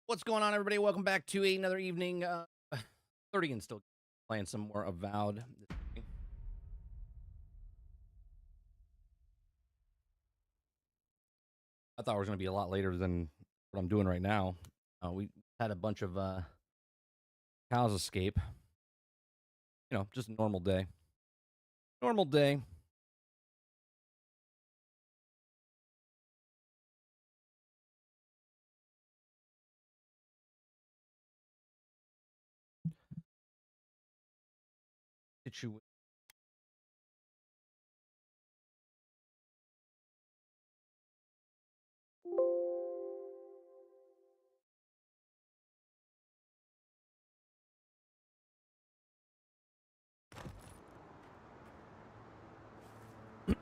What's going on, everybody? Welcome back to another evening. 30 and still playing some more Avowed. I thought it was going to be a lot later than what I'm doing right now. We had a bunch of cows escape. You know, just a normal day. Normal day. Situ-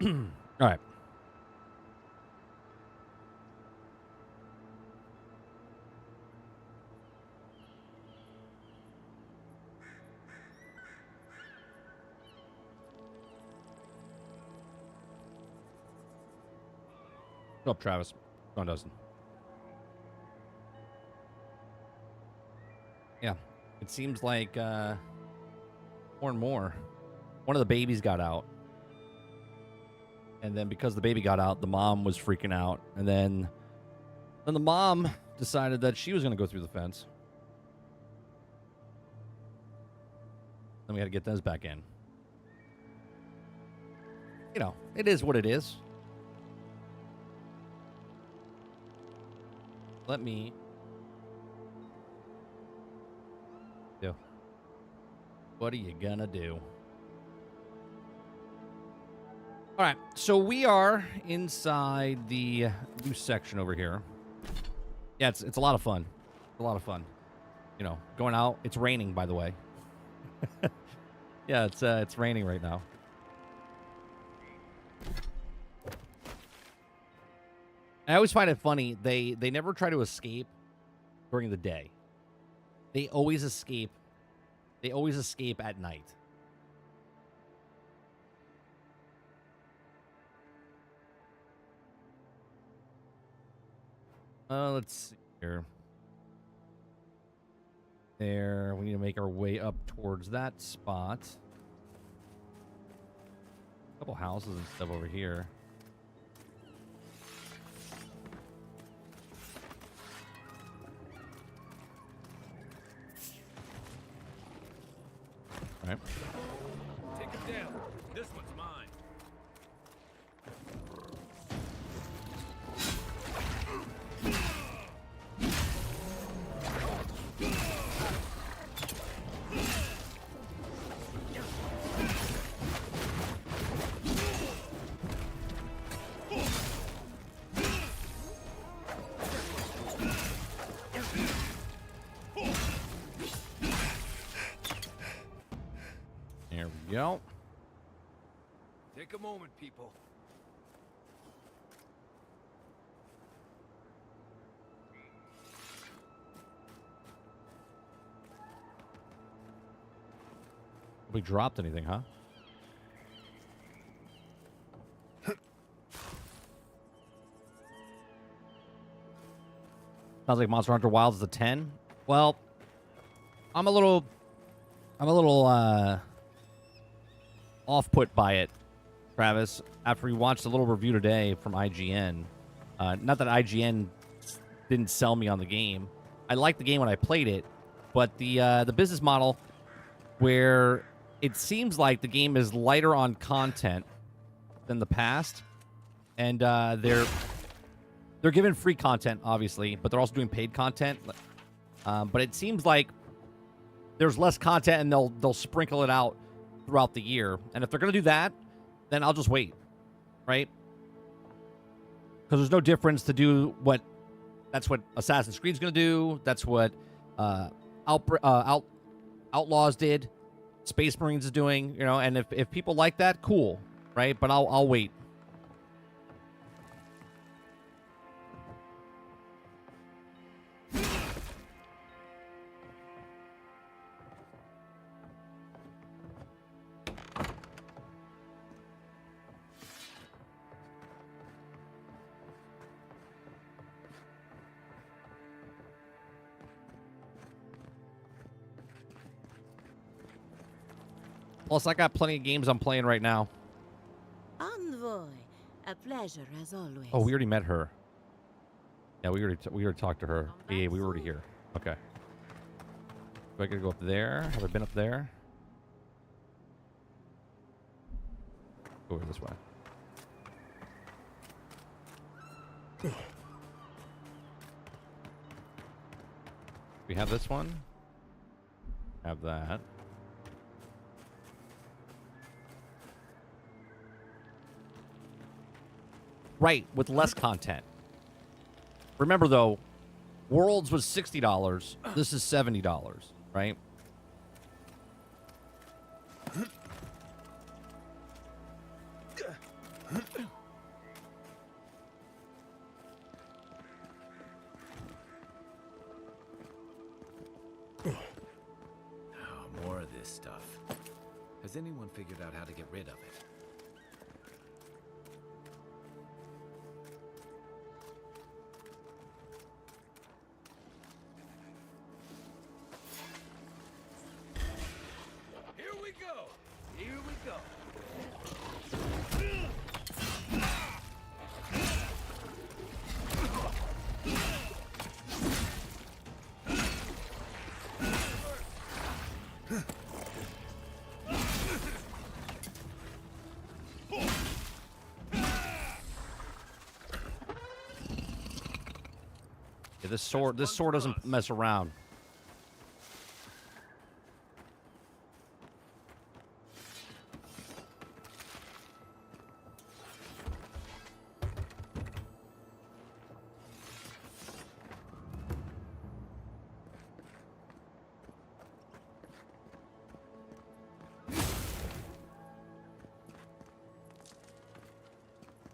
All right. What's up, Travis? John Dustin. Yeah. It seems like more and more. One of the babies got out. And then because the baby got out, the mom was freaking out. And then the mom decided that she was going to go through the fence. Then we had to get those back in. You know, it is what it is. Let me do. What are you gonna do? All right, so we are inside the new section over here. Yeah, it's a lot of fun. It's a lot of fun. You know, going out. It's raining, by the way. Yeah, it's raining right now. I always find it funny. They never try to escape during the day. They always escape. They always escape at night. Let's see here. There, we need to make our way up towards that spot. A couple houses and stuff over here. All right. Take him down. This one's mine. There we go. Take a moment, people. We dropped anything, huh? Sounds like Monster Hunter Wilds is a 10. Well, I'm a little off put by it, Travis. After we watched a little review today from IGN, not that IGN didn't sell me on the game. I liked the game when I played it, but the business model where it seems like the game is lighter on content than the past, and they're giving free content, obviously, but they're also doing paid content. But it seems like there's less content, and they'll sprinkle it out throughout the year. And if they're gonna do that, then I'll just wait, right? Because there's no difference to do what. That's what Assassin's Creed's gonna do. That's what Outlaws did. Space Marines is doing, you know. And if people like that, cool, right? But I'll wait. Plus, I got plenty of games I'm playing right now. Envoy, a pleasure as always. Oh, we already met her. Yeah, we already talked to her. Yeah, we were already here. Okay. Do I gotta go up there? Have I been up there? Go over this way. We have this one. Have that. Right, with less content. Remember though, Worlds was $60. This is $70, right? More of this stuff. Has anyone figured out how to get rid of it? Here we go! Here we go! Yeah, this sword doesn't mess around.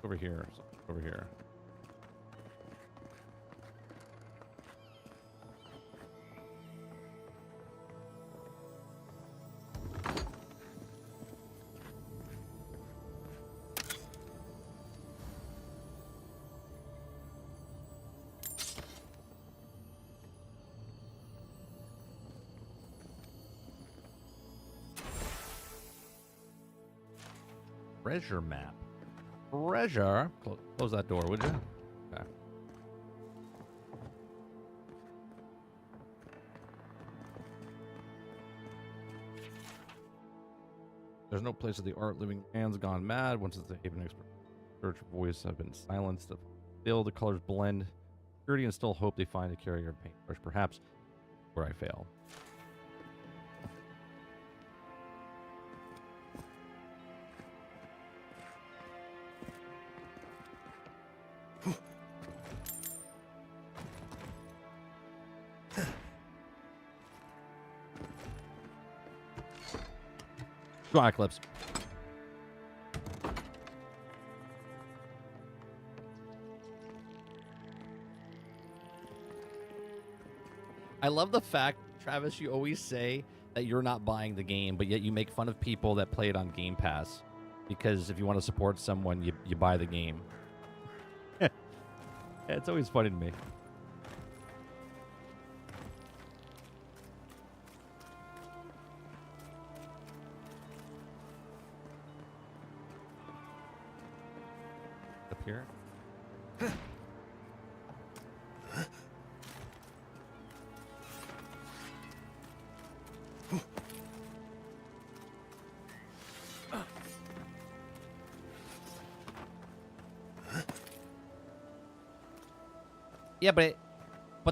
Over here. Over here. Treasure map. Treasure. Close that door, would you? Okay. There's no place of the art. Living hands gone mad. Once it's the haven expert. Search voice have been silenced. Still, the colors blend. Purity and still hope they find a carrier of paintbrush. Perhaps where I fail. Go on, Eclipse. I love the fact, Travis, you always say that you're not buying the game, but yet you make fun of people that play it on Game Pass. Because if you want to support someone, you buy the game. It's always funny to me. Up here. Yeah, but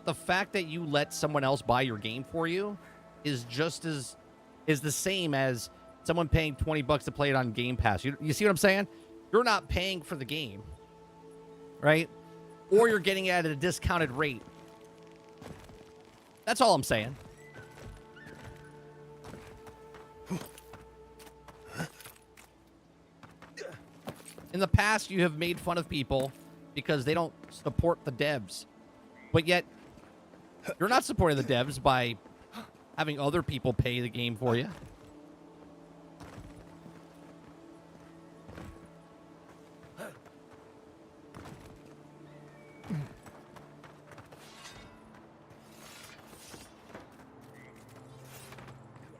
the fact that you let someone else buy your game for you is the same as someone paying $20 to play it on Game Pass. You see what I'm saying? You're not paying for the game, right? Or you're getting it at a discounted rate. That's all I'm saying. In the past, you have made fun of people because they don't support the devs. But yet, you're not supporting the devs by having other people pay the game for you.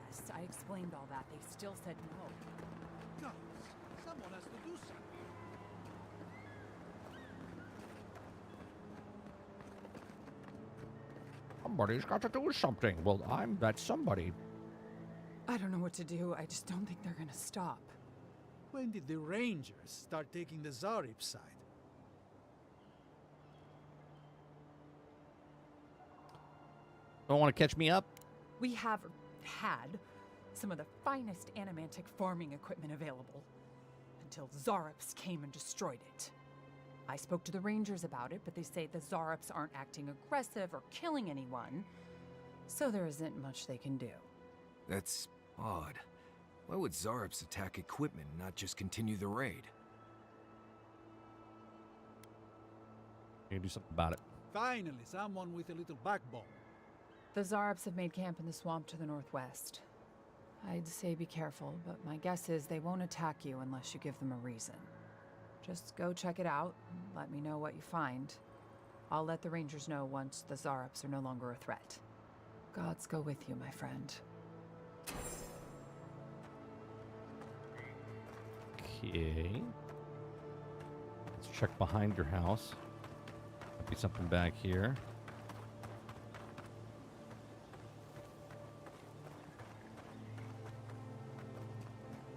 Yes, I explained all that, they still said no. Guys, someone has to do something. Somebody's got to do something. Well, I'm that somebody. I don't know what to do. I just don't think they're gonna stop. When did the Rangers start taking the Zarib side? Don't want to catch me up? We have had some of the finest animantic farming equipment available until Zarops came and destroyed it. I spoke to the Rangers about it, but they say the Zarops aren't acting aggressive or killing anyone, so there isn't much they can do. That's odd. Why would Zarops attack equipment and not just continue the raid? You can do something about it. Finally, someone with a little backbone. The Zarops have made camp in the swamp to the northwest. I'd say be careful, but my guess is they won't attack you unless you give them a reason. Just go check it out and let me know what you find. I'll let the Rangers know once the Zarops are no longer a threat. Gods go with you, my friend. Okay. Let's check behind your house. Might be something back here.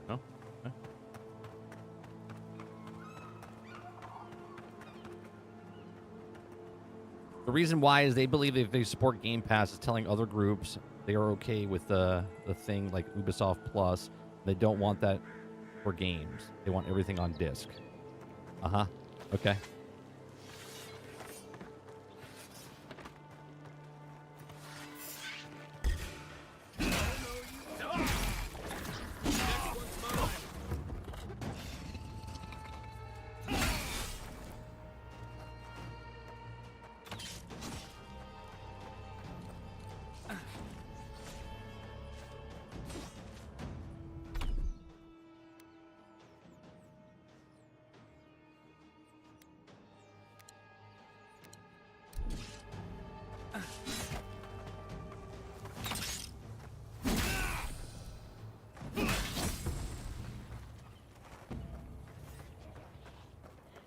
No? Okay. The reason why is they believe if they support Game Pass is telling other groups they are okay with the thing like Ubisoft Plus. They don't want that for games. They want everything on disc. Uh-huh. Okay.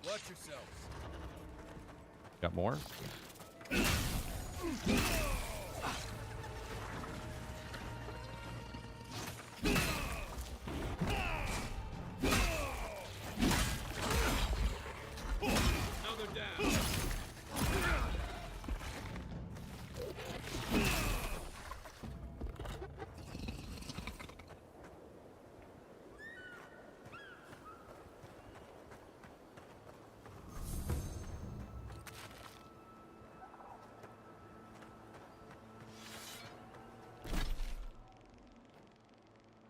Watch yourselves. Got more? Another down.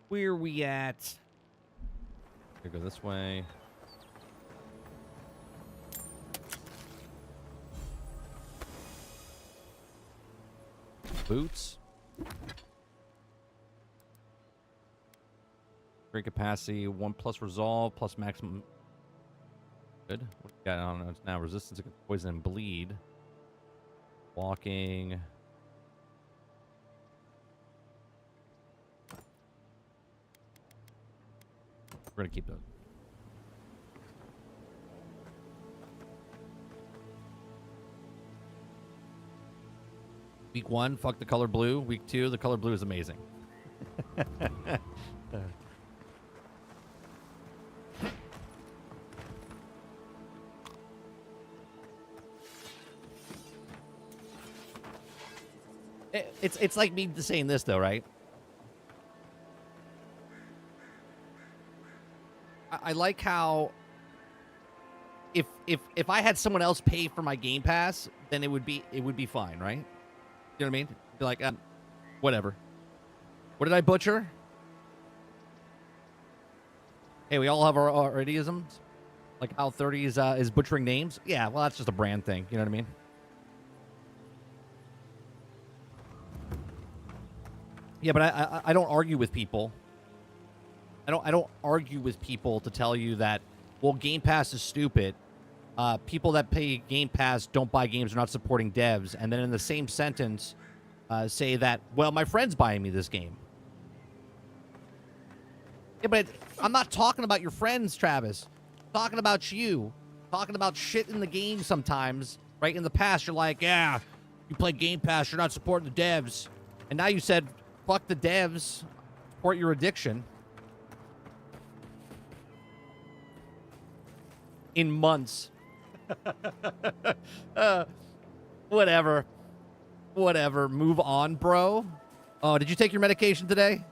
Where we at? Here, go this way. Boots. Great capacity, 1+ resolve, plus maximum. Good. What we got on us now? Resistance against poison and bleed. Walking. We're gonna keep those. Week 1, fuck the color blue. Week 2, the color blue is amazing. It's like me saying this though, right? I like how if I had someone else pay for my Game Pass, then it would be fine, right? You know what I mean? Be like, whatever. What did I butcher? Hey, we all have our idioms. Like how 30 is butchering names. Yeah, well, that's just a brand thing. You know what I mean? Yeah, but I don't argue with people. I don't argue with people to tell you that, well, Game Pass is stupid. People that pay Game Pass don't buy games, are not supporting devs, and then in the same sentence say that, well, my friend's buying me this game. Yeah, but I'm not talking about your friends, Travis. I'm talking about you. Talking about shit in the game sometimes. Right? In the past, you're like, yeah, you play Game Pass, you're not supporting the devs. And now you said, fuck the devs. Support your addiction. In months. Whatever. Whatever. Move on, bro. Oh, did you take your medication today?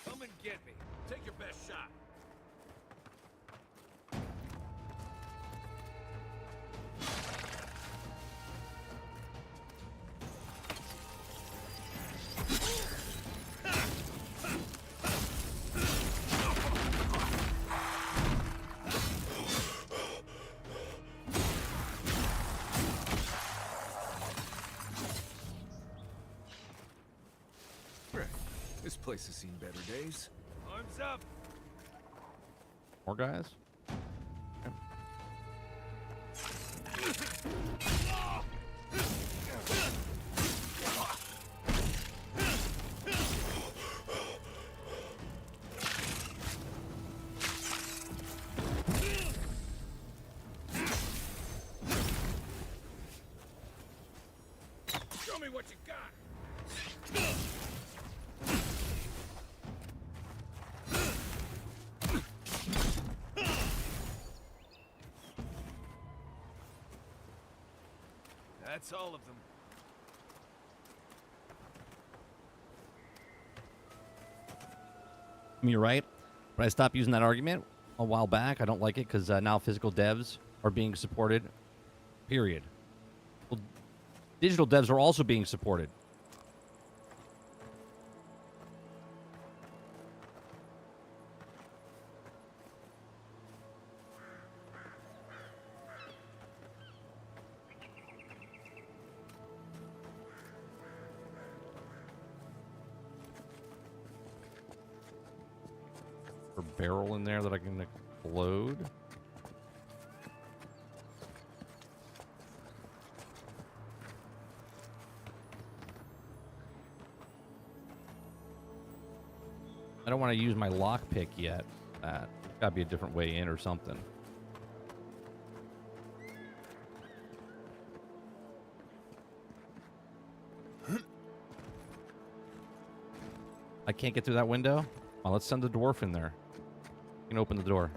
Come and get me. Take your best shot. This place has seen better days. Arms up. More guys? Okay. Show me what you got. That's all of them. I mean, you're right. But I stopped using that argument a while back. I don't like it because now physical devs are being supported. Period. Well, digital devs are also being supported. A barrel in there that I can explode. I don't want to use my lockpick yet. Gotta be a different way in or something. I can't get through that window? Well, let's send the dwarf in there. You can open the door.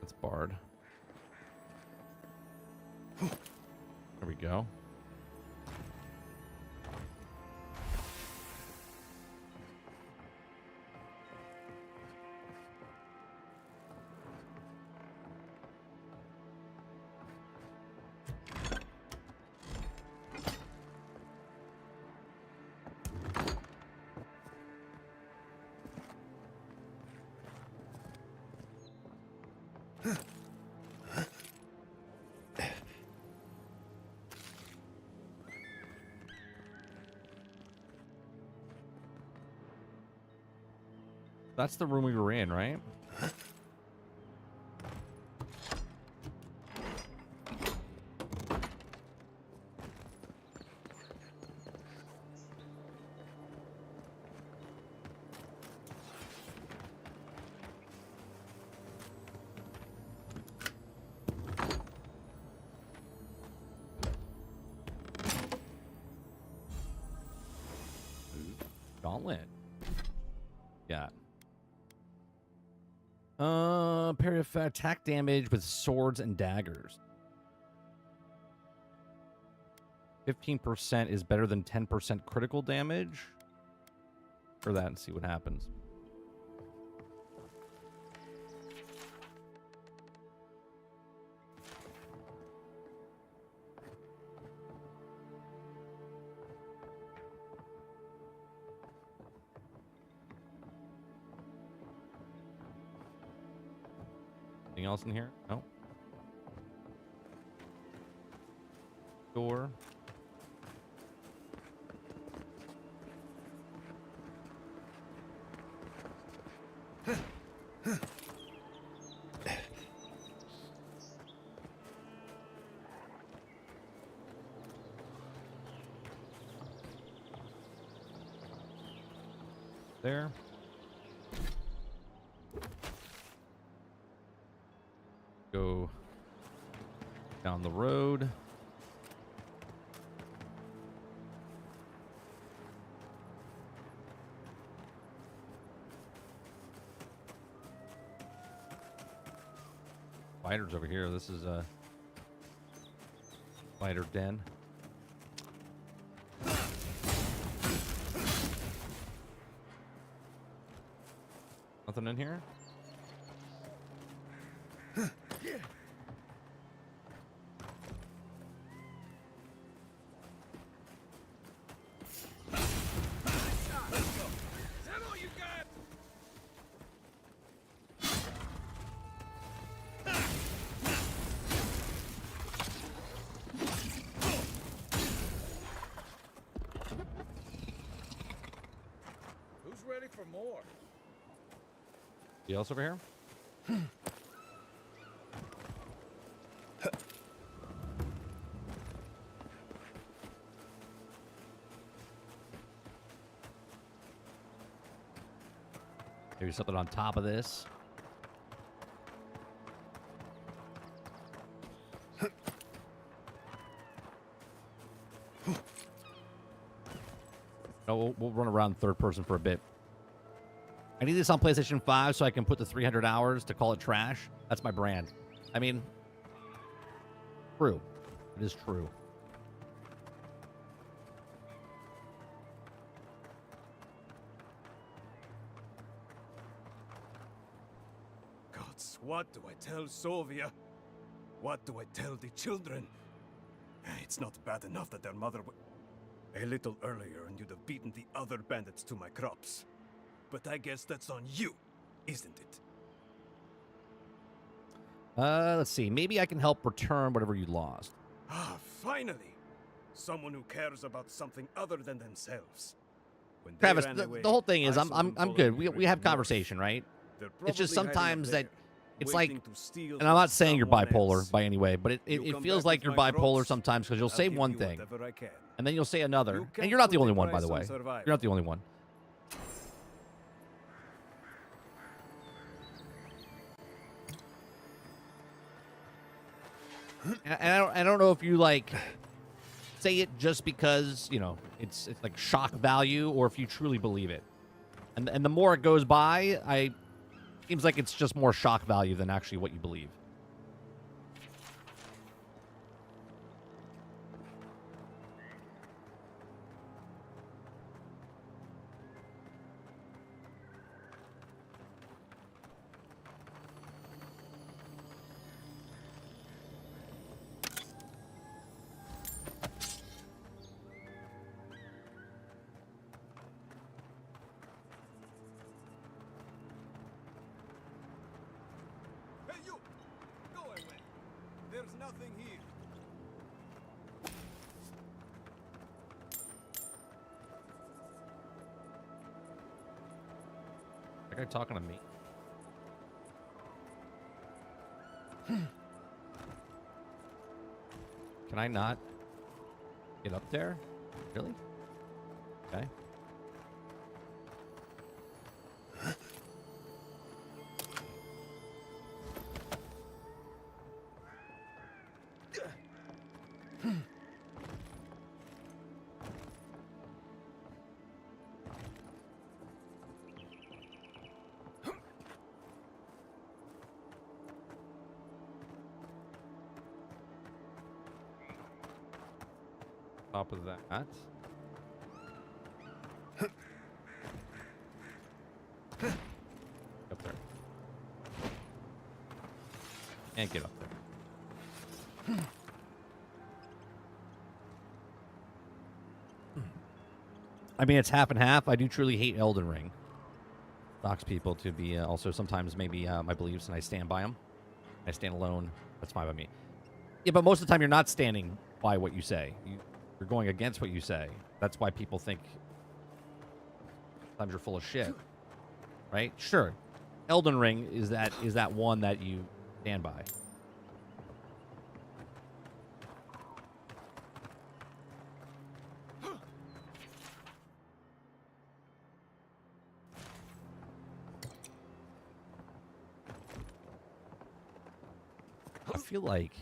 It's barred. There we go. That's the room we were in, right? Gauntlet. Yeah. Parry attack damage with swords and daggers. 15% is better than 10% critical damage. For that and see what happens. Anything else in here? No. Door. there. Go down the road. Spiders over here. This is a spider den. Nothing in here? Who's ready for more? Anybody else over here? Maybe something on top of this. No, we'll run around third person for a bit. I need this on PlayStation 5 so I can put the 300 hours to call it trash. That's my brand. I mean, true. It is true. Gods, what do I tell Sovia? What do I tell the children? It's not bad enough that their mother a little earlier and you'd have beaten the other bandits to my crops. But I guess that's on you, isn't it? Let's see. Maybe I can help return whatever you lost. Ah, finally! Someone who cares about something other than themselves. When they Travis, ran the away, whole thing is I I'm saw them I'm follow good. me We have north. conversation, right? They're It's just probably hiding sometimes up that there, it's like, waiting to steal and I'm not from saying you're someone bipolar else. by any way, but You it come feels back like with you're my bipolar crops, sometimes because you'll I'll say give one you thing whatever I can. and then you'll say another, You and can't you're not the put a only one, by price the on way. survival. You're not the only one. And I don't know if you like say it just because, you know, it's like shock value, or if you truly believe it. And the more it goes by, seems like it's just more shock value than actually what you believe. Hey, you! Go away! There's nothing here. That guy talking to me. Can I not get up there? Really? Okay. Top of that. Up there. And get up there. I mean, it's half and half. I do truly hate Elden Ring. Knocks people to be also sometimes maybe my beliefs, and I stand by them. I stand alone. That's fine by me. Yeah, but most of the time you're not standing by what you say. You're going against what you say. That's why people think sometimes you're full of shit. Right? Sure. Elden Ring is that one that you stand by. feel like...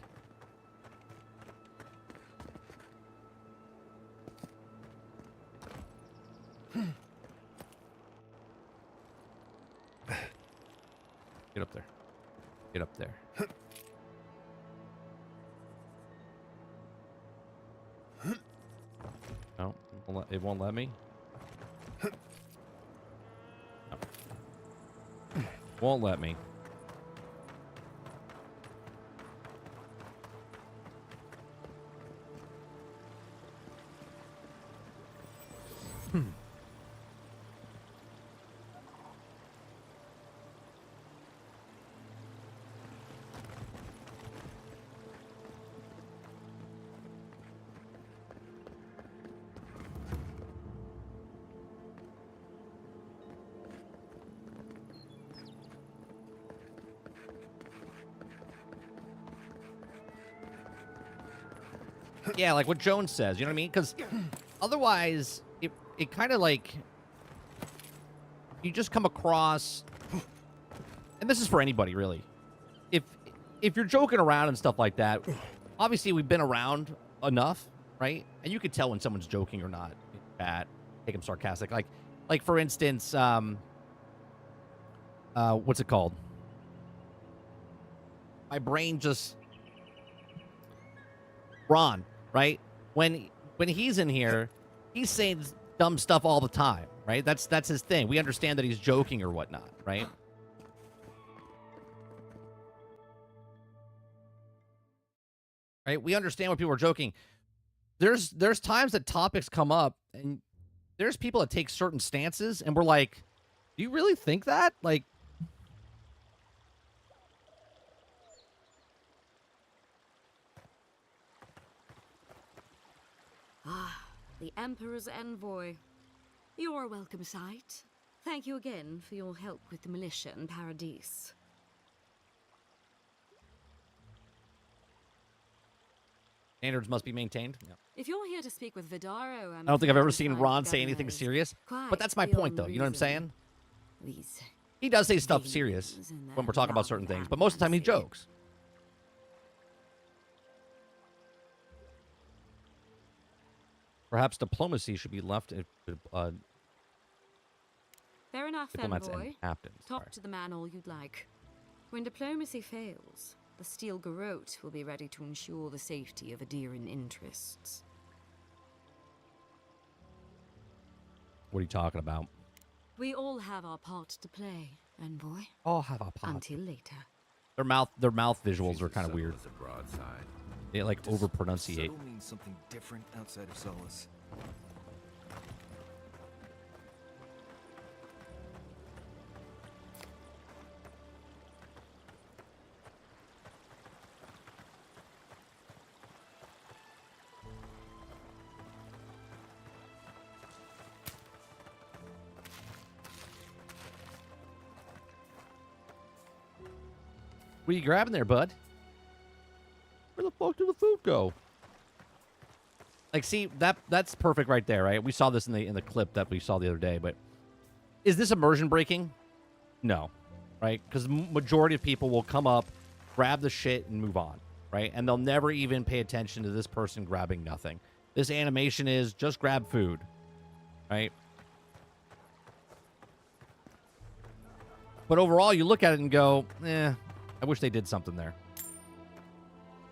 Get up there. Get up there. No, it won't let me. No. Won't let me. Yeah, like what Jones says, you know what I mean? Because otherwise, it kind of like, you just come across, and this is for anybody, really. If you're joking around and stuff like that, obviously we've been around enough, right? And you can tell when someone's joking or not. Take them sarcastic. Like for instance, what's it called? My brain just... Ron, right? When he's in here, he's saying dumb stuff all the time, right? That's his thing. We understand that he's joking or whatnot, right? Right? We understand when people are joking. There's times that topics come up, and there's people that take certain stances, and we're like, do you really think that? Like, Ah, the Emperor's envoy. You're a welcome sight. Thank you again for your help with the militia in Paradise. standards must be maintained. Yeah. If you're here to speak with Vidaro, I don't think I've ever seen Ron say anything serious. But that's my point, though. You know what I'm saying? These He does say stuff serious when we're talking about certain things, but most of the time he jokes. Perhaps diplomacy should be left to fair enough, diplomats envoy. and captains. Talk Sorry. to the man all you'd like. When diplomacy fails, the Steel Garrote will be ready to ensure the safety of Adiran interests. What are you talking about? We all have our part to play, envoy. All have a pot. Until later. Their mouth visuals are kind of weird. As a broadside. They like over pronunciate. Subtle means something different outside of Solace. What are you grabbing there, bud? Where the fuck did the food go? Like, see, that's perfect right there, right? We saw this in the clip that we saw the other day, but is this immersion breaking? No, right? Because the majority of people will come up, grab the shit, and move on, right? And they'll never even pay attention to this person grabbing nothing. This animation is just grab food, right? But overall, you look at it and go, I wish they did something there.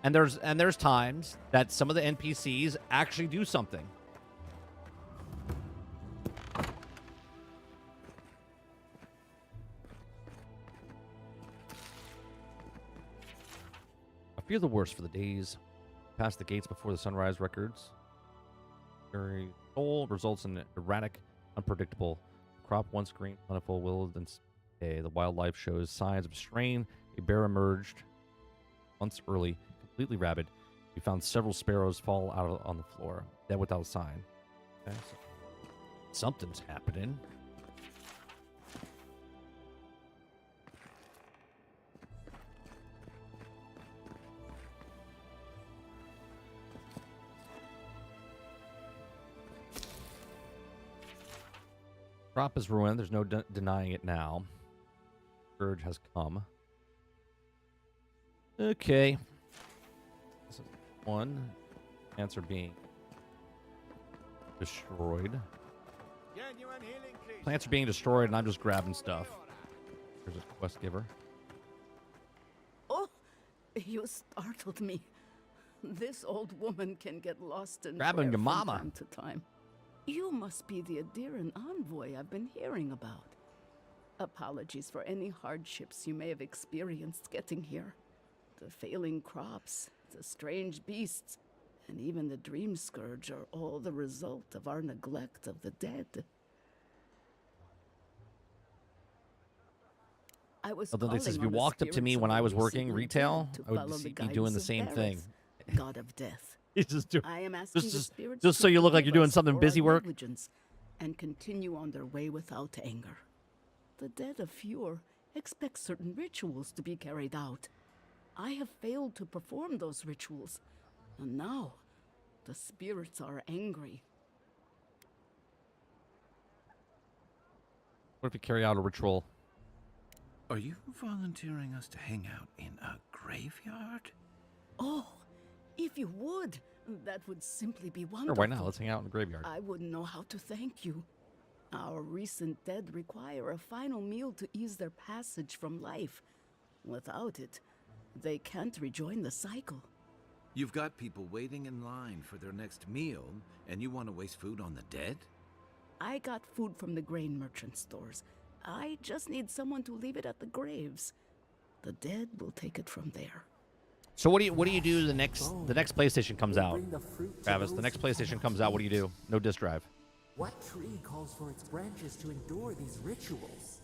And there's times that some of the NPCs actually do something. I fear the worst for the days past the gates before the sunrise records. Very soul results in erratic, unpredictable. Crop once green, plentiful, will then stay. The wildlife shows signs of strain. A bear emerged months early, completely rabid. We found several sparrows fall out on the floor, dead without a sign. Okay, so something's happening. Crop is ruined. There's no denying it now. Urge has come. Okay. one. Plants are being destroyed. Plants are being destroyed, and I'm just grabbing stuff. There's a quest giver. Oh, you startled me. This old woman can get lost in Grabbing prayer your from mama. time to time. You must be the Adiran envoy I've been hearing about. Apologies for any hardships you may have experienced getting here. The failing crops, the strange beasts, and even the dream scourge are all the result of our neglect of the dead. I was Although they says if calling you on the walked up to me spirits when of I the was working recently retail, dead to I would follow see the you doing guidance the of same thing. Bareth, god of death. He's just doing. I am asking the Just, spirits just so to you look like forgive you're doing us something for busy our work. negligence and continue on their way without anger. The dead of Fjord expect certain rituals to be carried out. I have failed to perform those rituals, and now the spirits are angry. What if you carry out a ritual? Are you volunteering us to hang out in a graveyard? Oh, if you would, that would simply be Sure, wonderful. why not? Let's hang out in the graveyard. I wouldn't know how to thank you. Our recent dead require a final meal to ease their passage from life. Without it, they can't rejoin the cycle. You've got people waiting in line for their next meal, and you want to waste food on the dead? I got food from the grain merchant stores. I just need someone to leave it at the graves. The dead will take it from there. So what do you do the next PlayStation comes out? Travis, the next PlayStation comes out, what do you do? No disk drive. What tree calls for its branches to endure these rituals?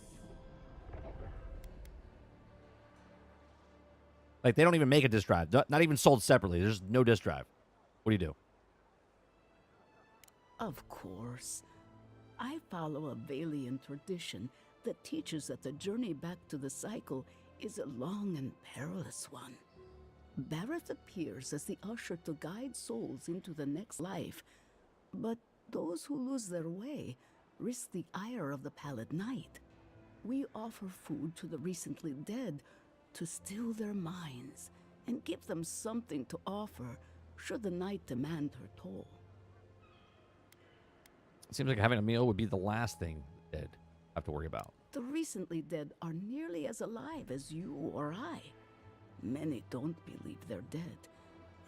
Like, they don't even make a disk drive. Not even sold separately. There's no disk drive. What do you do? Of course. I follow a Valian tradition that teaches that the journey back to the cycle is a long and perilous one. Bareth appears as the usher to guide souls into the next life, but those who lose their way risk the ire of the Pallid Knight. We offer food to the recently dead to still their minds and give them something to offer should the Knight demand her toll. It seems like having a meal would be the last thing the dead have to worry about. The recently dead are nearly as alive as you or I. Many don't believe they're dead,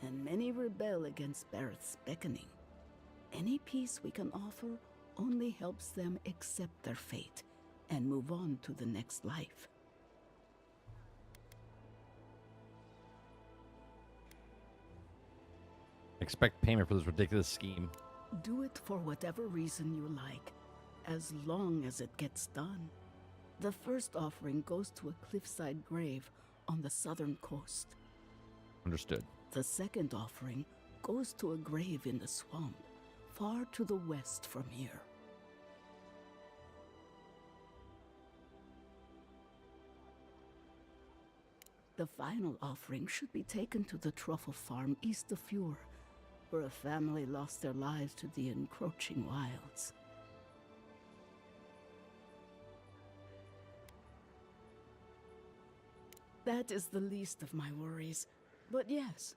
and many rebel against Bareth's beckoning. Any peace we can offer only helps them accept their fate and move on to the next life. Expect payment for this ridiculous scheme. Do it for whatever reason you like, as long as it gets done. The first offering goes to a cliffside grave on the southern coast. Understood. The second offering goes to a grave in the swamp, far to the west from here. The final offering should be taken to the truffle farm east of Fjord, where a family lost their lives to the encroaching wilds. That is the least of my worries. But yes,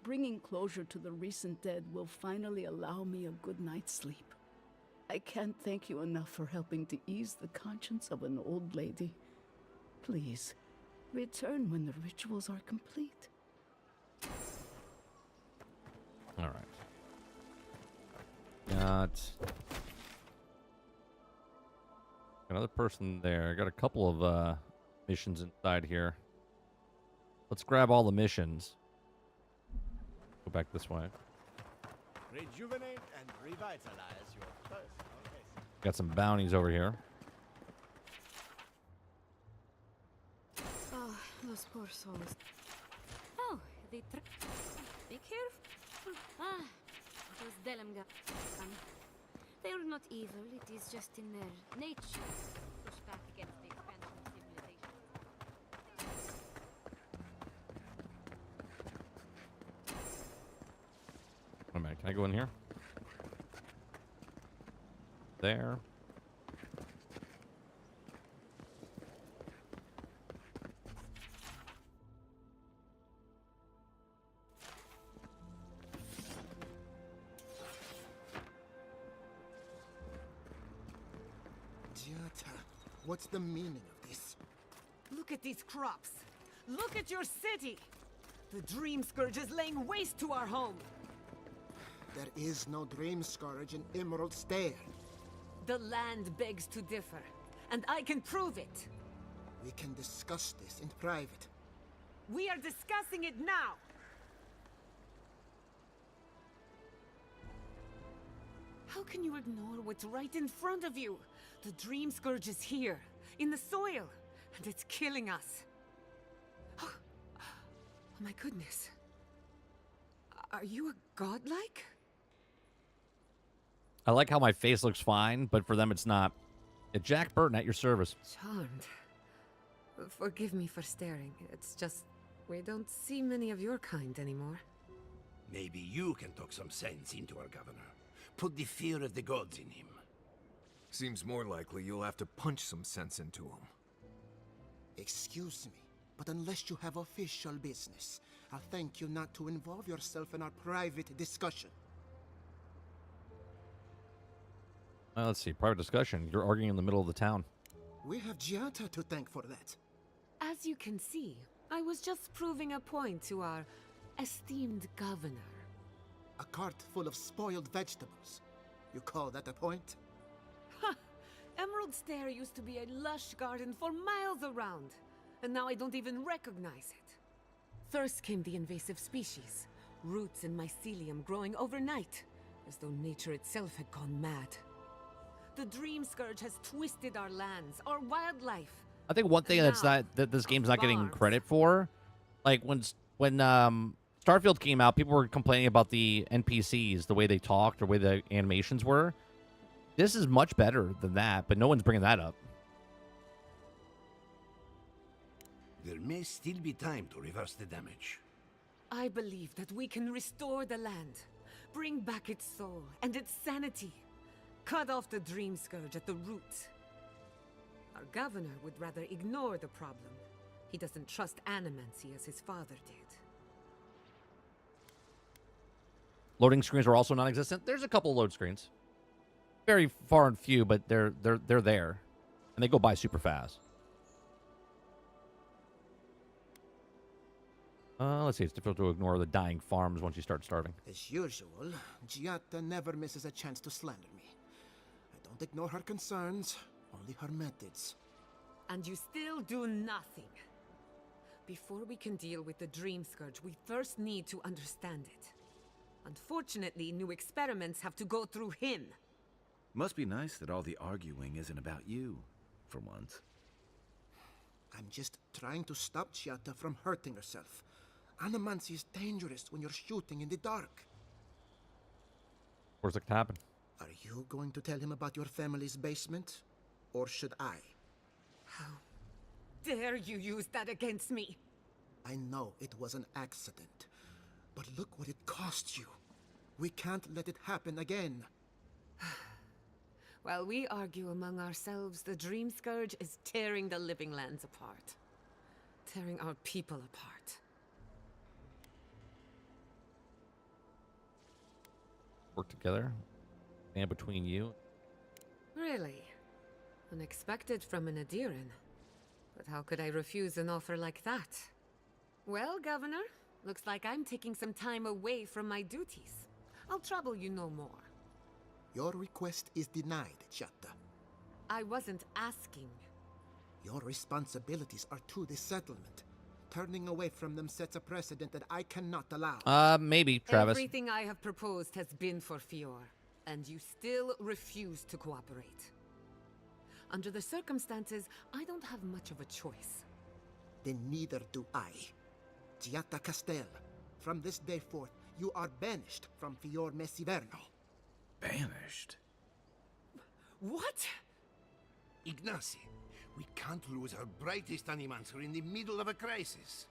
bringing closure to the recent dead will finally allow me a good night's sleep. I can't thank you enough for helping to ease the conscience of an old lady. Please, return when the rituals are complete. All right. Got another person there. Got a couple of missions inside here. Let's grab all the missions. Go back this way. Rejuvenate and revitalize your personal essence. Got some bounties over here. Oh, those poor souls. Oh, they be careful. Ah, those Delimga. They are not evil, it is just in their nature to push back against the expansion of civilization. Wait a minute, can I go in here? There. Giata, what's the meaning of this? Look at these crops. Look at your city. The Dream Scourge is laying waste to our home. There is no Dream Scourge in Emerald Stair. The land begs to differ, and I can prove it. We can discuss this in private. We are discussing it now. How can you ignore what's right in front of you? The Dream Scourge is here, in the soil, and it's killing us. Oh my goodness. Are you a godlike? I like how my face looks fine, but for them it's not. Jack Burton at your service. Charmed. Forgive me for staring. It's just, we don't see many of your kind anymore. Maybe you can talk some sense into our governor. Put the fear of the gods in him. Seems more likely you'll have to punch some sense into him. Excuse me, but unless you have official business, I'll thank you not to involve yourself in our private discussion. Let's see. Private discussion. You're arguing in the middle of the town. We have Giata to thank for that. As you can see, I was just proving a point to our esteemed governor. A cart full of spoiled vegetables. You call that a point? Ha! Emerald Stair used to be a lush garden for miles around, and now I don't even recognize it. First came the invasive species, roots and mycelium growing overnight, as though nature itself had gone mad. The Dream Scourge has twisted our lands, our wildlife. I think one thing that this game's not getting credit for, like when Starfield came out, people were complaining about the NPCs, the way they talked, or the way the animations were. This is much better than that, but no one's bringing that up. There may still be time to reverse the damage. I believe that we can restore the land, bring back its soul and its sanity, cut off the Dream Scourge at the root. Our governor would rather ignore the problem. He doesn't trust animancy as his father did. Loading screens are also non-existent. There's a couple load screens. Very far and few, but they're there. And they go by super fast. Let's see. It's difficult to ignore the dying farms once you start starving. As usual, Giata never misses a chance to slander me. I don't ignore her concerns, only her methods. And you still do nothing. Before we can deal with the Dream Scourge, we first need to understand it. Unfortunately, new experiments have to go through him. Must be nice that all the arguing isn't about you, for once. I'm just trying to stop Giata from hurting herself. Animancy is dangerous when you're shooting in the dark. Where's it happen? Are you going to tell him about your family's basement? Or should I? How dare you use that against me? I know it was an accident. But look what it cost you. We can't let it happen again. While we argue among ourselves, the Dream Scourge is tearing the living lands apart. Tearing our people apart. Work together? And between you? Really? Unexpected from an Adiran. But how could I refuse an offer like that? Well, Governor, looks like I'm taking some time away from my duties. I'll trouble you no more. Your request is denied, Giata. I wasn't asking. Your responsibilities are to the settlement. Turning away from them sets a precedent that I cannot allow. Maybe, Travis. Everything I have proposed has been for Fior, and you still refuse to cooperate. Under the circumstances, I don't have much of a choice. Then neither do I. Giata Castel, from this day forth, you are banished from Fior Messiverno. Banished? What? Ignacy, we can't lose our brightest animancer in the middle of a crisis.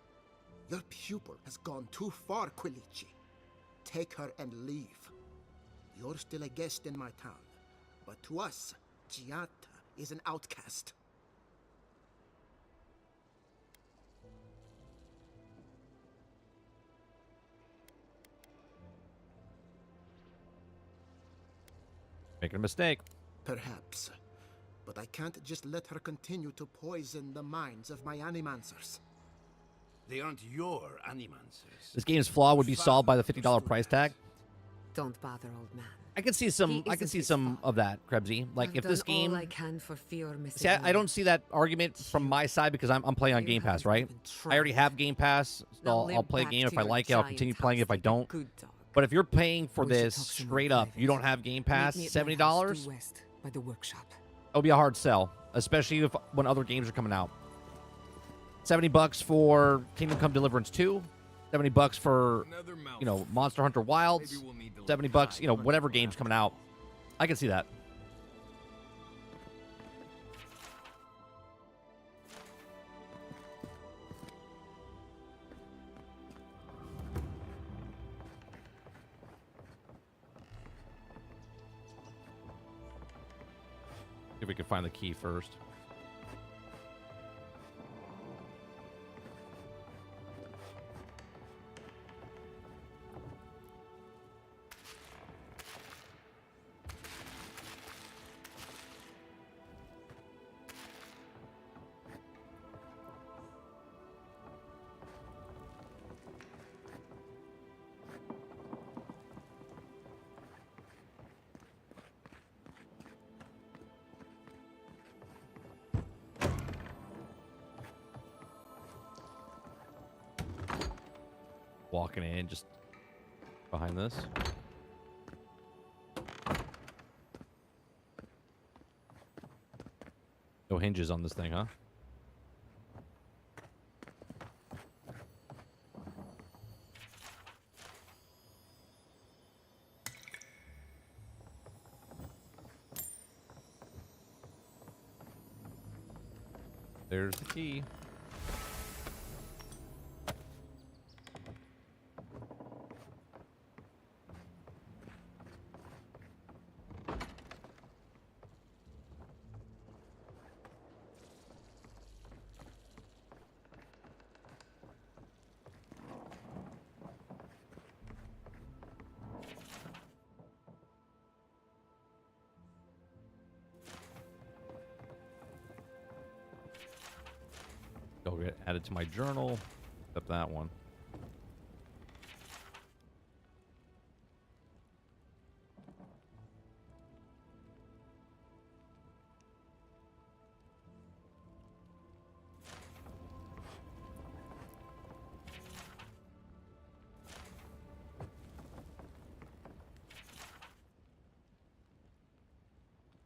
Your pupil has gone too far, Quilici. Take her and leave. You're still a guest in my town, but to us, Giata is an outcast. Making a mistake. Perhaps. But I can't just let her continue to poison the minds of my animancers. They aren't your animancers. This game's flaw would be solved by the $50 price tag. Don't bother, old man. I can see some of that, Krebsy. Like I've if this done game, all I can for Fior, Missy. see, I don't see that argument from my side because I'm playing on Game Pass, right? I already have Game Pass, so I'll play a game if I like it. I'll continue playing it if I don't. But if you're paying for this straight up, you don't have Game Pass, $70, by the workshop. it'll be a hard sell, especially when other games are coming out. $70 for Kingdom Come Deliverance 2, $70 for, you know, Monster Hunter Wilds, $70, you know, whatever game's coming out. I can see that. If we can find the key first. Walking in just behind this. No hinges on this thing, huh? There's the key. Go get added to my journal. Except that one.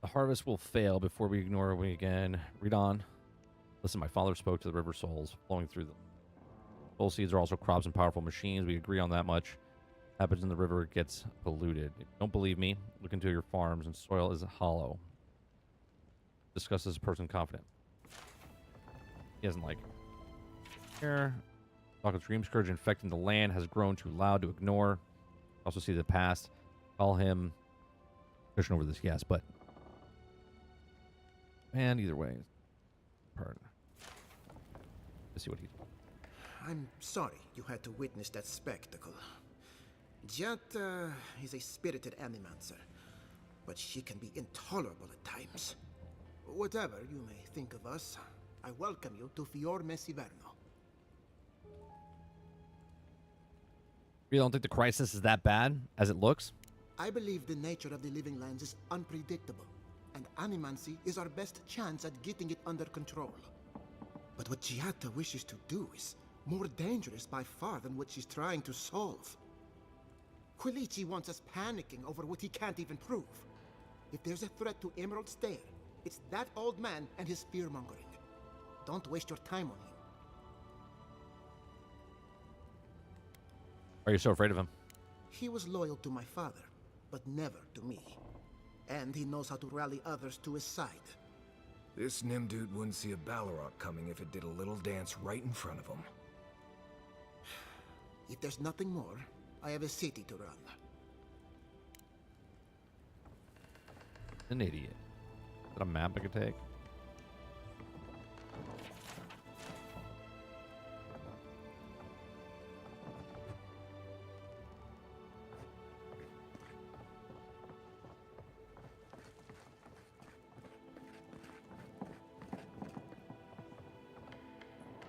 The harvest will fail before we ignore it again. Read on. Listen, my father spoke to the river souls flowing through them. Soul seeds are also crops and powerful machines. We agree on that much. Happens in the river, it gets polluted. If you don't believe me, look into your farms and soil is hollow. Discuss as a person confident. He doesn't like it. Here. Talk of dream scourge infecting the land has grown too loud to ignore. Also see the past. Call him pushing over this, yes, but and either way. Pardon. Let's see what he's. I'm sorry you had to witness that spectacle. Jat is a spirited animancer, but she can be intolerable at times. Whatever you may think of us, I welcome you to Fior Messiverno. You don't think the crisis is that bad as it looks? I believe the nature of the living lands is unpredictable, and animancy is our best chance at getting it under control. But what Giatta wishes to do is more dangerous by far than what she's trying to solve. Quilici wants us panicking over what he can't even prove. If there's a threat to Emerald Stair, it's that old man and his fear-mongering. Don't waste your time on him. Why are you so afraid of him? He was loyal to my father, but never to me. And he knows how to rally others to his side. This Nimdude wouldn't see a Balrog coming if it did a little dance right in front of him. If there's nothing more, I have a city to run. An idiot. Is that a map I could take?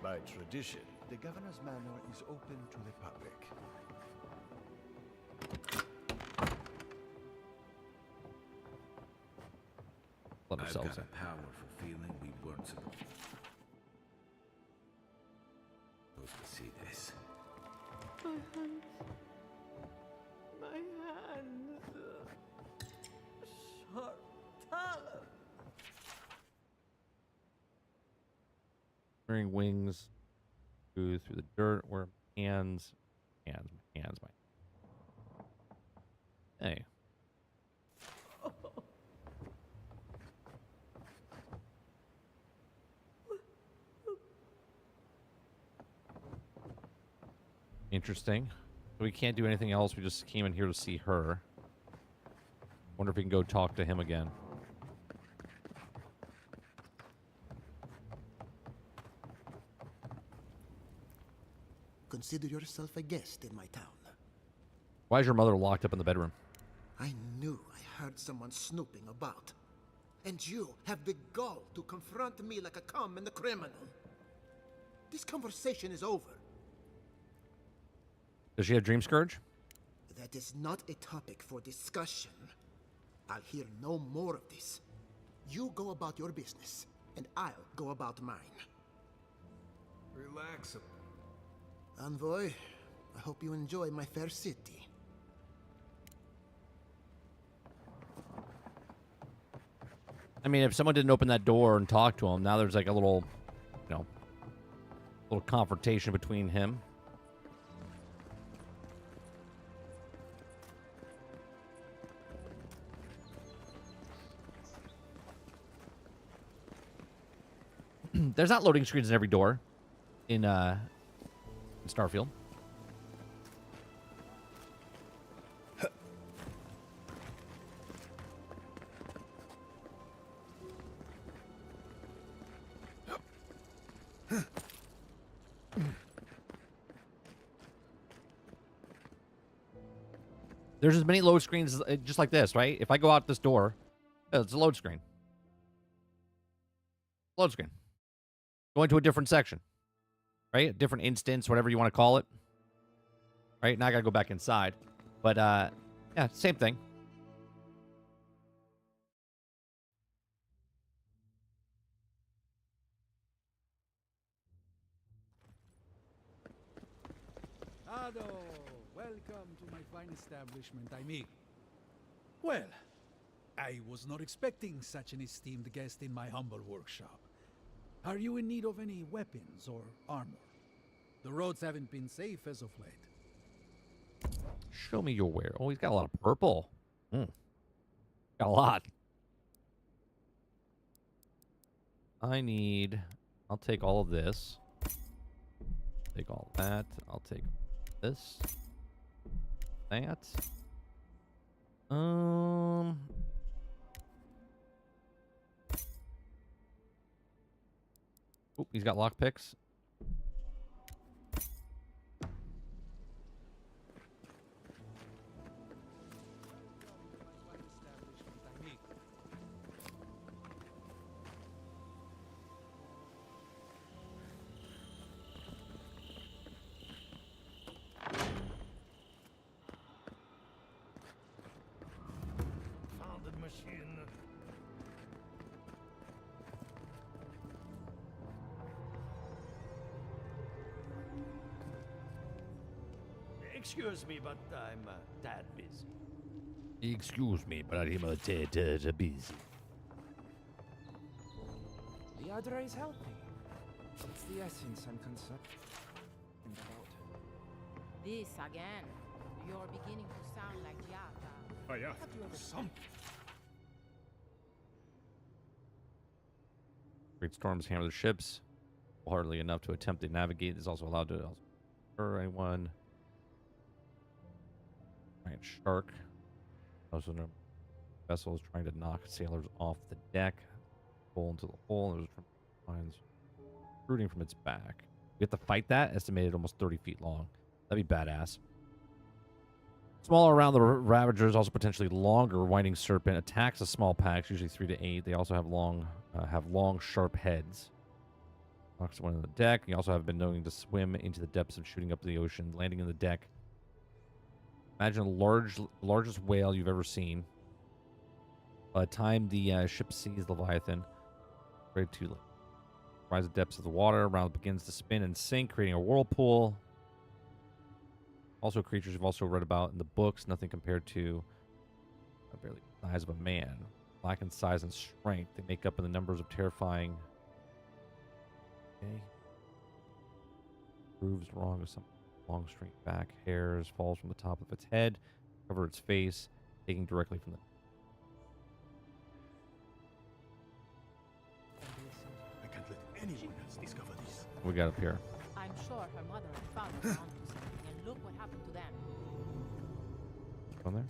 By tradition, the governor's manor is open to the public. Let I've ourselves got in. a powerful feeling we weren't supposed to see this. My hands. My hands. Sharp talons. Wearing wings, go through the dirt, or hands. My. Hey. Interesting. So we can't do anything else. We just came in here to see her. Wonder if we can go talk to him again. Consider yourself a guest in my town. Why is your mother locked up in the bedroom? I knew I heard someone snooping about. And you have the gall to confront me like a common criminal. This conversation is over. Does she have dream scourge? That is not a topic for discussion. I'll hear no more of this. You go about your business, and I'll go about mine. Relax. Envoy, I hope you enjoy my fair city. I mean, if someone didn't open that door and talk to him, now there's like a little, little confrontation between him. There's not loading screens in every door in Starfield. There's as many load screens just like this, right? If I go out this door, it's a load screen. Load screen. Going to a different section, right? A different instance, whatever you want to call it. Right? Now I gotta go back inside. But, yeah, same thing. Ado, welcome to my fine establishment, Amy. Well, I was not expecting such an esteemed guest in my humble workshop. Are you in need of any weapons or armor? The roads haven't been safe as of late. Show me your wear. Oh, he's got a lot of purple. Got a lot. I'll take all of this. Take all of that. I'll take this. That. Oh, he's got lockpicks. Founded machine. Excuse me, but I'm a tad busy. Excuse me, but I'm a tad busy. The Adra is healthy. It's the essence I'm concerned about. This again. You're beginning to sound like Yata. Oh yeah, Have you ever some. Great storms hammer the ships. Hardly enough to attempt to navigate. Is also allowed to hurt anyone. Giant shark. Also, a vessel is trying to knock sailors off the deck. Pull into the hole. There's lines rooting from its back. We have to fight that. Estimated almost 30 feet long. That'd be badass. Smaller around the Ravagers, also potentially longer. Winding Serpent attacks the small packs, usually 3 to 8. They also have long, sharp heads. Knocks one on the deck. You also have been known to swim into the depths and shooting up the ocean, landing in the deck. Imagine the largest whale you've ever seen. By the time the ship sees Leviathan, ready to rise the depths of the water, around begins to spin and sink, creating a whirlpool. Also creatures you've also read about in the books, nothing compared to barely the size of a man. Black in size and strength, they make up in the numbers of terrifying. Okay. Proves wrong with some long straight back hairs, falls from the top of its head, cover its face, taking directly from the. I can't let anyone else discover this. We got up here. I'm sure her mother and father were onto something, and look what happened to them. On there.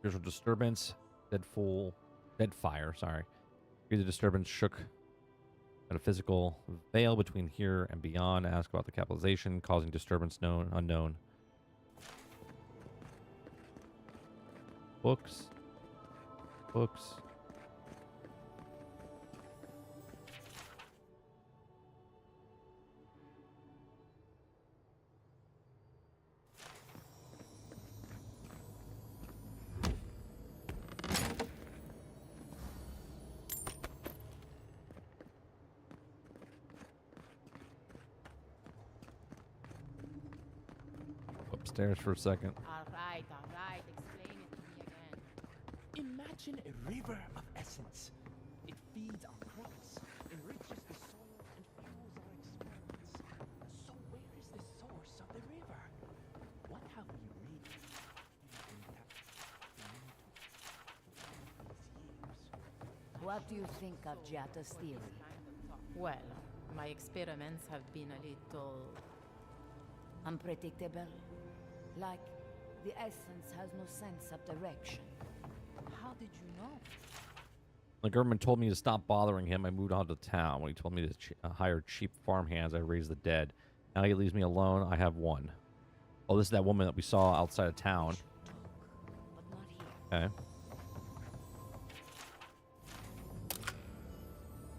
Visual disturbance, dead fire, sorry. Hear the disturbance shook at a physical veil between here and beyond. Ask about the capitalization, causing disturbance unknown. Books. Upstairs for a second. All right, explain it to me again. Imagine a river of essence. It feeds our crops, enriches the soil, and fuels our experiments. So where is the source of the river? What have we really been tapped into? What do you think of Giatta's theory? Well, my experiments have been a little unpredictable. Like, the essence has no sense of direction. How did you know? The government told me to stop bothering him. I moved on to town. When he told me to hire cheap farm hands, I raised the dead. Now he leaves me alone. I have one. Oh, this is that woman that we saw outside of town. Okay.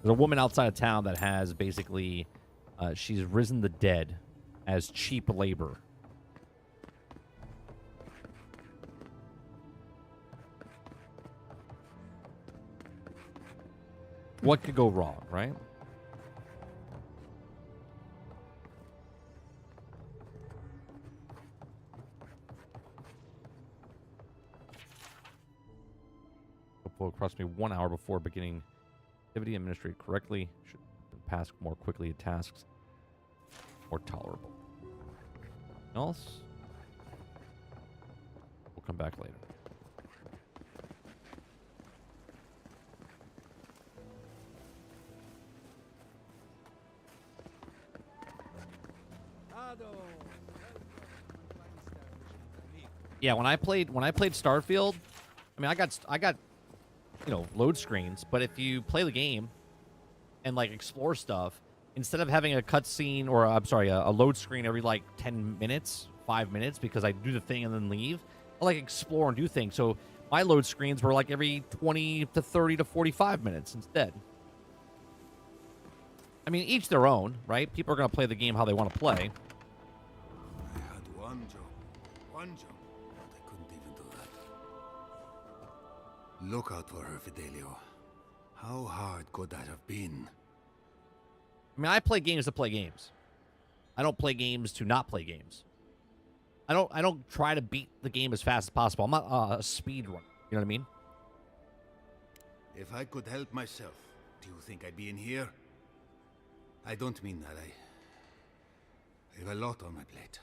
There's a woman outside of town that has basically, she's risen the dead as cheap labor. What could go wrong, right? Will cost me 1 hour before beginning activity. Administrate correctly. Should pass more quickly at tasks. More tolerable. Else? We'll come back later. Yeah, when I played Starfield, I mean, I got you know, load screens, but if you play the game and like explore stuff, instead of having a cutscene or I'm sorry, a load screen every like 10 minutes, 5 minutes, because I do the thing and then leave, I like explore and do things. So my load screens were like every 20 to 30 to 45 minutes instead. I mean, each their own, right? People are going to play the game how they want to play. I had one job, but I couldn't even do that. Look out for her, Fidelio. How hard could that have been? I mean, I play games to play games. I don't play games to not play games. I don't try to beat the game as fast as possible. I'm not a speed runner. You know what I mean? If I could help myself, do you think I'd be in here? I don't mean that. I have a lot on my plate.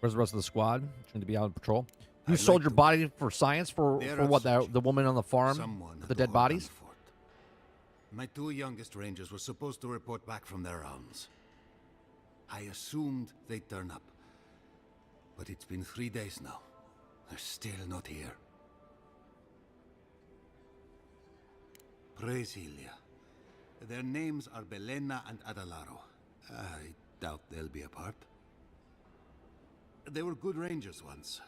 Where's the rest of the squad? Trying to be out on patrol. You sold your body for science for what, the woman on the farm with the dead bodies? My two youngest rangers were supposed to report back from their rounds. I assumed they'd turn up. But it's been 3 days now. They're still not here. Brasilia. Their names are Belena and Adalaro. I doubt they'll be apart. They were good rangers once,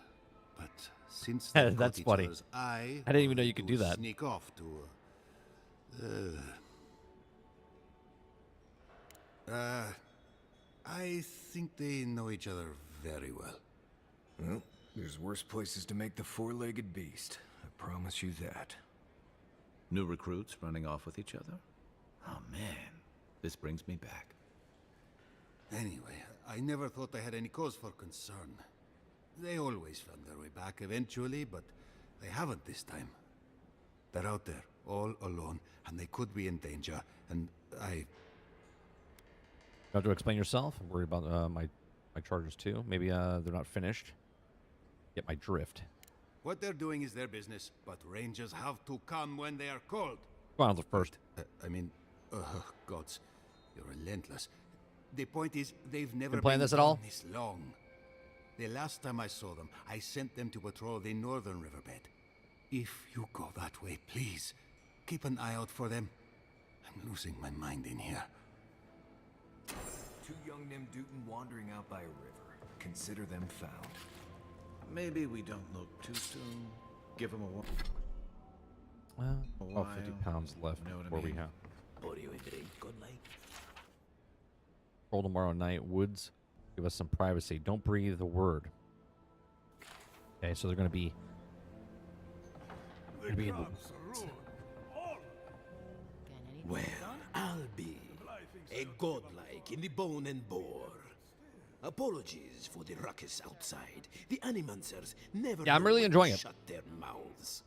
but since they That's caught each funny. other's eye, I didn't even know all you they could do is that. Sneak off to. I think they know each other very well. Well, there's worse places to make the four-legged beast. I promise you that. New recruits running off with each other? Oh man, this brings me back. Anyway, I never thought I had any cause for concern. They always found their way back eventually, but they haven't this time. They're out there, all alone, and they could be in danger, and I... You have to explain yourself. I'm worried about my chargers too. Maybe they're not finished. Get my drift. What they're doing is their business, but rangers have to come when they are called. Go on first. Gods, you're relentless. The point is, they've never Been playing been this at all? gone this long. The last time I saw them, I sent them to patrol the northern riverbed. If you go that way, please, keep an eye out for them. I'm losing my mind in here. Two young Nimdutin wandering out by a river. Consider them found. Maybe we don't look too soon. Give them a Well, while. 50 pounds left You know what I before we mean? have. What do you drink, good like? Roll tomorrow night. Woods, give us some privacy. Don't breathe a word. Okay, so they're going to be... Well, I'll be a godlike in the bone and bore. Apologies for the ruckus outside. The Animancers never Yeah, I'm know really when enjoying to it. shut their mouths.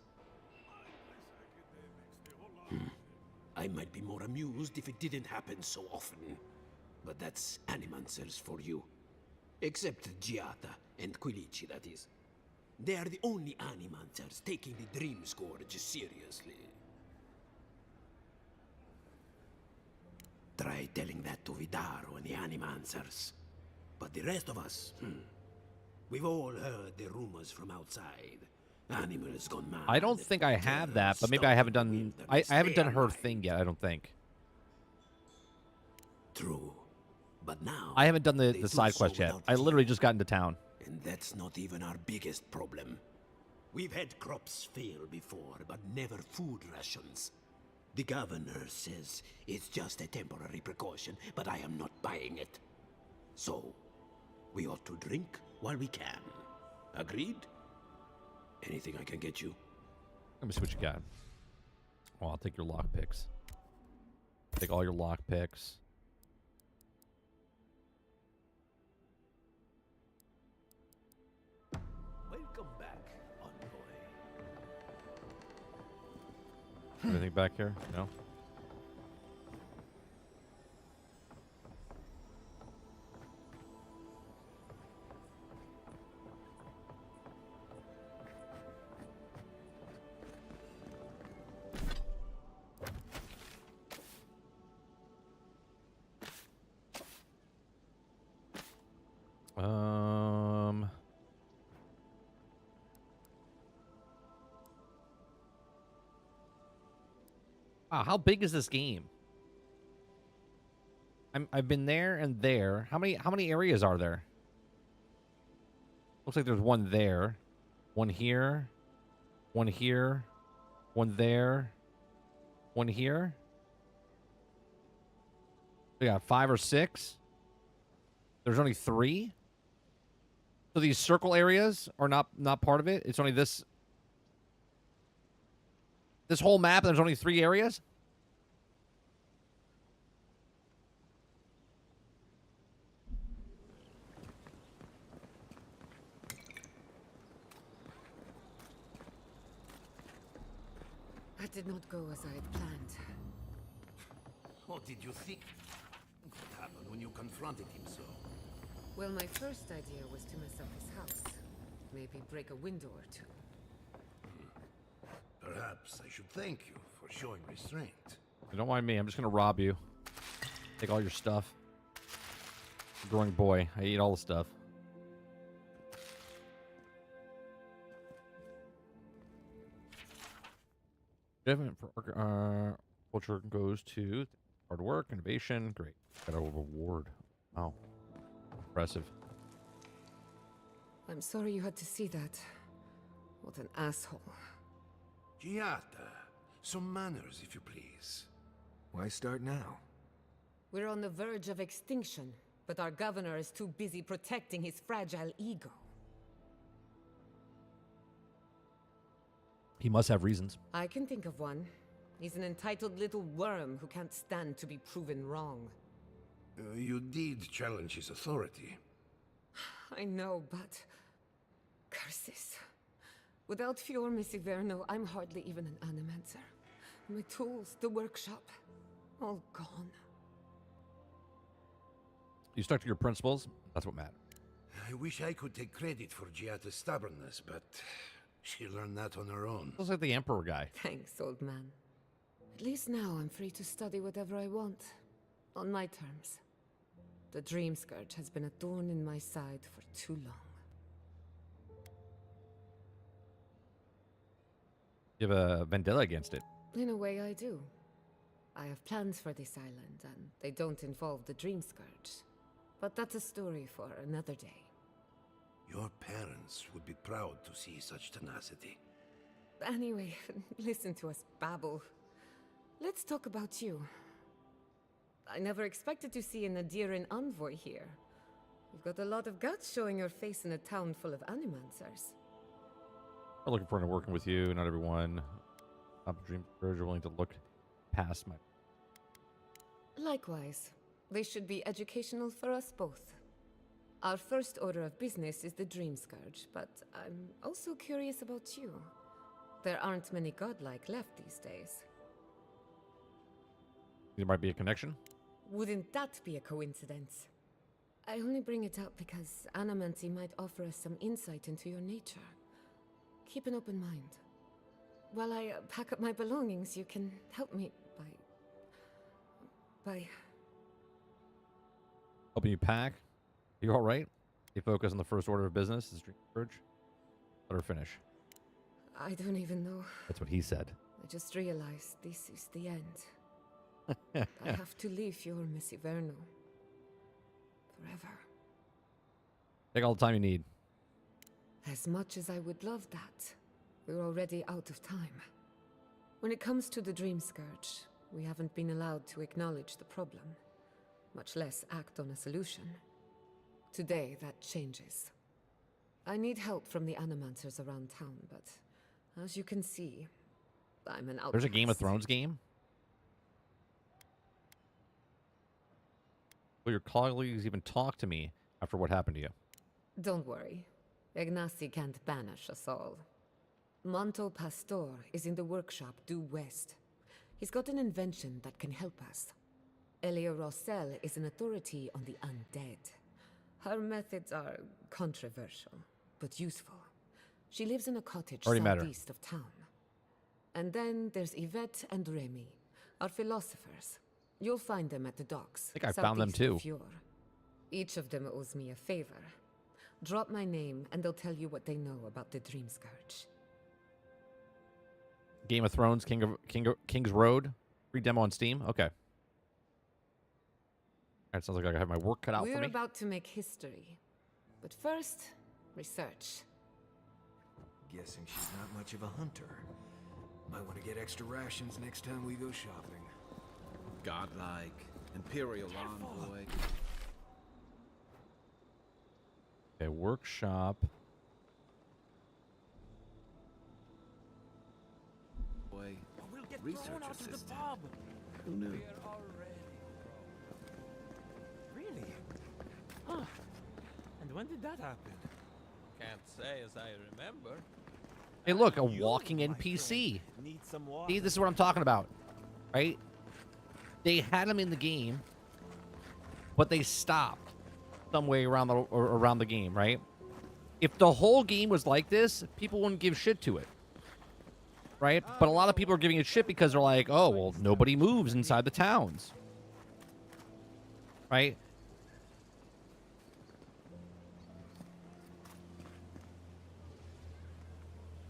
I might be more amused if it didn't happen so often. But that's Animancers for you. Except Giata and Quilici, that is. They are the only Animancers taking the Dream Scourge seriously. Try telling that to Vidaro and the Animancers. But the rest of us, we've all heard the rumors from outside. Animals gone mad. I don't think I have that, but maybe I haven't done... I haven't done her thing yet, I don't think. True. But now... I haven't done they the do side so quest yet. without I literally just got into town. And that's not even our biggest problem. We've had crops fail before, but never food rations. The governor says it's just a temporary precaution, but I am not buying it. So, we ought to drink while we can. Agreed? Anything I can get you? Let me see what you got. Well, I'll take your lockpicks. Take all your lockpicks. Welcome back, envoy. Anything back here? No? Wow, how big is this game? I've been there and there. How many areas are there? Looks like there's one there, one here, one here, one there, one here. We got 5 or 6. There's only 3. So these circle areas are not part of it. It's only this whole map. There's only 3 areas. That did not go as I had planned. What did you think? What happened when you confronted him so? Well, my first idea was to mess up his house. Maybe break a window or two. Perhaps I should thank you for showing restraint. Don't mind me. I'm just going to rob you. Take all your stuff. Growing boy. I eat all the stuff. Development for culture goes to hard work, innovation. Great. Got a reward. Wow. Impressive. I'm sorry you had to see that. What an asshole. Giata, some manners, if you please. Why start now? We're on the verge of extinction, but our governor is too busy protecting his fragile ego. He must have reasons. I can think of one. He's an entitled little worm who can't stand to be proven wrong. You did challenge his authority. I know, but... curses. Without Fior Misiverno, I'm hardly even an animancer. My tools, the workshop, all gone. You stuck to your principles. That's what matters. I wish I could take credit for Giata's stubbornness, but she learned that on her own. Looks like the Emperor guy. Thanks, old man. At least now I'm free to study whatever I want. On my terms. The Dream Scourge has been a thorn in my side for too long. You have a vendetta against it. In a way, I do. I have plans for this island, and they don't involve the Dream Scourge. But that's a story for another day. Your parents would be proud to see such tenacity. Anyway, listen to us babble. Let's talk about you. I never expected to see an Nadiran envoy here. You've got a lot of guts showing your face in a town full of animancers. I'm looking forward to working with you. Not everyone. Dream Scourge are willing to look past my... Likewise. They should be educational for us both. Our first order of business is the Dream Scourge, but I'm also curious about you. There aren't many godlike left these days. There might be a connection. Wouldn't that be a coincidence? I only bring it up because Animancy might offer us some insight into your nature. Keep an open mind. While I pack up my belongings, you can help me by... Helping you pack? You all right? You focus on the first order of business, is Dream Scourge? Let her finish. I don't even know. That's what he said. I just realized this is the end. I have to leave Fior Misiverno. Forever. Take all the time you need. As much as I would love that, we're already out of time. When it comes to the Dream Scourge, we haven't been allowed to acknowledge the problem, much less act on a solution. Today, that changes. I need help from the animancers around town, but as you can see, I'm an outcast. There's a Game of Thrones game? Will your colleagues even talk to me after what happened to you? Don't worry. Ignacy can't banish us all. Monto Pastor is in the workshop due west. He's got an invention that can help us. Elia Rossell is an authority on the undead. Her methods are controversial, but useful. She lives in a cottage southeast of town. And then there's Yvette and Remy, our philosophers. You'll find them at the docks. I think I found them too. Each of them owes me a favor. Drop my name and they'll tell you what they know about the Dream Scourge. Game of Thrones, King's Road, free demo on Steam. Okay. That sounds like I have my work cut out for me. We're about to make history, but first, research. Guessing she's not much of a hunter. Might want to get extra rations next time we go shopping. Godlike, Imperial envoy. Okay, workshop. Boy, We'll get research thrown out of the assistant. pub. Who knew? Really? Huh. And when did that happen? Can't say as I remember. Hey, look, a walking NPC. Need some water. See, this is what I'm talking about, right? They had him in the game, but they stopped some way around the game, right? If the whole game was like this, people wouldn't give shit to it, right? But a lot of people are giving it shit because they're like, oh, well, nobody moves inside the towns, right?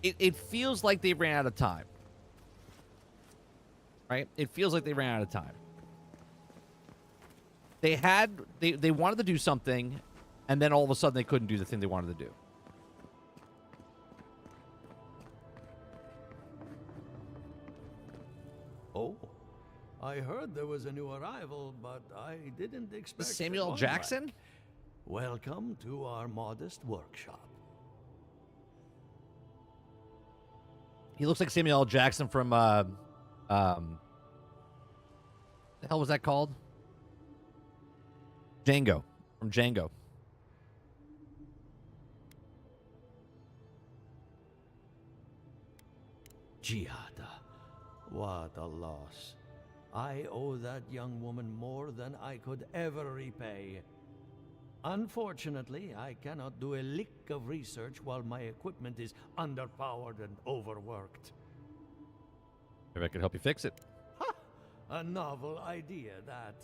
It feels like they ran out of time. Right? It feels like they ran out of time. They wanted to do something, and then all of a sudden they couldn't do the thing they wanted to do. Oh, I heard there was a new arrival, but I didn't expect Samuel one Jackson? like. Welcome to our modest workshop. He looks like Samuel L. Jackson from the hell was that called? Django. From Django. Giada, what a loss. I owe that young woman more than I could ever repay. Unfortunately, I cannot do a lick of research while my equipment is underpowered and overworked. Maybe I could help you fix it. Ha! A novel idea, that.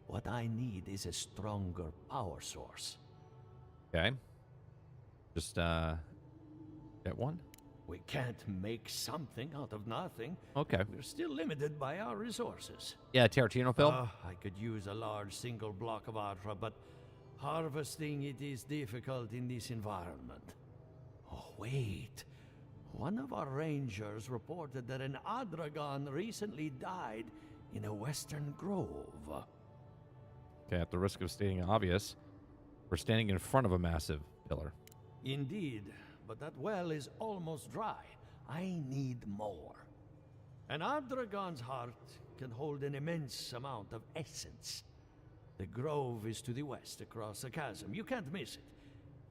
What I need is a stronger power source. Okay. Just, get one? We can't make something out of nothing. Okay. We're still limited by our resources. Yeah, Tarantino film? I could use a large single block of Atra, but harvesting it is difficult in this environment. Oh, wait. One of our rangers reported that an Adragon recently died in a western grove. Okay, at the risk of stating obvious, we're standing in front of a massive pillar. Indeed, but that well is almost dry. I need more. An Adragon's heart can hold an immense amount of essence. The grove is to the west, across the chasm. You can't miss it.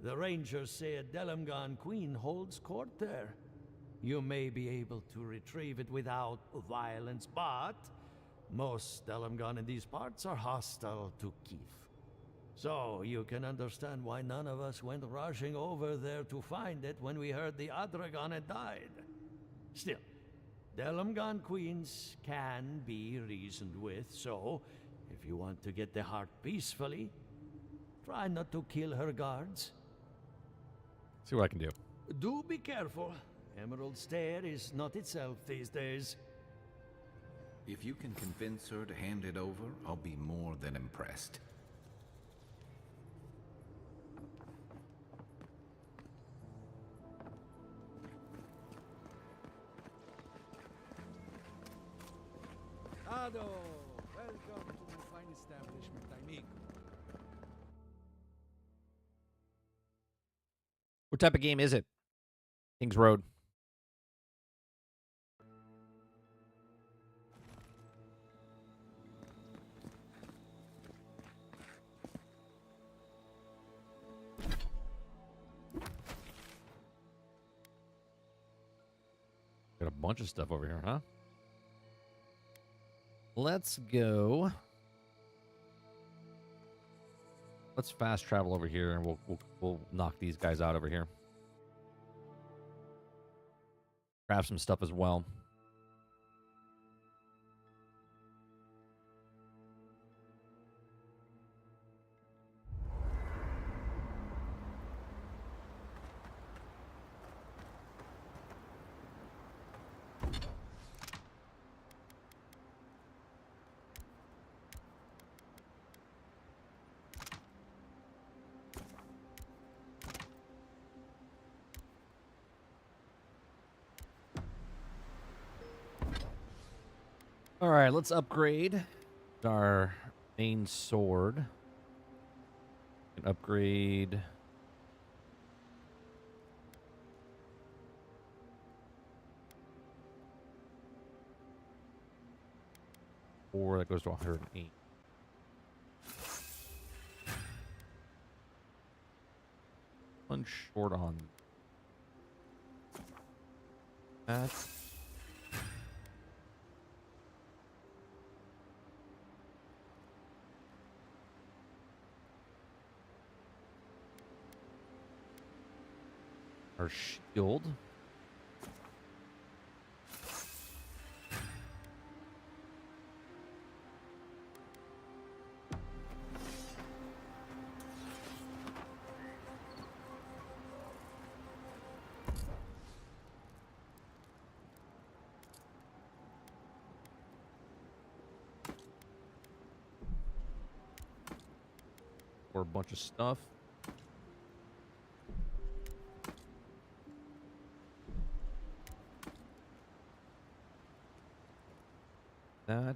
The rangers say a Delamgan queen holds court there. You may be able to retrieve it without violence, but most Delamgan in these parts are hostile to Keith. So you can understand why none of us went rushing over there to find it when we heard the Adragon had died. Still, Delamgan queens can be reasoned with, so if you want to get the heart peacefully, try not to kill her guards. See what I can do. Do be careful. Emerald Stair is not itself these days. If you can convince her to hand it over, I'll be more than impressed. Ado, welcome to my fine establishment, amigo. What type of game is it? Kings Road. Got a bunch of stuff over here, huh? Let's go. Let's fast travel over here, and we'll knock these guys out over here. Grab some stuff as well. All right, let's upgrade our main sword. And upgrade four. That goes to 108. One short on that. Our shield. Or a bunch of stuff. That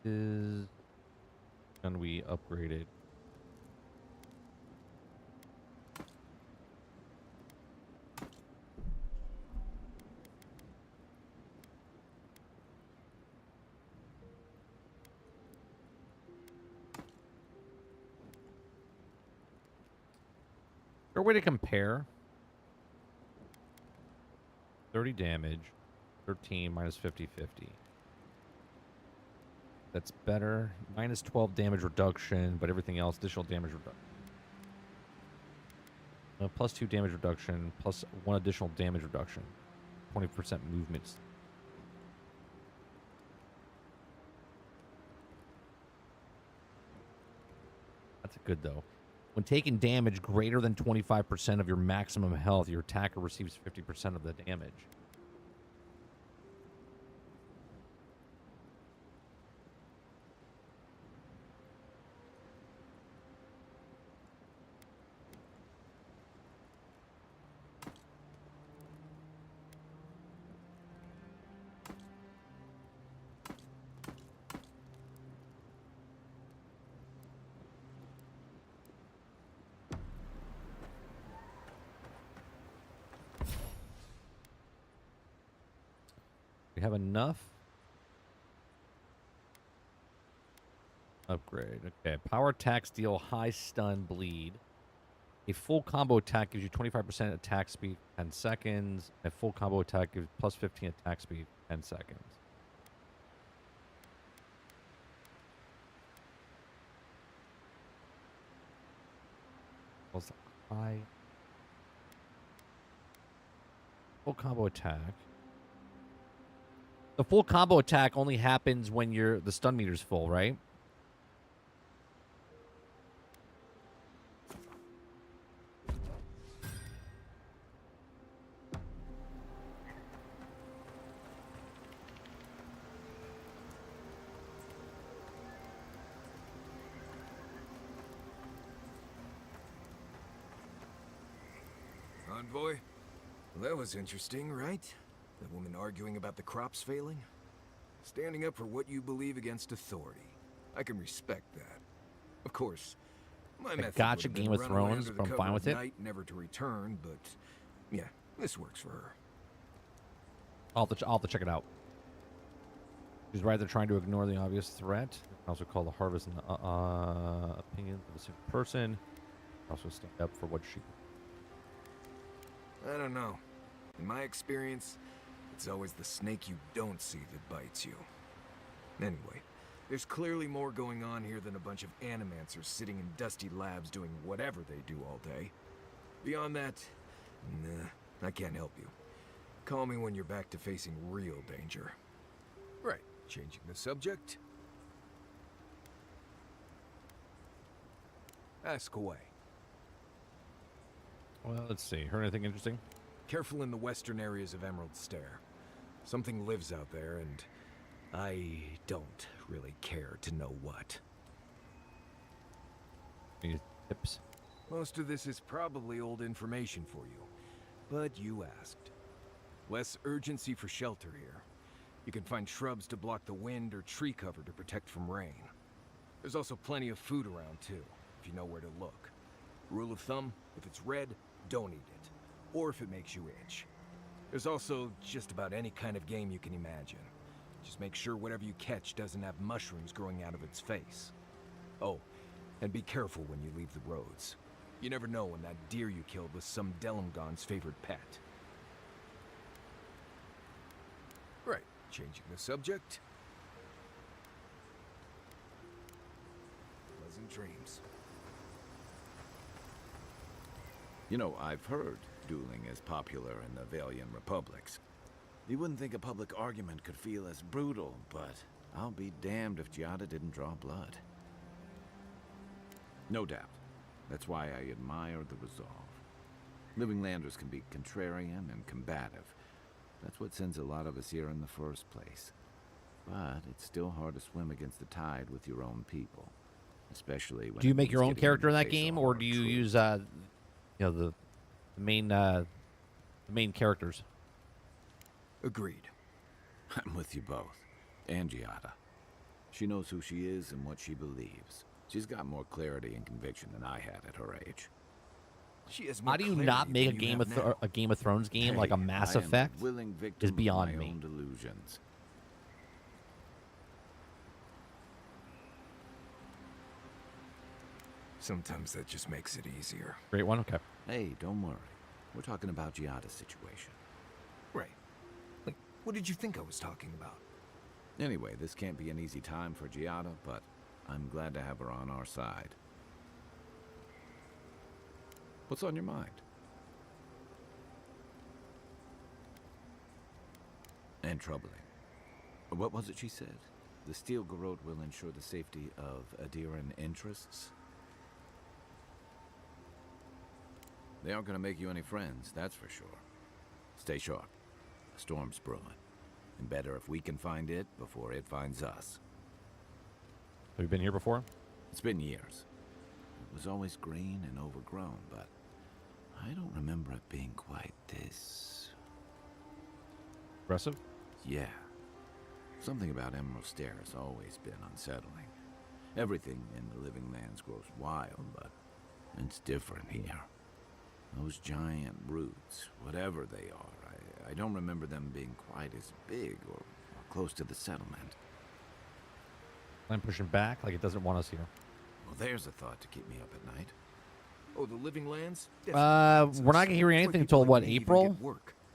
is going to be upgraded. Is there a way to compare? 30 damage, 13 minus 50, 50. That's better. Minus 12 damage reduction, but everything else, additional damage reduction. Plus 2 damage reduction, plus 1 additional damage reduction. 20% movements. That's good, though. When taking damage greater than 25% of your maximum health, your attacker receives 50% of the damage. We have enough. Upgrade. Okay. Power attacks deal high stun bleed. A full combo attack gives you 25% attack speed, 10 seconds. A full combo attack gives plus 15 attack speed, 10 seconds. What's high? Full combo attack. The full combo attack only happens when the stun meter's full, right? Envoy? Well, that was interesting, right? The woman arguing about the crops failing? Standing up for what you believe against authority. I can respect that. Of course, my method gotcha would've been Game of run away Thrones, under the but I'm cover fine of with it. night, never to return, but yeah, this works for her. I'll have to check it out. She's right. They're trying to ignore the obvious threat. They can also call the harvest an opinion of a single person. Also stand up for what she. I don't know. In my experience, it's always the snake you don't see that bites you. Anyway, there's clearly more going on here than a bunch of animancers sitting in dusty labs doing whatever they do all day. Beyond that, nah, I can't help you. Call me when you're back to facing real danger. Right, changing the subject. Ask away. Well, let's see. Heard anything interesting? Careful in the western areas of Emerald Stair. Something lives out there, and I don't really care to know what. Any tips? Most of this is probably old information for you, but you asked. Less urgency for shelter here. You can find shrubs to block the wind or tree cover to protect from rain. There's also plenty of food around too, if you know where to look. Rule of thumb, if it's red, don't eat it. Or if it makes you itch. There's also just about any kind of game you can imagine. Just make sure whatever you catch doesn't have mushrooms growing out of its face. Oh, and be careful when you leave the roads. You never know when that deer you killed was some Delumgon's favorite pet. Right, changing the subject. Pleasant dreams. You know, I've heard dueling is popular in the Valian republics. You wouldn't think a public argument could feel as brutal, but I'll be damned if Giada didn't draw blood. No doubt. That's why I admire the resolve. Living Landers can be contrarian and combative. That's what sends a lot of us here in the first place. But it's still hard to swim against the tide with your own people. Especially when... Do you make your own character in that game, or do you use the main characters? Agreed. I'm with you both. And Giada. She knows who she is and what she believes. She's got more clarity and conviction than I had at her age. She has How do you not make a Game of Thrones game like a Mass Effect? Willing victim Is beyond of my me. own delusions. Sometimes that just makes it easier. Great one. Okay. Hey, don't worry. We're talking about Giada's situation. Right. Like, what did you think I was talking about? Anyway, this can't be an easy time for Giada, but I'm glad to have her on our side. What's on your mind? And troubling. What was it she said? The Steel Garrote will ensure the safety of Adiran interests? They aren't going to make you any friends, that's for sure. Stay sharp. A storm's brewing. And better if we can find it before it finds us. Have you been here before? It's been years. It was always green and overgrown, but I don't remember it being quite this... Aggressive? Yeah. Something about Emerald Stair has always been unsettling. Everything in the Living Lands grows wild, but it's different here. Those giant roots, whatever they are, I don't remember them being quite as big or close to the settlement. I'm pushing back like it doesn't want us here. Well, there's a thought to keep me up at night. Oh, the Living Lands? We're not hearing anything until what, April?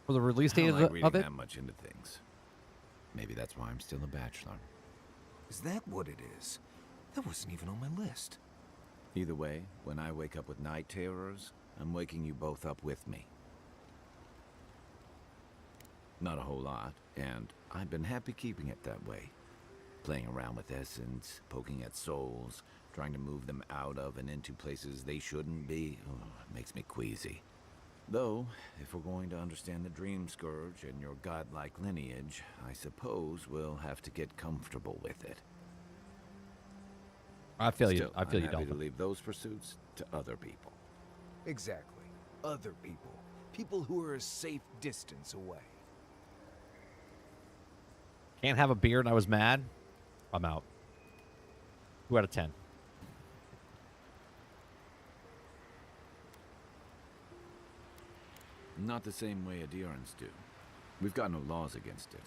For the release date I don't like of reading it? that much into things. Maybe that's why I'm still a bachelor. Is that what it is? That wasn't even on my list. Either way, when I wake up with night terrors, I'm waking you both up with me. Not a whole lot, and I've been happy keeping it that way. Playing around with essence, poking at souls, trying to move them out of and into places they shouldn't be, it makes me queasy. Though, if we're going to understand the Dream Scourge and your godlike lineage, I suppose we'll have to get comfortable with it. I feel you. Still, I feel I'm you, happy to Dolphin. leave those pursuits to other people. Exactly. Other people. People who are a safe distance away. Can't have a beer and I was mad. I'm out. 2 out of 10. Not the same way Adirans do. We've got no laws against it.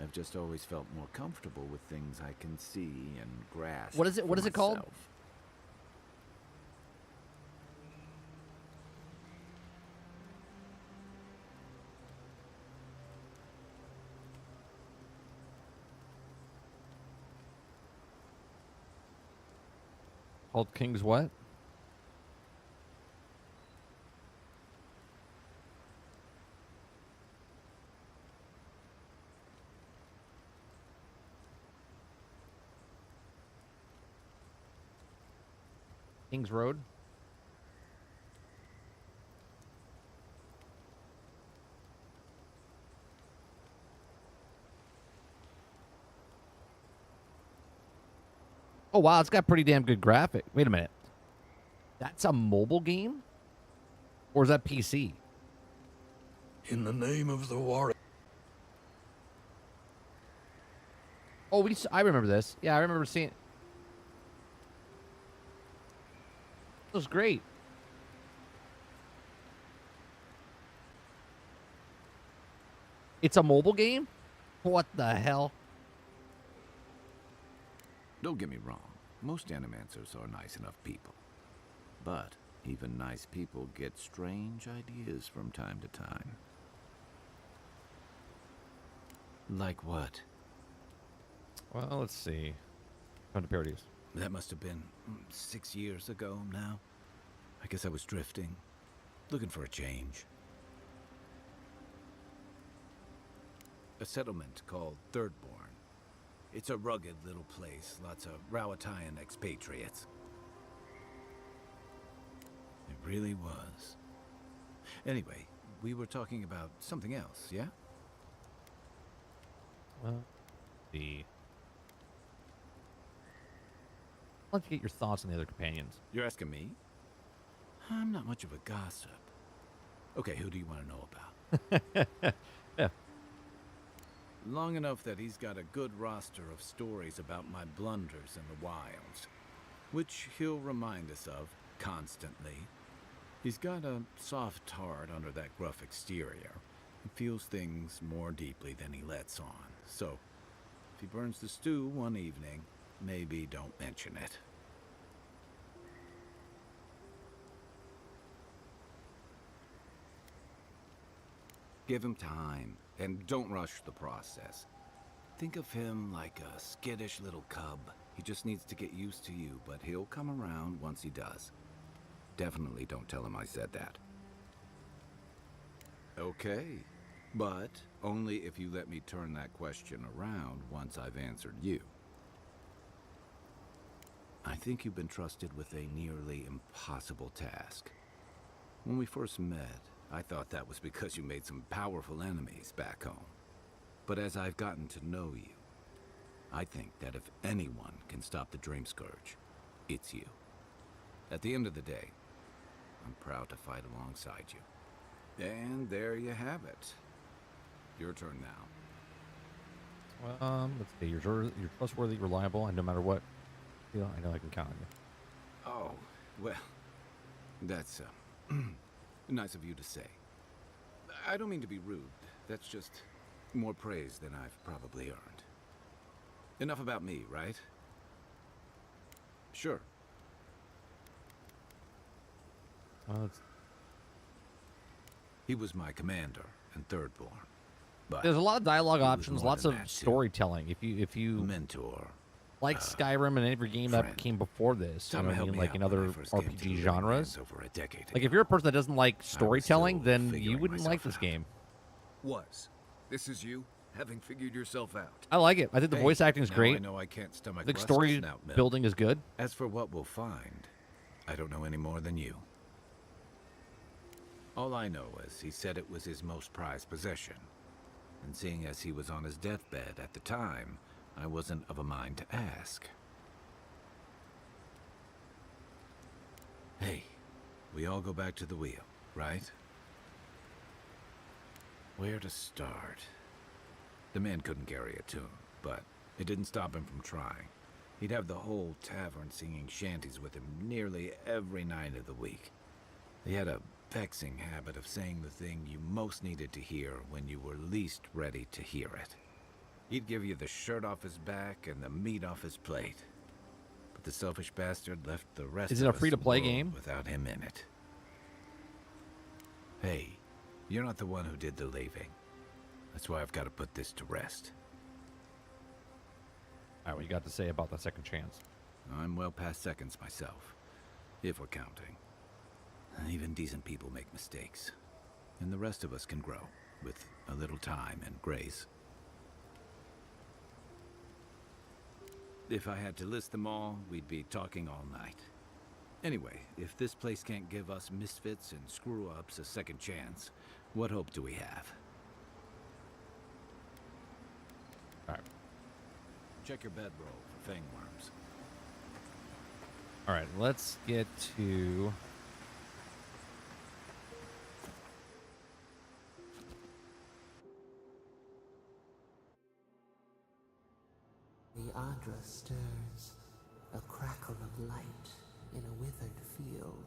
I've just always felt more comfortable with things I can see and grasp. What is it? What is it called? myself. Called King's what? King's Road? Oh, wow. It's got pretty damn good graphic. Wait a minute. That's a mobile game? Or is that PC? In the name of the war. Oh, I remember this. Yeah, I remember seeing it. It was great. It's a mobile game? What the hell? Don't get me wrong. Most animancers are nice enough people. But even nice people get strange ideas from time to time. Like what? Well, let's see. Come to parodies. That must have been 6 years ago now. I guess I was drifting, looking for a change. A settlement called Thirdborn. It's a rugged little place, lots of Rawatayan expatriates. It really was. Anyway, we were talking about something else, yeah? Well, I'd like to get your thoughts on the other companions. You're asking me? I'm not much of a gossip. Okay, who do you want to know about? Yeah. Long enough that he's got a good roster of stories about my blunders in the wilds, which he'll remind us of constantly. He's got a soft heart under that gruff exterior. He feels things more deeply than he lets on. So, if he burns the stew one evening, maybe don't mention it. Give him time, and don't rush the process. Think of him like a skittish little cub. He just needs to get used to you, but he'll come around once he does. Definitely don't tell him I said that. Okay, but only if you let me turn that question around once I've answered you. I think you've been trusted with a nearly impossible task. When we first met, I thought that was because you made some powerful enemies back home. But as I've gotten to know you, I think that if anyone can stop the Dream Scourge, it's you. At the end of the day, I'm proud to fight alongside you. And there you have it. Your turn now. Let's see. You're trustworthy, reliable, and no matter what, I know I can count on you. Oh, well, that's nice of you to say. I don't mean to be rude. That's just more praise than I've probably earned. Enough about me, right? Sure. He was my commander and thirdborn. But there's a lot of dialogue options, lots of storytelling. If you mentor, like Skyrim and every game that came before this, you know what I mean, like in other RPG genres. Over a decade like if you're a person that doesn't like storytelling, then you wouldn't like this game. This is you having figured yourself out. I like it. I think the voice acting is great. I know I can't stomach I think rusty story snout milk. building is good. As for what we'll find, I don't know any more than you. All I know is he said it was his most prized possession. And seeing as he was on his deathbed at the time, I wasn't of a mind to ask. Hey, we all go back to the wheel, right? Where to start? The man couldn't carry a tune, but it didn't stop him from trying. He'd have the whole tavern singing shanties with him nearly every night of the week. He had a vexing habit of saying the thing you most needed to hear when you were least ready to hear it. He'd give you the shirt off his back and the meat off his plate. But the selfish bastard left the rest Is it of a us free-to-play world game? without him in it. Hey, you're not the one who did the leaving. That's why I've got to put this to rest. All right, what you got to say about the second chance? I'm well past seconds myself, if we're counting. Even decent people make mistakes, and the rest of us can grow with a little time and grace. If I had to list them all, we'd be talking all night. Anyway, if this place can't give us misfits and screw-ups a second chance, what hope do we have? All right. Check your bedroll for fangworms. All right, let's get to... The Adra stirs, a crackle of light in a withered field.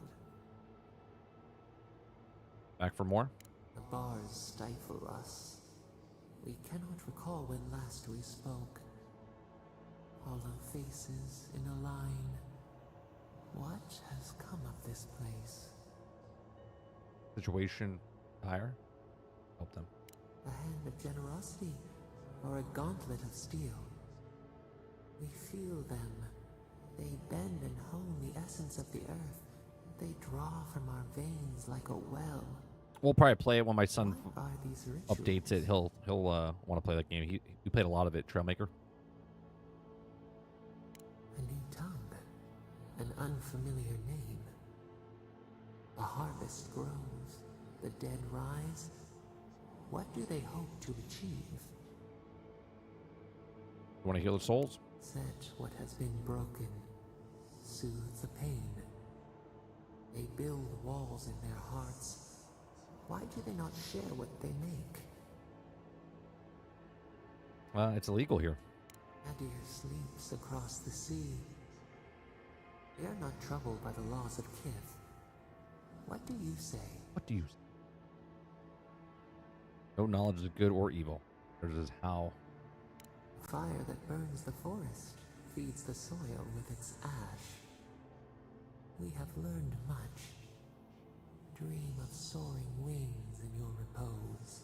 Back for more? The bars stifle us. We cannot recall when last we spoke. Hollow faces in a line. What has come of this place? Situation higher? Help them. A hand of generosity or a gauntlet of steel? We feel them. They bend and hone the essence of the earth. They draw from our veins like a well. We'll probably play it when my son What are these updates it. He'll want to play that game. He played a lot of it, Trailmaker. A new tongue. An unfamiliar name. A harvest grows. The dead rise. What do they hope to achieve? You want to heal the souls? Set what has been broken. Soothe the pain. They build walls in their hearts. Why do they not share what they make? It's illegal here. Adir sleeps across the sea. They are not troubled by the laws of Kith. What do you say? What do you say? No knowledge of good or evil. There's is how. Fire that burns the forest feeds the soil with its ash. We have learned much. Dream of soaring wings in your repose.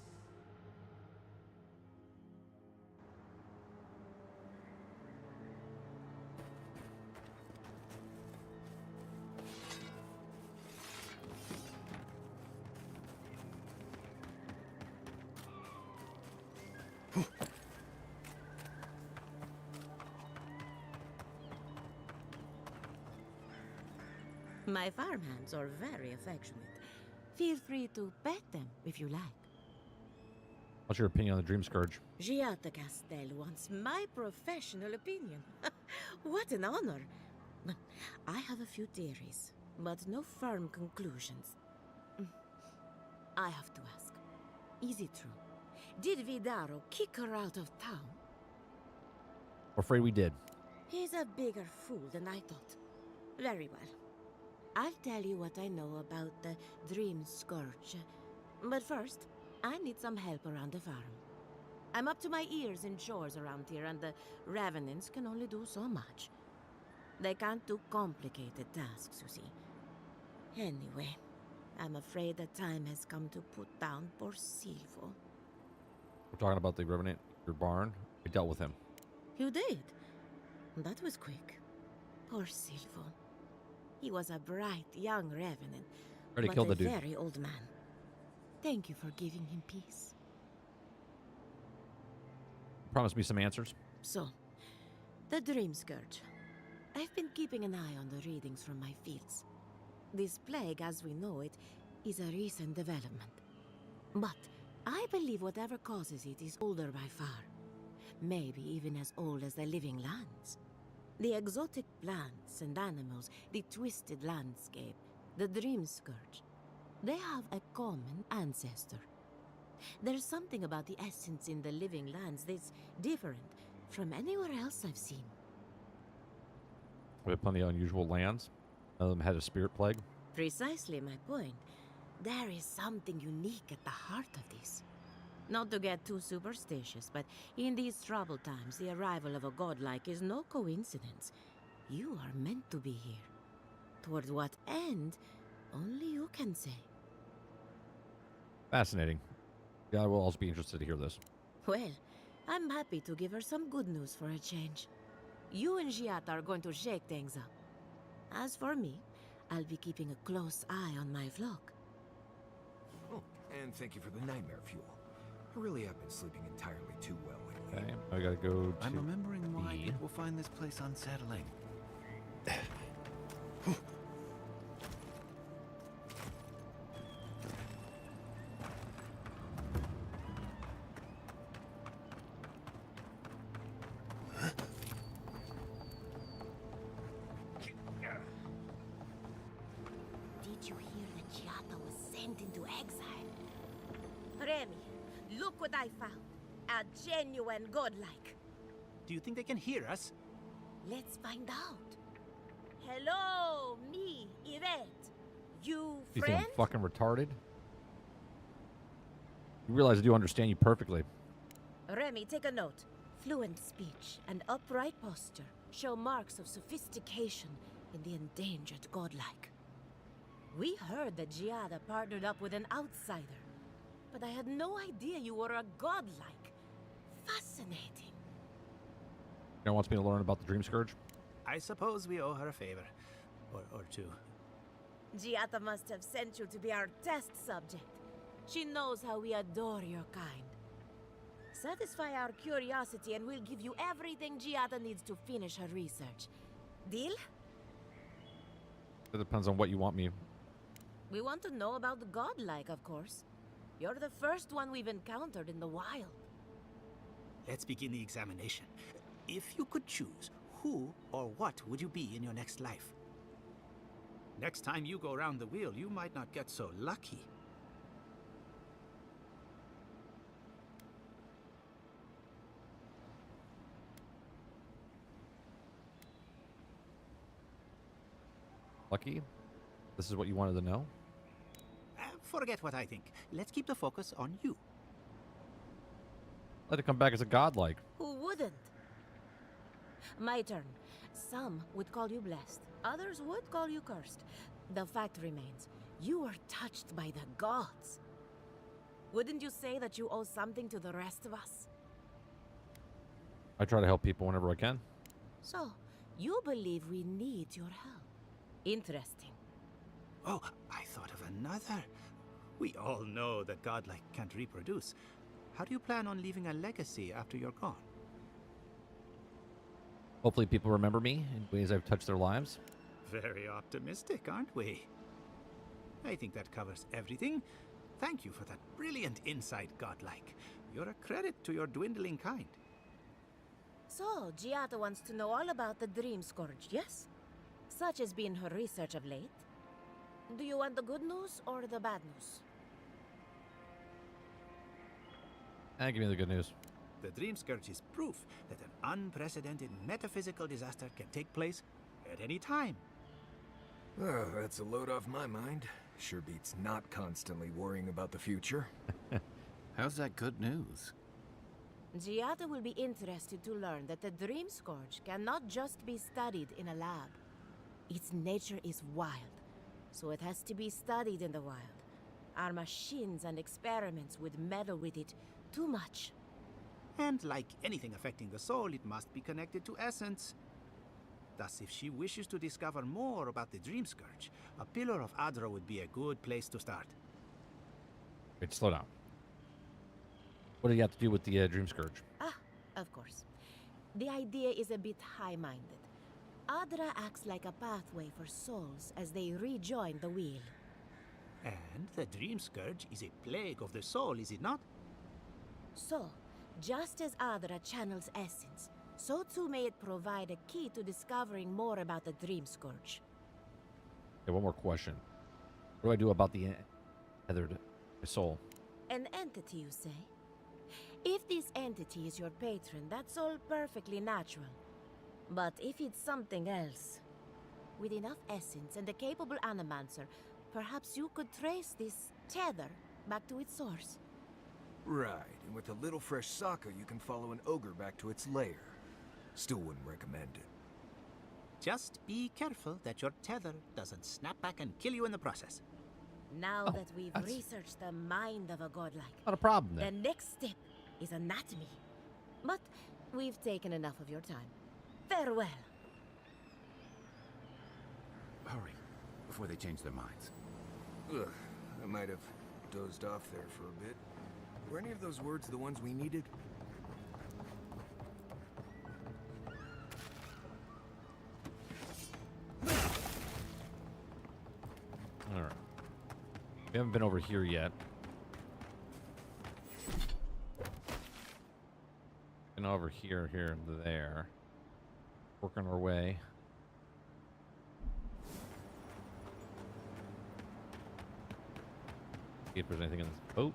My farmhands are very affectionate. Feel free to pet them if you like. What's your opinion on the Dream Scourge? Giata Castel wants my professional opinion. What an honor. I have a few theories, but no firm conclusions. I have to ask, is it true? Did Vidaro kick her out of town? I'm afraid we did. He's a bigger fool than I thought. Very well. I'll tell you what I know about the Dream Scourge. But first, I need some help around the farm. I'm up to my ears in chores around here, and the Revenants can only do so much. They can't do complicated tasks, you see. Anyway, I'm afraid the time has come to put down poor Silvo. We're talking about the Revenant, your barn. I dealt with him. You did? That was quick. Poor Silvo. He was a bright, young Revenant, Already but killed a the dude. very old man. Thank you for giving him peace. Promise me some answers. So, the Dream Scourge. I've been keeping an eye on the readings from my fields. This plague, as we know it, is a recent development. But I believe whatever causes it is older by far. Maybe even as old as the living lands. The exotic plants and animals, the twisted landscape, the Dream Scourge. They have a common ancestor. There's something about the essence in the living lands that's different from anywhere else I've seen. We have plenty of unusual lands. None of them had a spirit plague. Precisely my point. There is something unique at the heart of this. Not to get too superstitious, but in these troubled times, the arrival of a godlike is no coincidence. You are meant to be here. Toward what end, only you can say. Fascinating. Yeah, I will also be interested to hear this. Well, I'm happy to give her some good news for a change. You and Giata are going to shake things up. As for me, I'll be keeping a close eye on my flock. Oh, and thank you for the nightmare fuel. I really have been sleeping entirely too well lately. Okay, I gotta go to I'm remembering why people find this place unsettling. Did you hear that Giata was sent into exile? Remy, look what I found. A genuine godlike. Do you think they can hear us? Let's find out. Hello, me, Yvette. You You think friend? I'm fucking retarded? You realize I do understand you perfectly. Remy, take a note. Fluent speech and upright posture show marks of sophistication in the endangered godlike. We heard that Giada partnered up with an outsider, but I had no idea you were a godlike. Fascinating. You wants me to learn about the Dream Scourge? I suppose we owe her a favor. Or two. Giata must have sent you to be our test subject. She knows how we adore your kind. Satisfy our curiosity and we'll give you everything Giata needs to finish her research. Deal? It depends on what you want me. We want to know about the godlike, of course. You're the first one we've encountered in the wild. Let's begin the examination. If you could choose, who or what would you be in your next life? Next time you go around the wheel, you might not get so lucky. Lucky, this is what you wanted to know? Forget what I think. Let's keep the focus on you. Let it come back as a godlike. Who wouldn't? My turn. Some would call you blessed. Others would call you cursed. The fact remains, you are touched by the gods. Wouldn't you say that you owe something to the rest of us? I try to help people whenever I can. So, you believe we need your help. Interesting. Oh, I thought of another. We all know that godlike can't reproduce. How do you plan on leaving a legacy after you're gone? Hopefully people remember me in ways I've touched their lives. Very optimistic, aren't we? I think that covers everything. Thank you for that brilliant insight, godlike. You're a credit to your dwindling kind. So, Giada wants to know all about the Dream Scourge, yes? Such has been her research of late. Do you want the good news or the bad news? Give me the good news. The Dream Scourge is proof that an unprecedented metaphysical disaster can take place at any time. Oh, that's a load off my mind. Sure beats not constantly worrying about the future. How's that good news? Giada will be interested to learn that the Dream Scourge cannot just be studied in a lab. Its nature is wild, so it has to be studied in the wild. Our machines and experiments would meddle with it too much. And like anything affecting the soul, it must be connected to essence. Thus, if she wishes to discover more about the Dream Scourge, a Pillar of Adra would be a good place to start. Wait, slow down. What do you have to do with the Dream Scourge? Ah, of course. The idea is a bit high-minded. Adra acts like a pathway for souls as they rejoin the wheel. And the Dream Scourge is a plague of the soul, is it not? So, just as Adra channels essence, so too may it provide a key to discovering more about the Dream Scourge. Okay, one more question. What do I do about the tethered soul? An entity, you say? If this entity is your patron, that's all perfectly natural. But if it's something else, with enough essence and a capable animancer, perhaps you could trace this tether back to its source. Right, and with a little fresh soccer, you can follow an ogre back to its lair. Still wouldn't recommend it. Just be careful that your tether doesn't snap back and kill you in the process. Now that we've researched the mind of a godlike, not a problem the then. next step is anatomy. But we've taken enough of your time. Farewell. Hurry, before they change their minds. Ugh, I might have dozed off there for a bit. Were any of those words the ones we needed? Alright. We haven't been over here yet. Been over here, and there. Working our way. See if there's anything in this boat.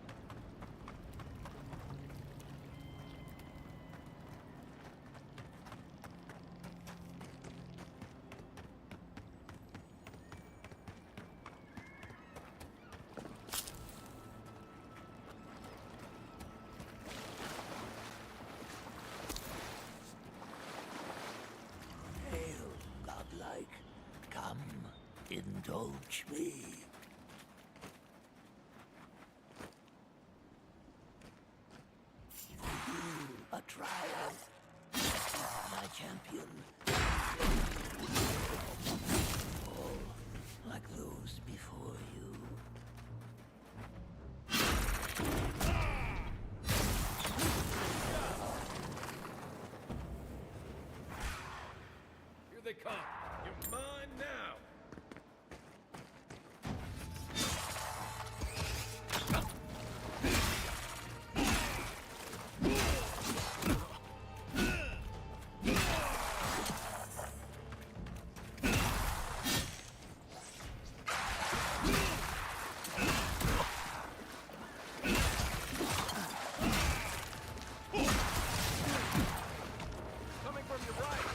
Hail, godlike. Come, indulge me. A triumph. My champion. All like those before you. Here they come. You're mine now. Coming from your right.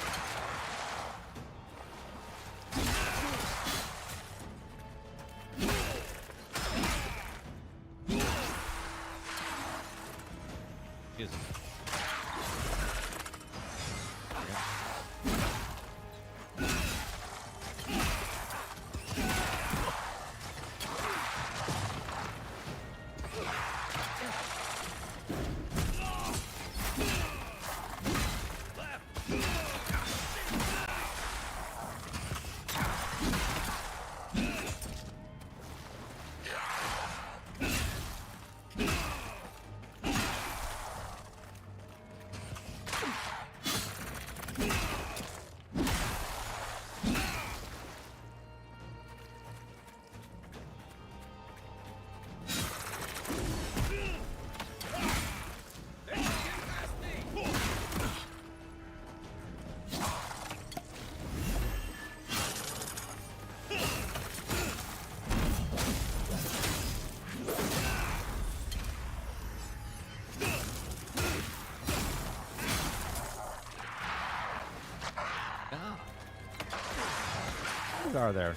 Scar there.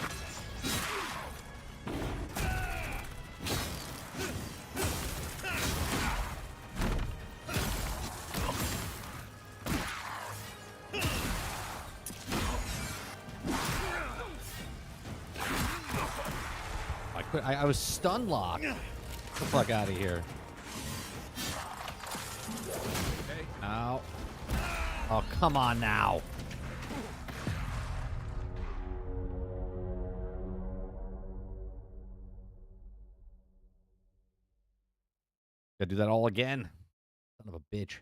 I was stun locked. Get the fuck out of here. Ow. Oh, come on now. Gotta do that all again. Son of a bitch.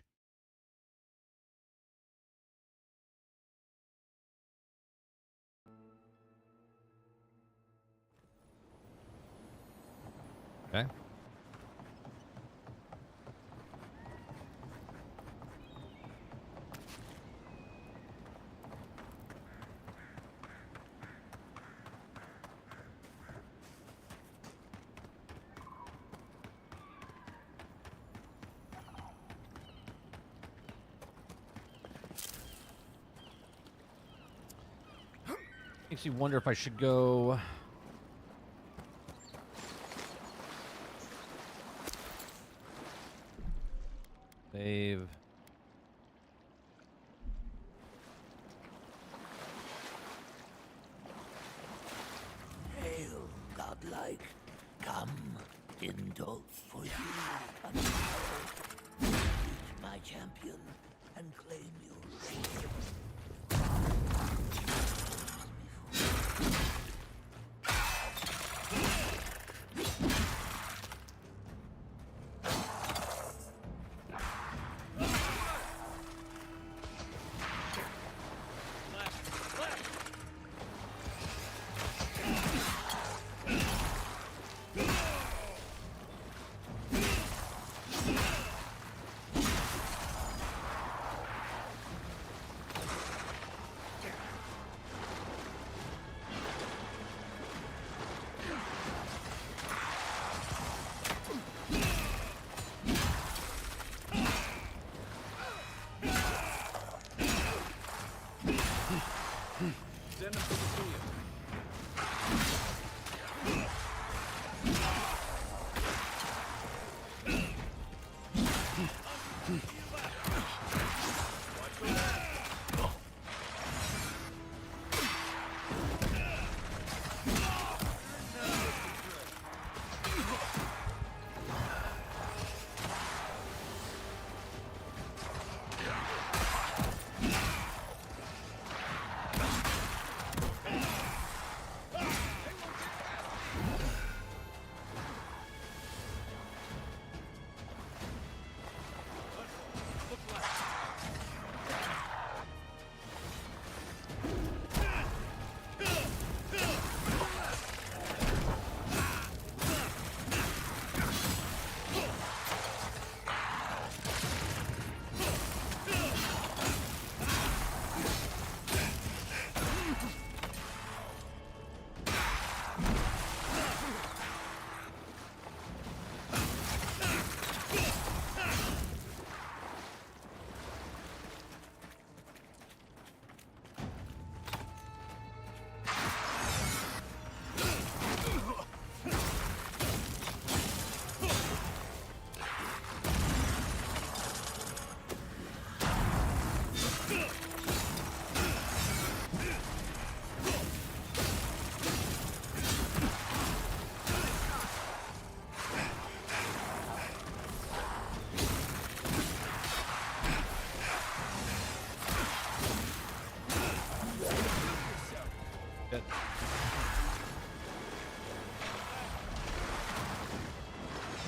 Okay. Makes you wonder if I should go. Save. Hail, godlike. Come, Indol, for you and I will defeat my champion and claim you.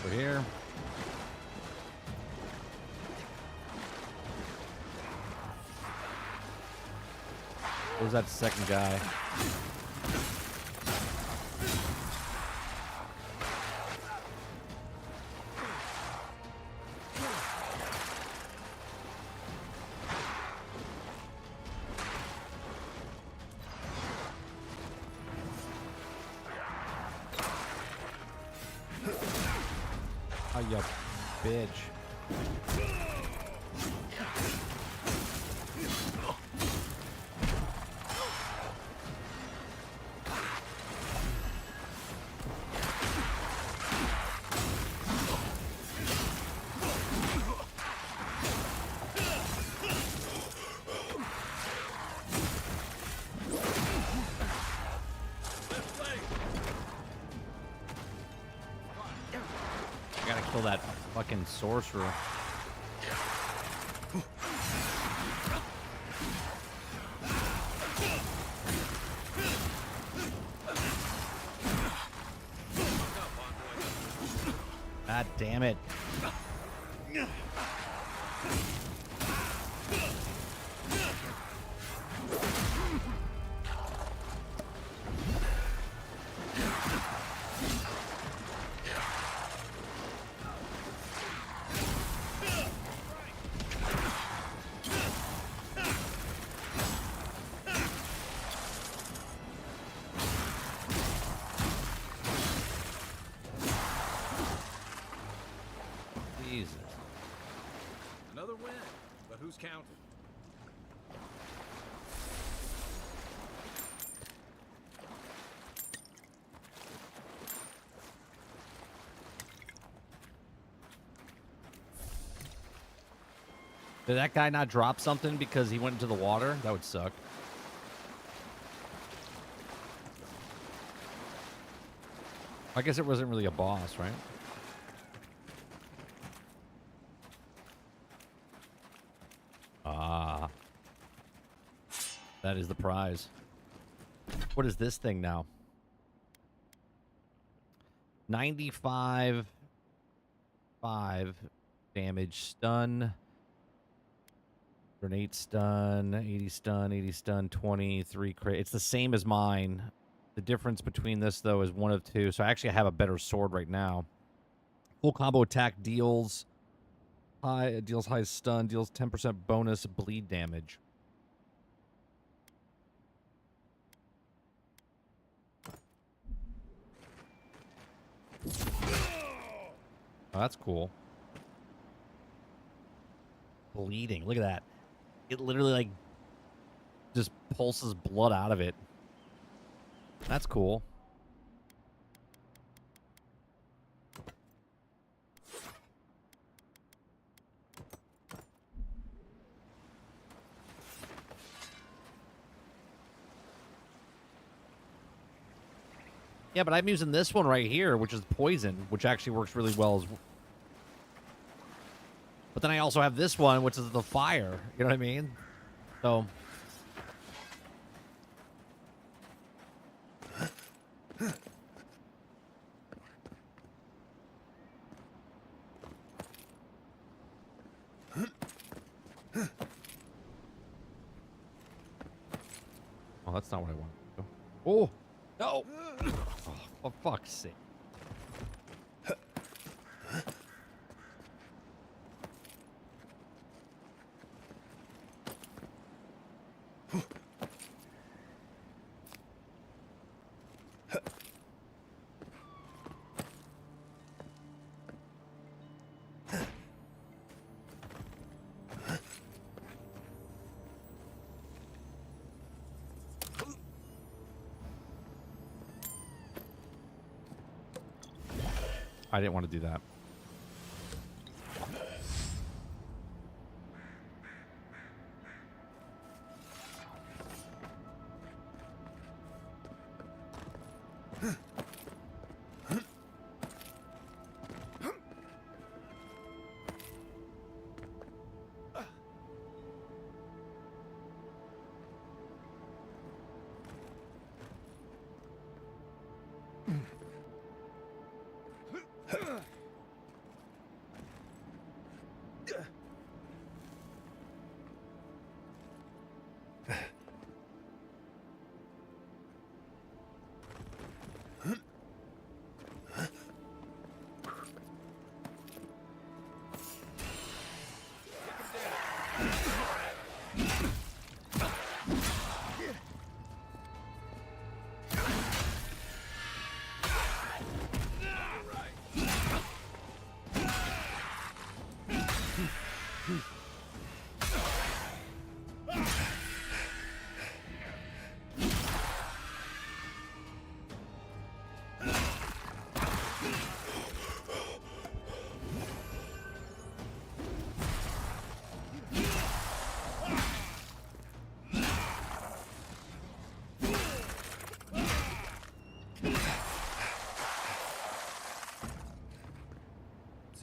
Over here. Where's that second guy? Oh, you bitch. that fucking sorcerer. God damn it. Jesus. Another win, but who's counting? Did that guy not drop something because he went into the water? That would suck. I guess it wasn't really a boss, right? Ah. That is the prize. What is this thing now? 95 5 damage, stun, grenade stun, 80 stun, 80 stun, 23 crit. It's the same as mine. The difference between this though is 1 of 2. So I actually have a better sword right now. Full combo attack deals high stun, deals 10% bonus bleed damage. Oh, that's cool. Bleeding. Look at that. It literally, like, just pulses blood out of it. That's cool. Yeah, but I'm using this one right here, which is poison, which actually works really well as well. But then I also have this one, which is the fire. You know what I mean? So... Oh, that's not what I want. Oh! No! Oh, for fuck's sake. I didn't want to do that.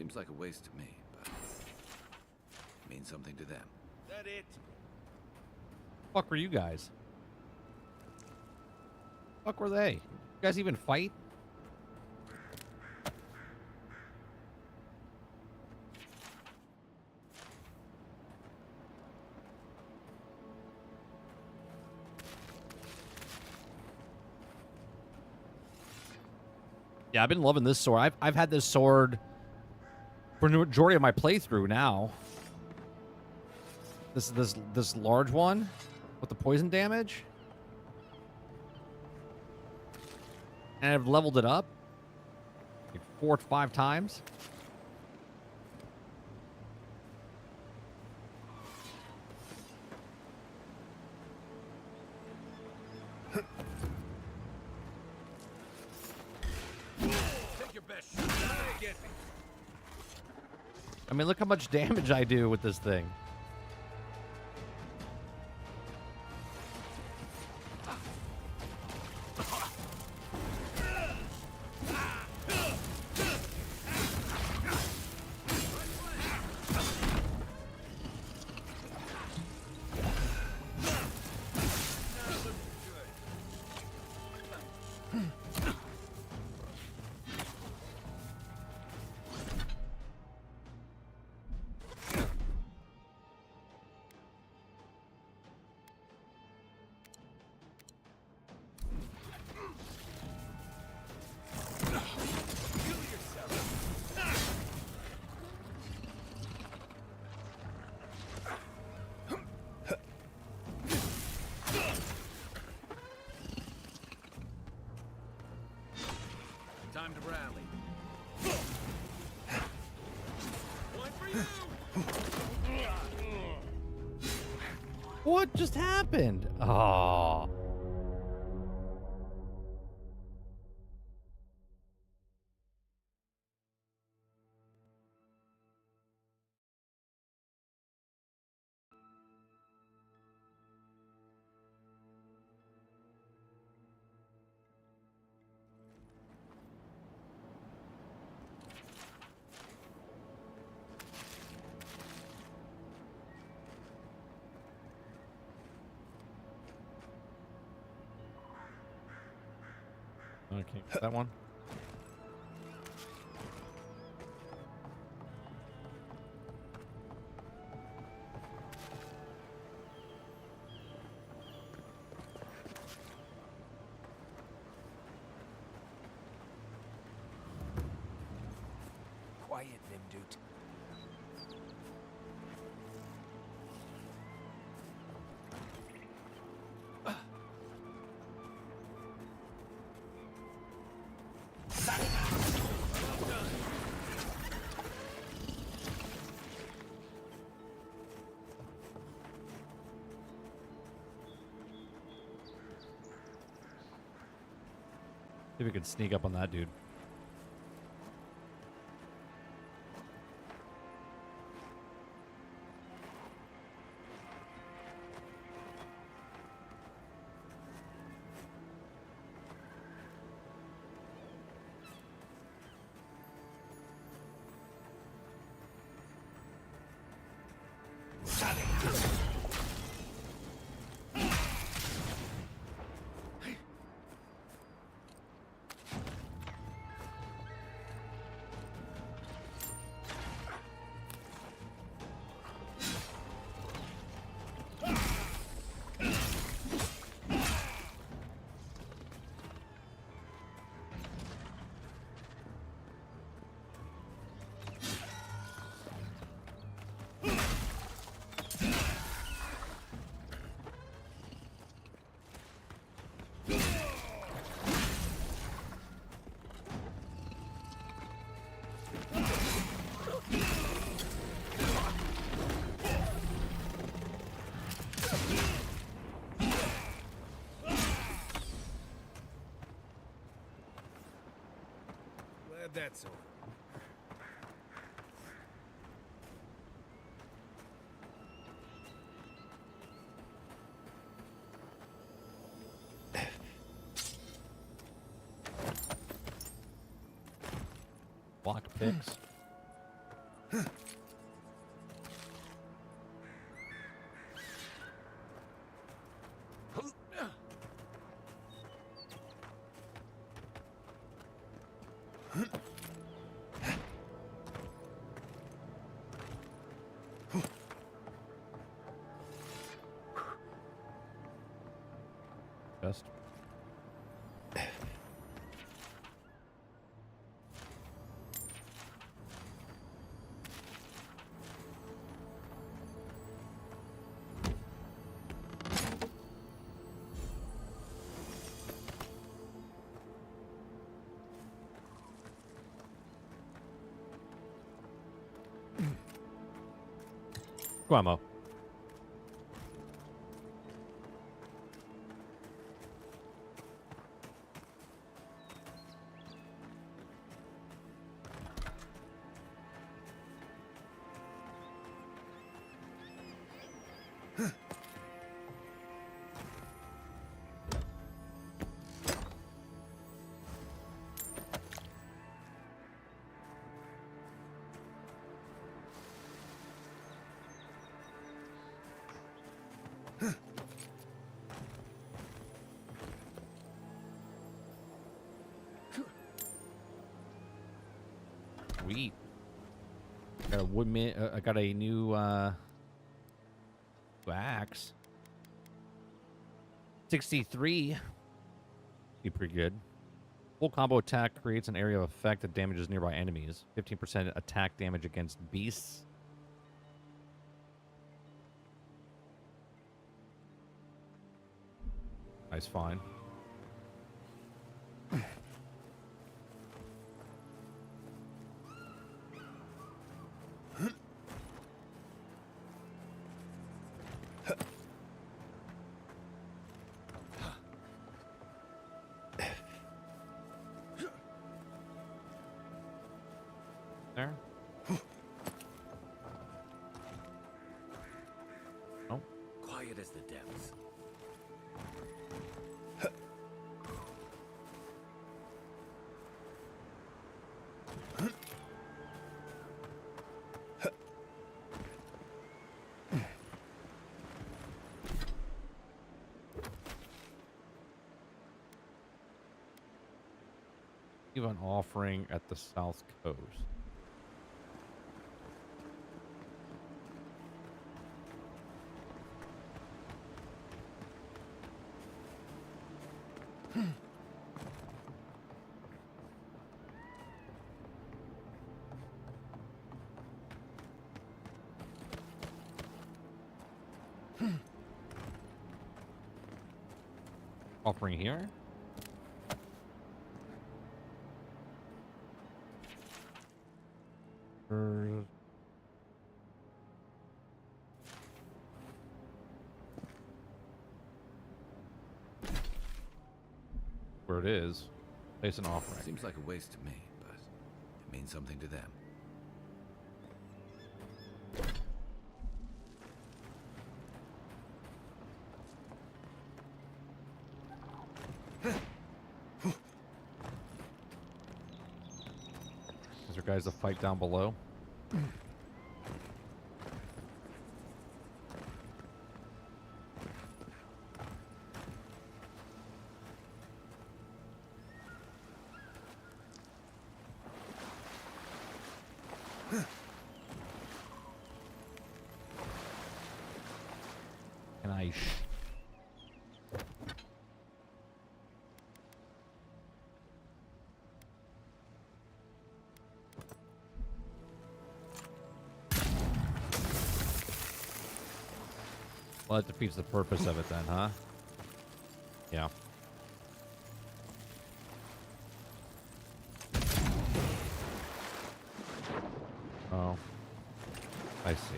Seems like a waste to me, but it means something to them. That it? Fuck were you guys? Fuck were they? You guys even fight? Yeah, I've been loving this sword. I've had this sword for the majority of my playthrough now. This large one with the poison damage. And I've leveled it up like 4 or 5 times. Take your best shot. Try to get me. I mean, look how much damage I do with this thing. Time to rally. One for you. What just happened? Oh. Okay, that one. Quiet them, dude. See if we can sneak up on that dude. Glad that's over. Block picks. Best. Guamo. Sweet. Got a woodman. I got a new axe. 63. Be pretty good. Full combo attack creates an area of effect that damages nearby enemies. 15% attack damage against beasts. Nice find. There. Oh. Quiet as the depths. Give an offering at the South Coast. Offering here. Where it is, place an offering. Seems like a waste to me, but it means something to them. Is there guys to fight down below? Can I Well, that defeats the purpose of it then, huh? Yeah. Oh. I see.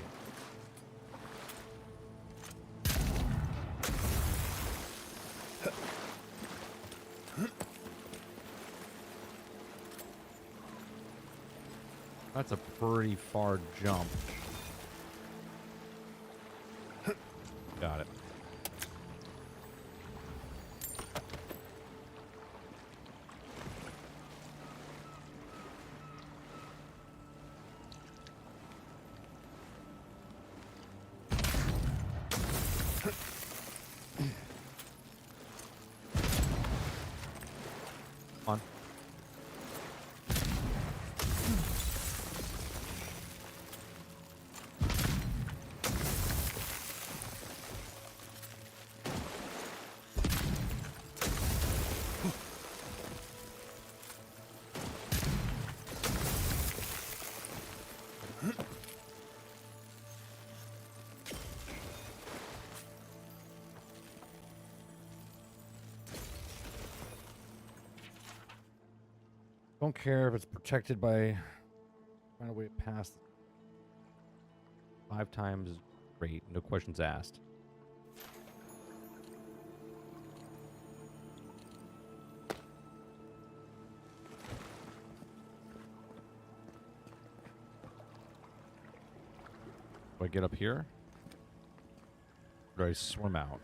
That's a pretty far jump. Got it. On. Don't care if it's protected by. Find a way past. 5 times rate. No questions asked. Do I get up here? Or do I swim out?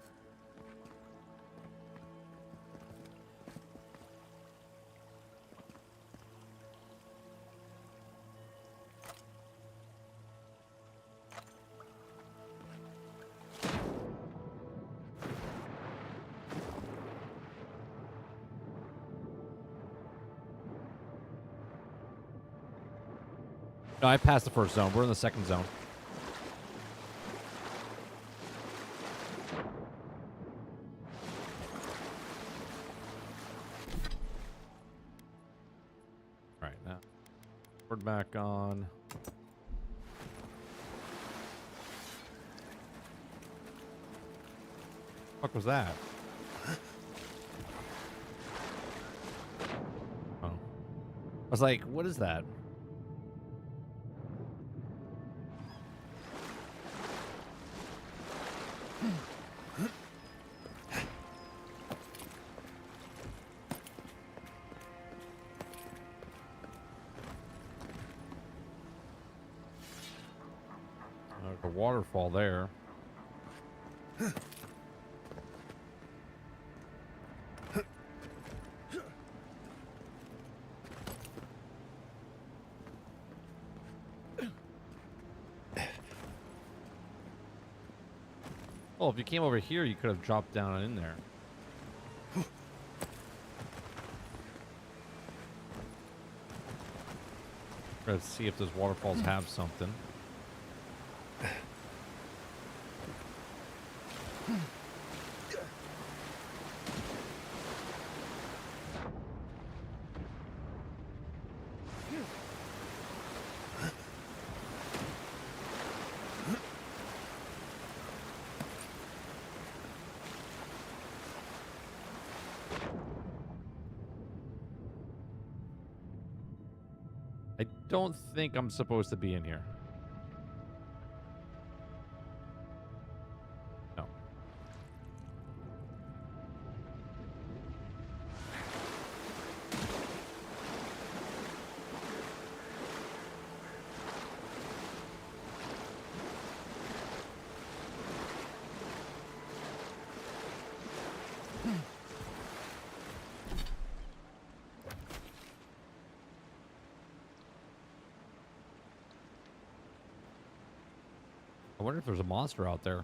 No, I passed the first zone. We're in the second zone. All right, now we're back on. What was that? Oh, I was like, what is that? A waterfall there. Oh, if you came over here, you could have dropped down in there. Let's see if those waterfalls have something. I don't think I'm supposed to be in here. No. I wonder if there's a monster out there.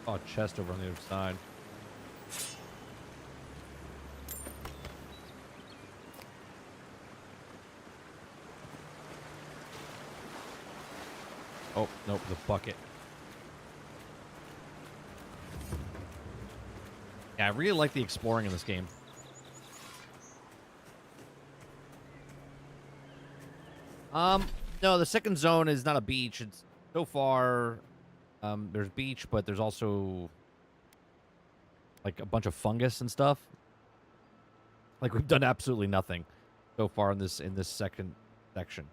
Oh, a chest over on the other side. Oh, nope, the bucket. Yeah, I really like the exploring in this game. No, the second zone is not a beach. It's so far... there's beach, but there's also like a bunch of fungus and stuff. Like we've done absolutely nothing so far in this second section.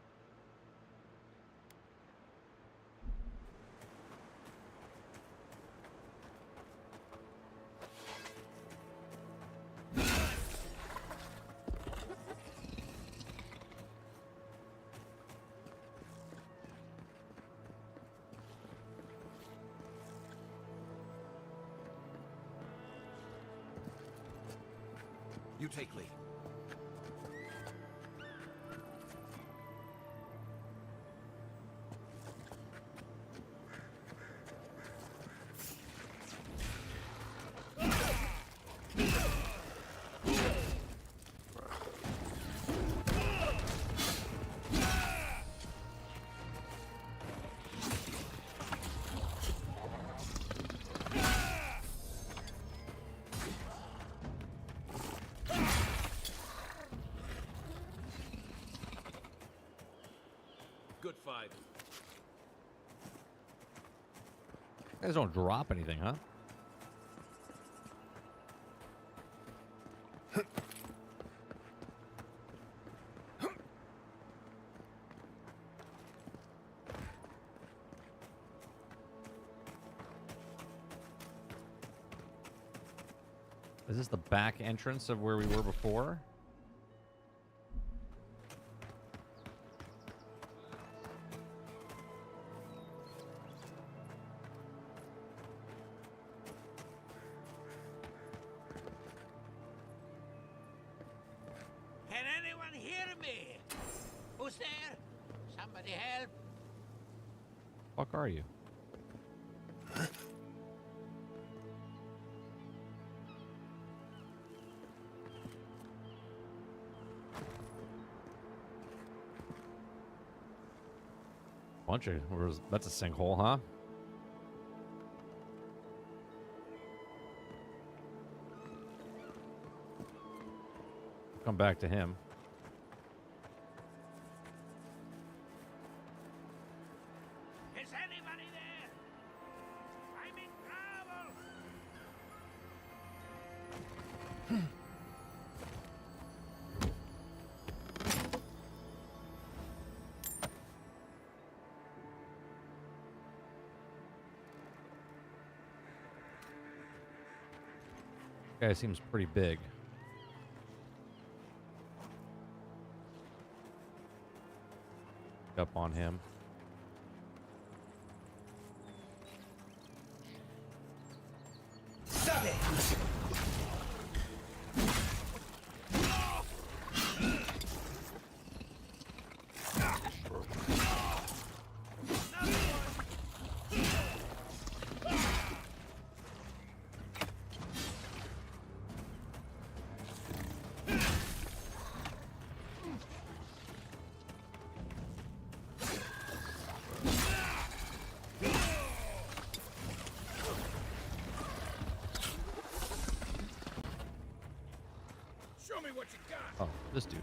You take lead. side. You guys don't drop anything, huh? Is this the back entrance of where we were before? Can anyone hear me? Who's there? Somebody help. Fuck are you? Bunch of, that's a sinkhole, huh? Come back to him. Is anybody there? I'm in trouble. Guy seems pretty big. Up on him. Stop it! Show me what you got. Oh, this dude.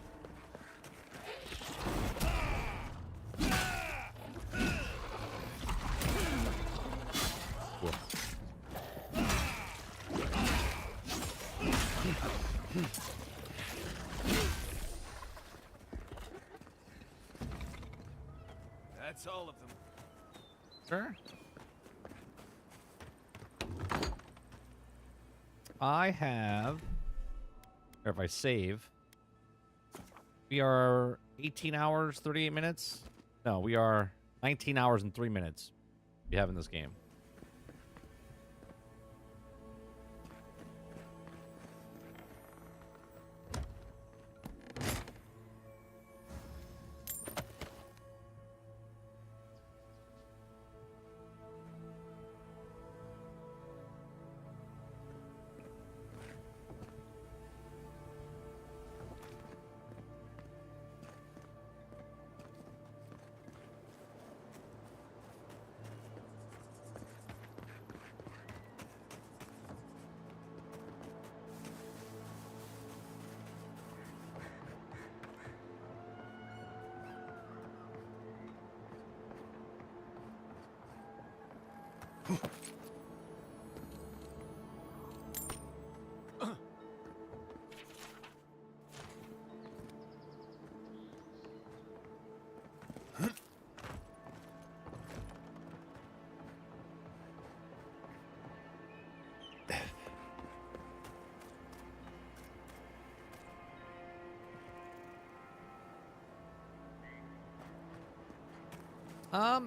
Whoa. That's all of them. Sure. I have, or if I save, we are 18 hours, 38 minutes. No, we are 19 hours and 3 minutes we have in this game.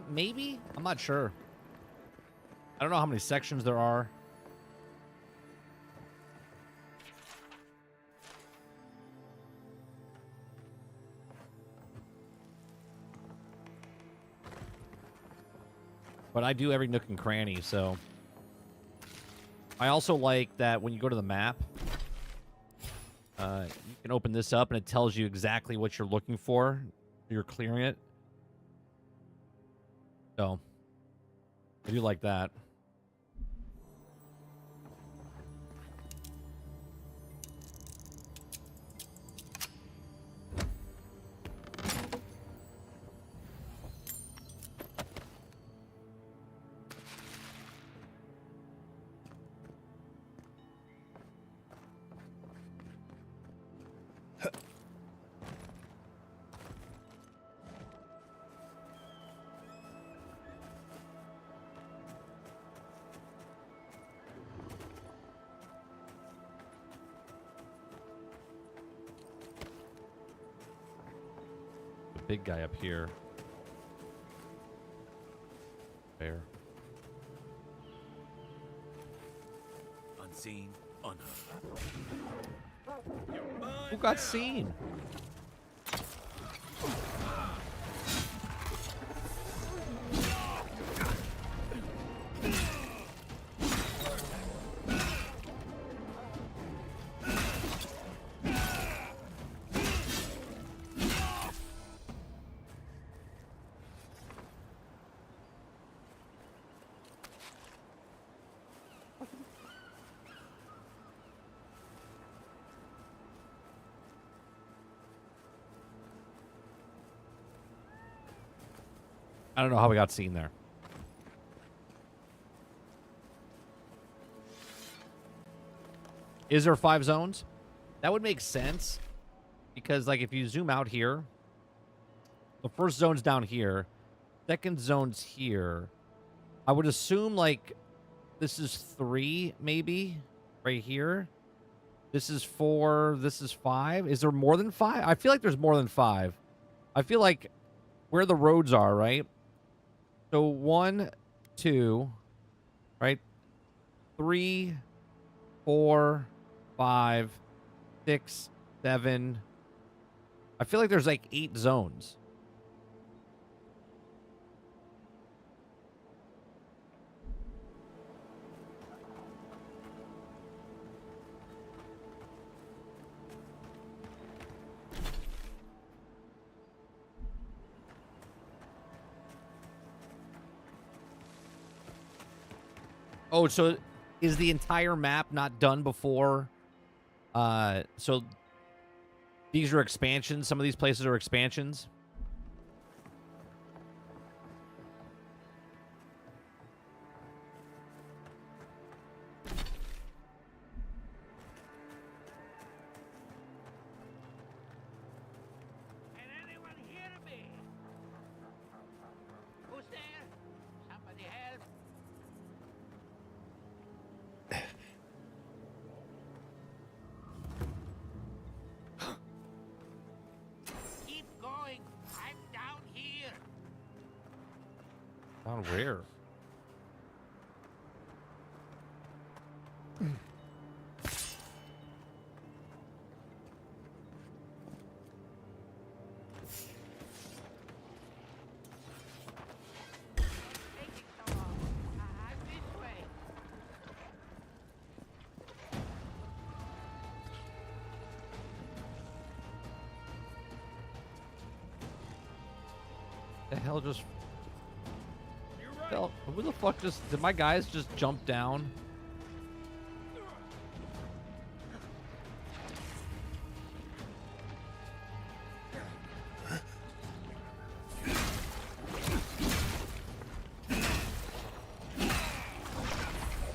Maybe? I'm not sure. I don't know how many sections there are. But I do every nook and cranny, so. I also like that when you go to the map, you can open this up and it tells you exactly what you're looking for. You're clearing it. So, I do like that. big guy up here. Fair. Unseen, unheard. Who got seen? I don't know how we got seen there. Is there 5 zones? That would make sense. Because, like, if you zoom out here, the first zone's down here. Second zone's here. I would assume, like, this is 3, maybe, right here. This is 4. This is 5. Is there more than 5? I feel like there's more than 5. I feel like where the roads are, right? So 1, 2, right? 3, 4, 5, 6, 7. I feel like there's like 8 zones. Oh, so is the entire map not done before? So these are expansions. Some of these places are expansions. Can anyone hear me? Who's there? Somebody help. Keep going. I'm down here. Down where? The hell just... Hell, who the fuck just... Did my guys just jump down?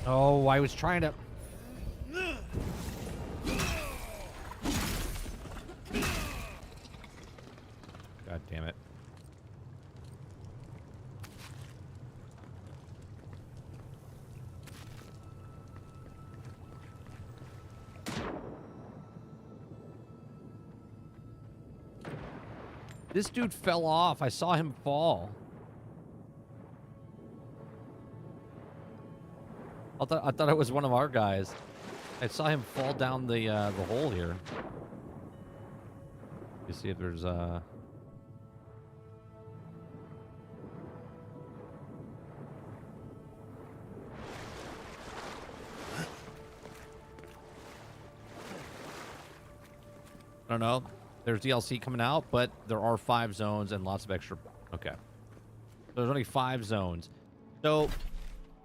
Oh, I was trying to... God damn it. This dude fell off. I saw him fall. I thought it was one of our guys. I saw him fall down the hole here. You see if there's I don't know. There's DLC coming out, but there are 5 zones and lots of extra. Okay. So there's only 5 zones. So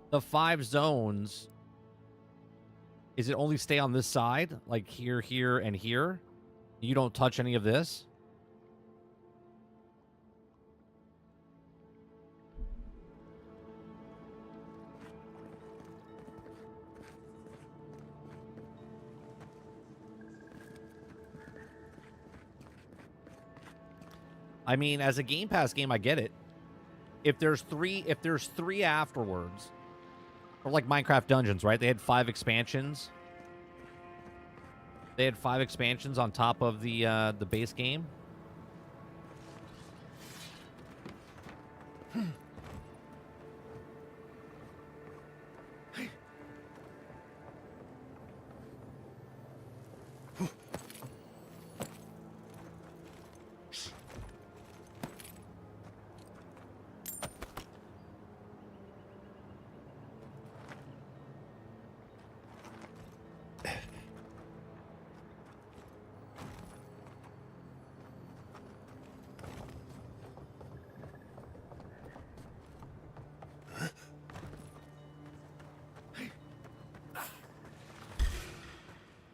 the 5 zones, is it only stay on this side? Like here, here, and here? You don't touch any of this? I mean, as a Game Pass game, I get it. If there's 3 afterwards, or like Minecraft Dungeons, right? They had 5 expansions. They had 5 expansions on top of the base game.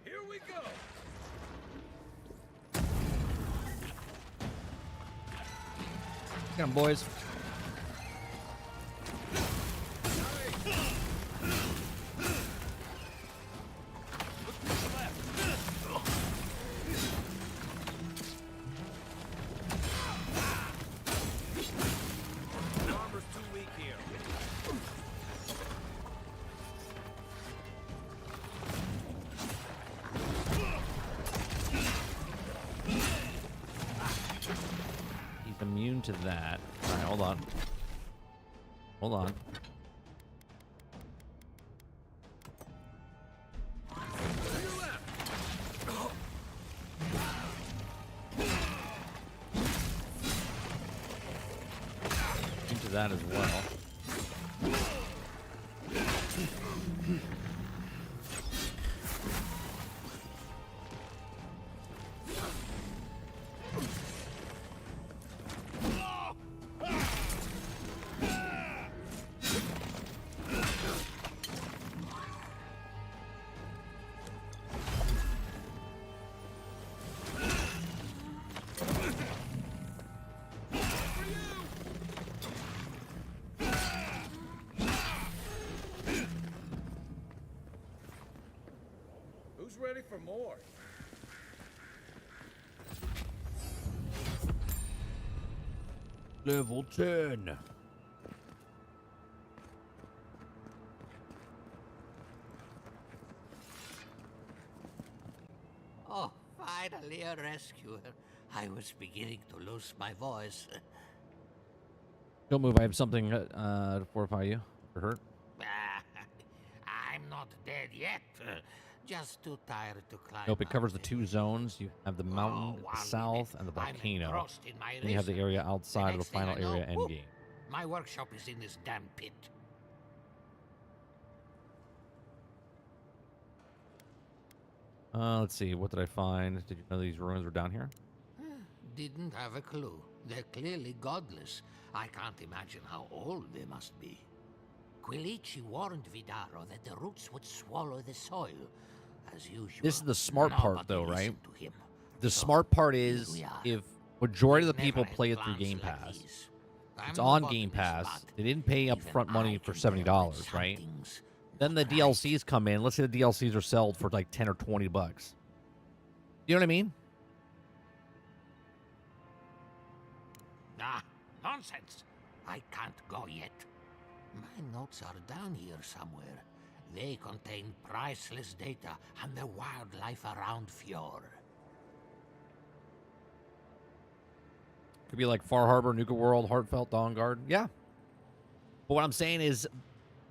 Here we go. Get 'em, boys. Armor's too weak here. He's immune to that. All right, hold on. Hold on. Into that as well. Who's ready for more? Level 10. Oh, finally a rescuer. I was beginning to lose my voice. Don't move. I have something to fortify you. Or hurt. I'm not dead yet. Just too tired to climb. Nope, it covers the two zones. You have the mountain, the south, and the volcano. engrossed in my And you have the research. area outside of the next thing final I know, area whoop, endgame. my workshop is in this damn pit. Let's see. What did I find? Did you know these ruins were down here? Didn't have a clue. They're clearly godless. I can't imagine how old they must be. Quilici warned Vidaro that the roots would swallow the soil. As usual. This is the smart part, nobody though, right? listened to him. The So, smart part here is we are. if majority of the We've people never had play it through plans Game like Pass. these. It's I'm on the Game botanist, Pass. but They didn't pay upfront money for $70, right? Then the DLCs come in. Let's say the DLCs are sold for like 10 or 20 bucks. You know what I mean? Ah, nonsense. I can't go yet. My notes are down here somewhere. They contain priceless data on the wildlife around Fjord. Could be like Far Harbor, Nuka World, Heartfelt, Dawn Garden. Yeah. But what I'm saying is,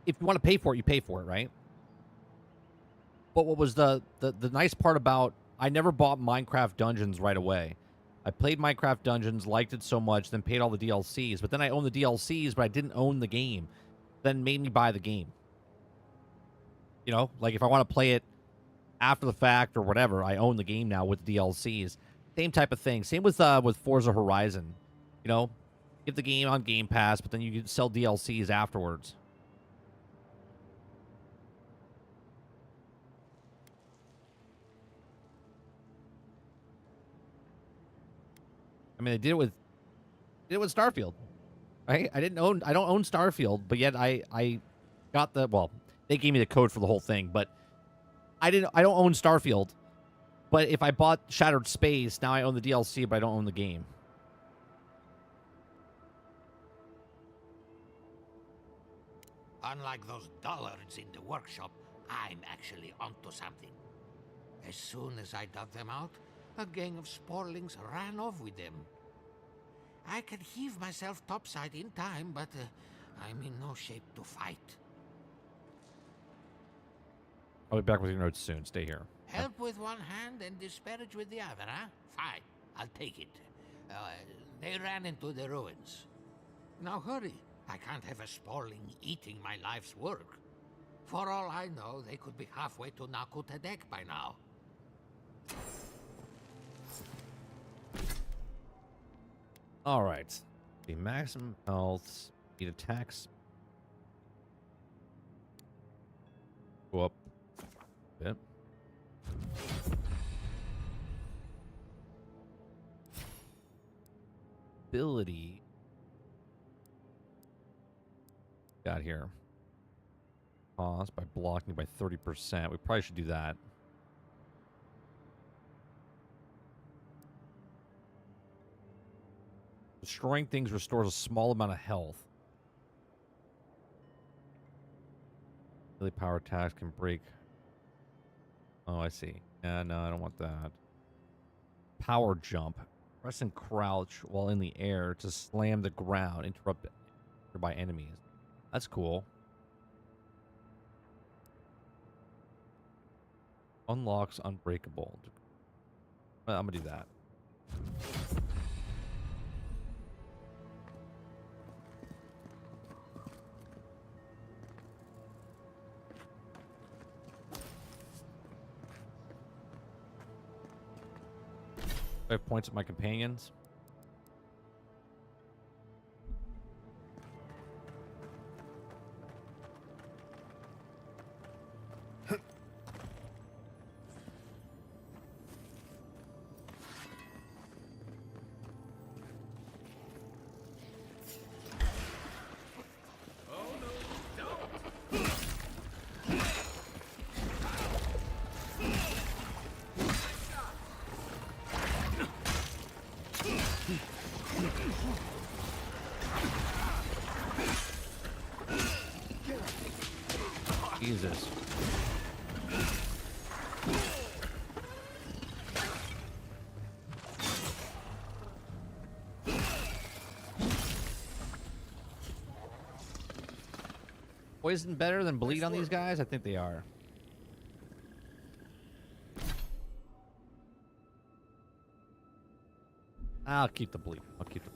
if you want to pay for it, you pay for it, right? But what was the nice part about, I never bought Minecraft Dungeons right away. I played Minecraft Dungeons, liked it so much, then paid all the DLCs. But then I owned the DLCs, but I didn't own the game. Then made me buy the game. You know, like if I want to play it after the fact or whatever, I own the game now with the DLCs. Same type of thing. Same with Forza Horizon. You know, get the game on Game Pass, but then you can sell DLCs afterwards. I mean, they did it with Starfield, right? I don't own Starfield, but yet I got the, well, they gave me the code for the whole thing, but I don't own Starfield. But if I bought Shattered Space, now I own the DLC, but I don't own the game. Unlike those dullards in the workshop, I'm actually onto something. As soon as I dug them out, a gang of sporlings ran off with them. I can heave myself topside in time, but I'm in no shape to fight. I'll be back with your notes soon. Stay here. Help with one hand and disparage with the other, huh? Fine, I'll take it. They ran into the ruins. Now hurry. I can't have a Sporling eating my life's work. For all I know, they could be halfway to Nakutadek by now. All right. The maximum health, speed attacks. Go up a bit. Ability. Got here. Pause by blocking by 30%. We probably should do that. Destroying things restores a small amount of health. Really power attacks can break. Oh, I see. Yeah, no, I don't want that. Power jump. Press and crouch while in the air to slam the ground, interrupt by enemies. That's cool. Unlocks unbreakable. I'm gonna do that. I have points at my companions. Jesus. Poison better than bleed on these guys? I think they are. I'll keep the bleed. I'll keep the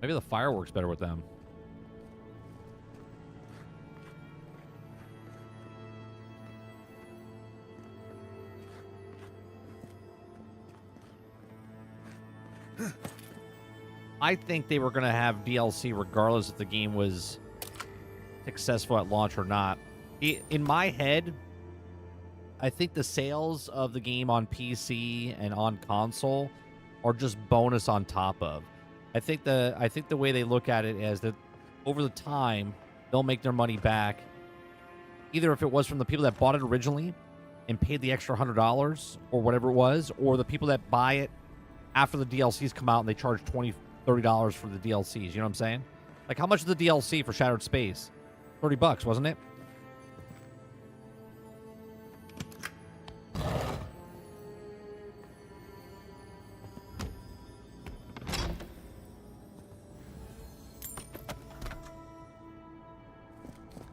Maybe the fire works better with them. I think they were going to have DLC regardless if the game was successful at launch or not. In my head, I think the sales of the game on PC and on console are just bonus on top of. I think the way they look at it is that over the time they'll make their money back, either if it was from the people that bought it originally and paid the extra $100 or whatever it was, or the people that buy it after the DLCs come out and they charge $20, $30 for the DLCs. You know what I'm saying? Like, how much is the DLC for Shattered Space? $30, wasn't it?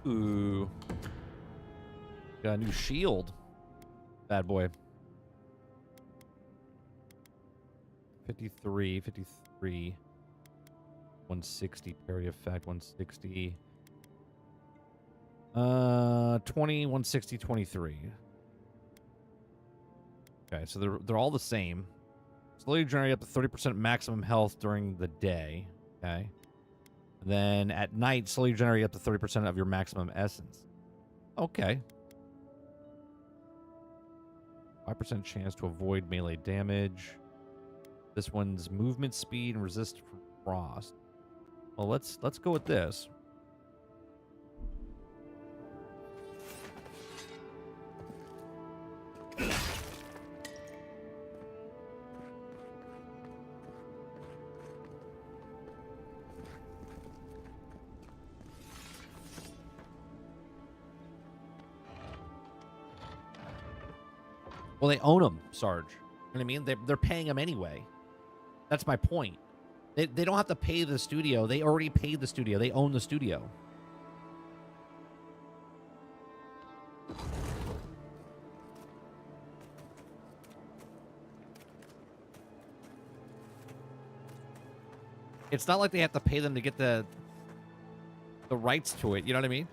Ooh. Got a new shield. Bad boy. 53, 53. 160 parry effect, 160. 20, 160, 23. Okay, so they're all the same. Slowly generate up to 30% maximum health during the day. Okay. Then at night, slowly generate up to 30% of your maximum essence. Okay. 5% chance to avoid melee damage. This one's movement speed and resist from frost. Well, let's go with this. Well, they own them, Sarge. You know what I mean? They're paying them anyway. That's my point. They don't have to pay the studio. They already paid the studio. They own the studio. It's not like they have to pay them to get the rights to it. You know what I mean?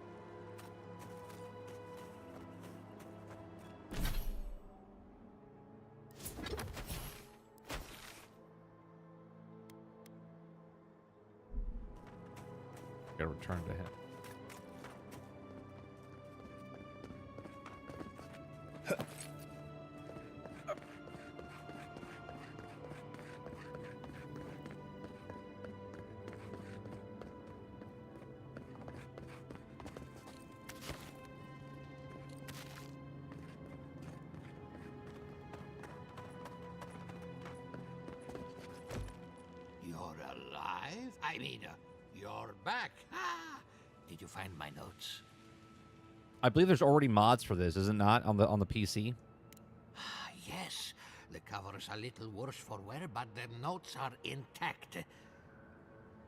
Gotta return to him. You're alive? I mean, you're back. Ah! Did you find my notes? I believe there's already mods for this, is it not, on the PC? Yes. The cover's a little worse for wear, but the notes are intact.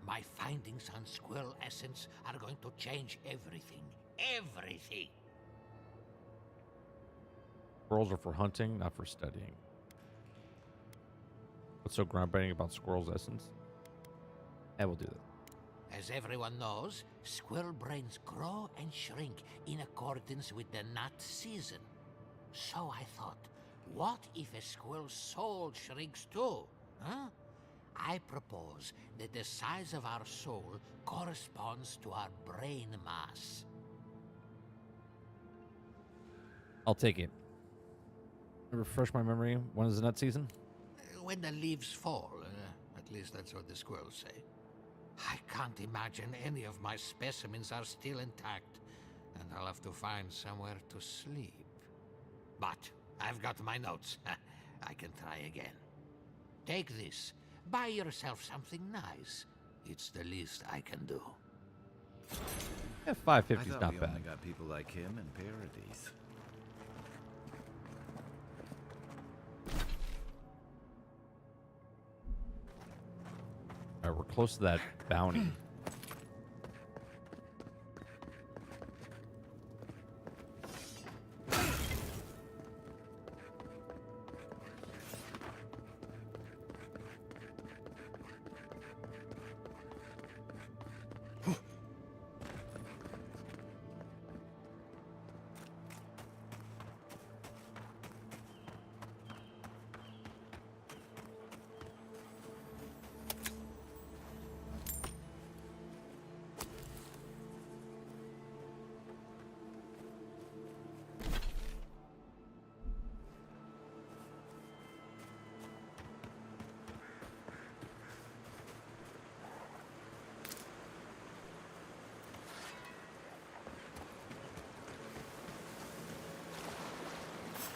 My findings on squirrel essence are going to change everything. Everything. Squirrels are for hunting, not for studying. What's so groundbreaking about squirrel's essence? I will do that. As everyone knows, squirrel brains grow and shrink in accordance with the nut season. So I thought, what if a squirrel's soul shrinks too? Huh? I propose that the size of our soul corresponds to our brain mass. I'll take it. Refresh my memory. When is the nut season? When the leaves fall, at least that's what the squirrels say. I can't imagine any of my specimens are still intact, and I'll have to find somewhere to sleep. But I've got my notes. I can try again. Take this. Buy yourself something nice. It's the least I can do. Yeah, 550 is I thought not we bad. only got people like him in Paradise. All right, we're close to that bounty.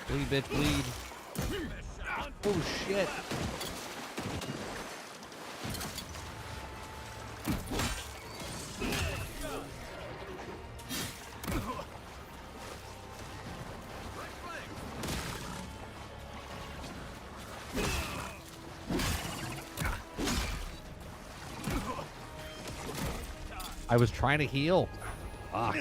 Bleed, bitch, bleed. Oh, shit. I was trying to heal. Fuck.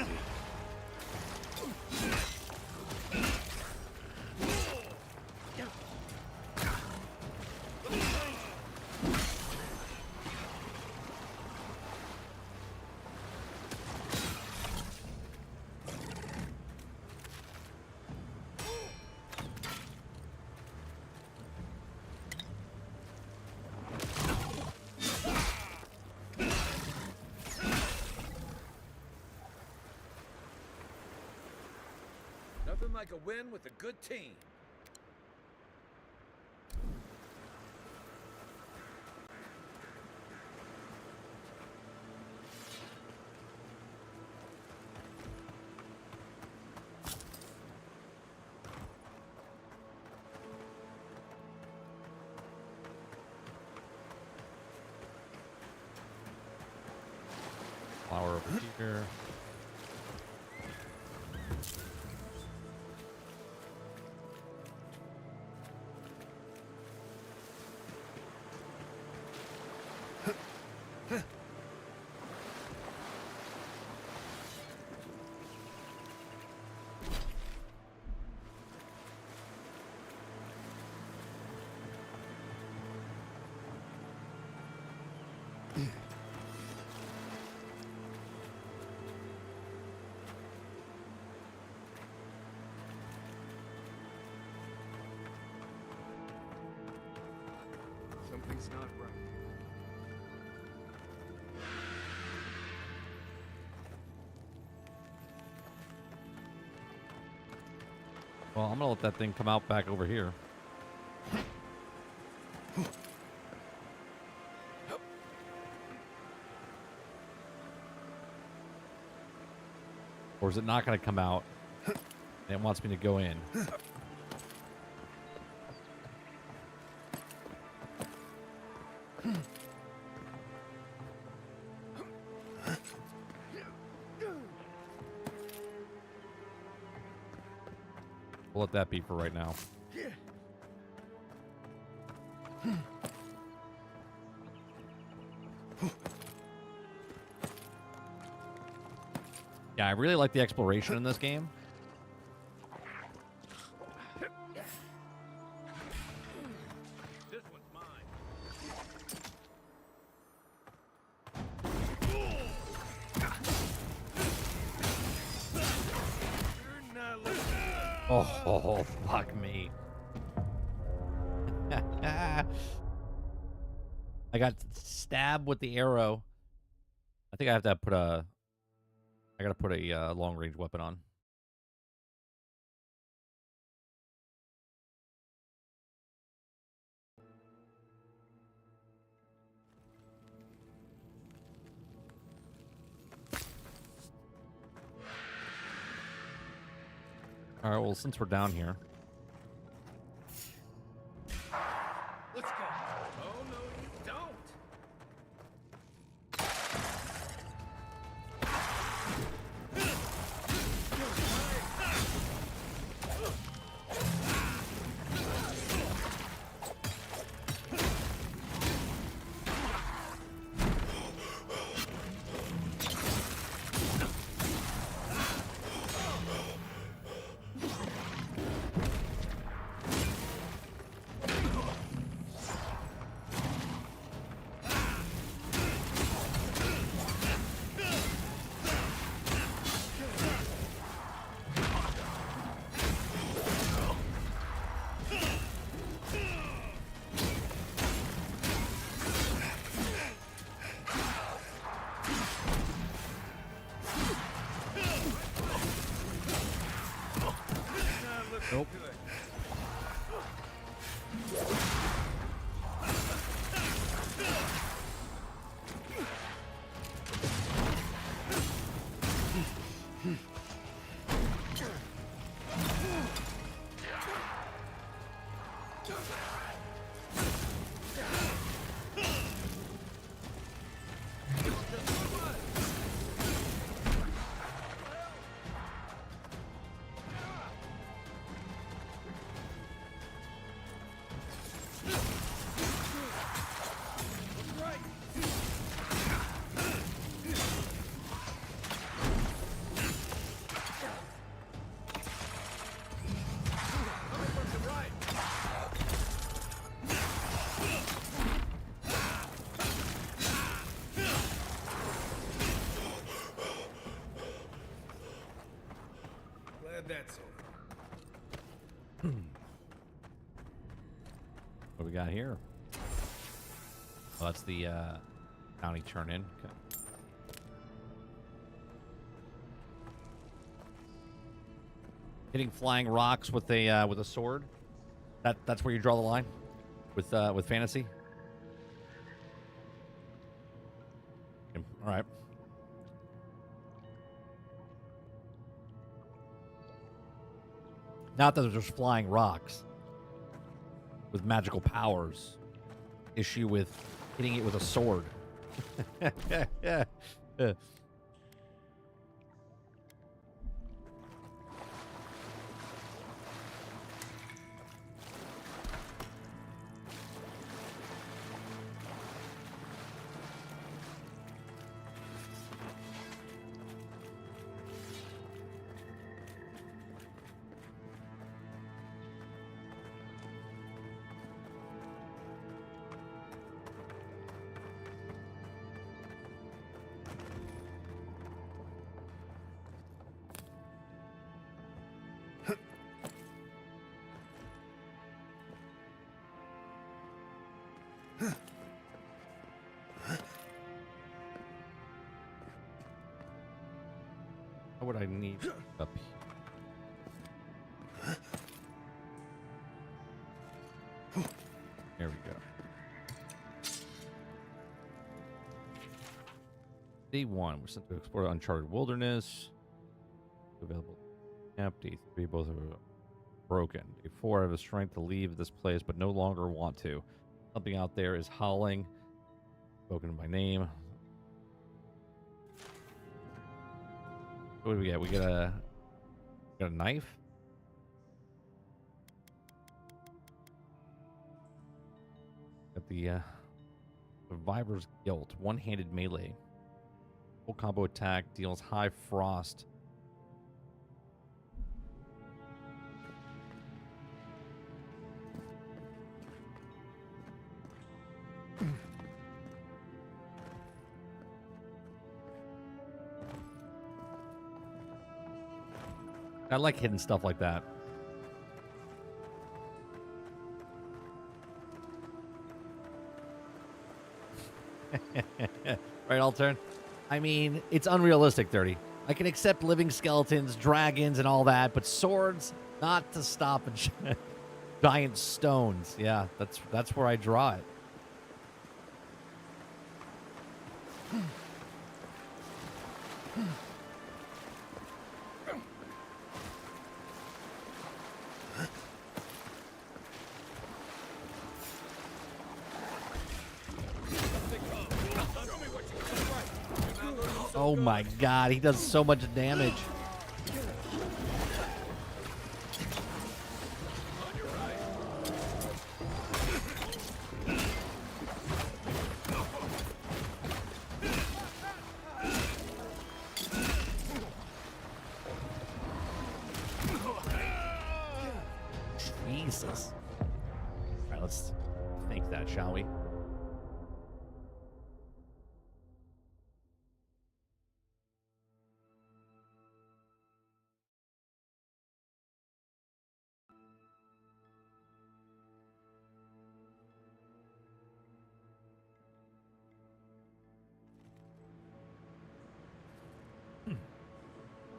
Nothing like a win with a good team. flower over here. Something's not right. Well, I'm gonna let that thing come out back over here. Or is it not gonna come out? And it wants me to go in. We'll let that be for right now. Yeah, I really like the exploration in this game. This one's mine. You're not looking. Oh, fuck me. I got stabbed with the arrow. I think I have to put a... I gotta put a long-range weapon on. Alright, well, since we're down here... Let's go. Oh, no, you don't. Nope. Glad that's over. What do we got here? Oh, that's the bounty turn-in. Okay. Hitting flying rocks with a sword. That's where you draw the line with fantasy. Okay, all right. Not that they're just flying rocks with magical powers. Issue with hitting it with a sword. What would I need up here? There we go. Day 1, we're sent to explore the uncharted wilderness. Available camp. Day 3, both are broken. Day 4, I have the strength to leave this place, but no longer want to. Something out there is howling. Spoken by name. What do we get? We got a knife. Got the Survivor's Guilt. One-handed melee. Full combo attack. Deals high frost. I like hidden stuff like that. Right, Altern? I mean, it's unrealistic, 30. I can accept living skeletons, dragons, and all that, but swords, not to stop giant stones. Yeah, that's where I draw it. Oh my god, he does so much damage. Jesus. All right, let's think that, shall we?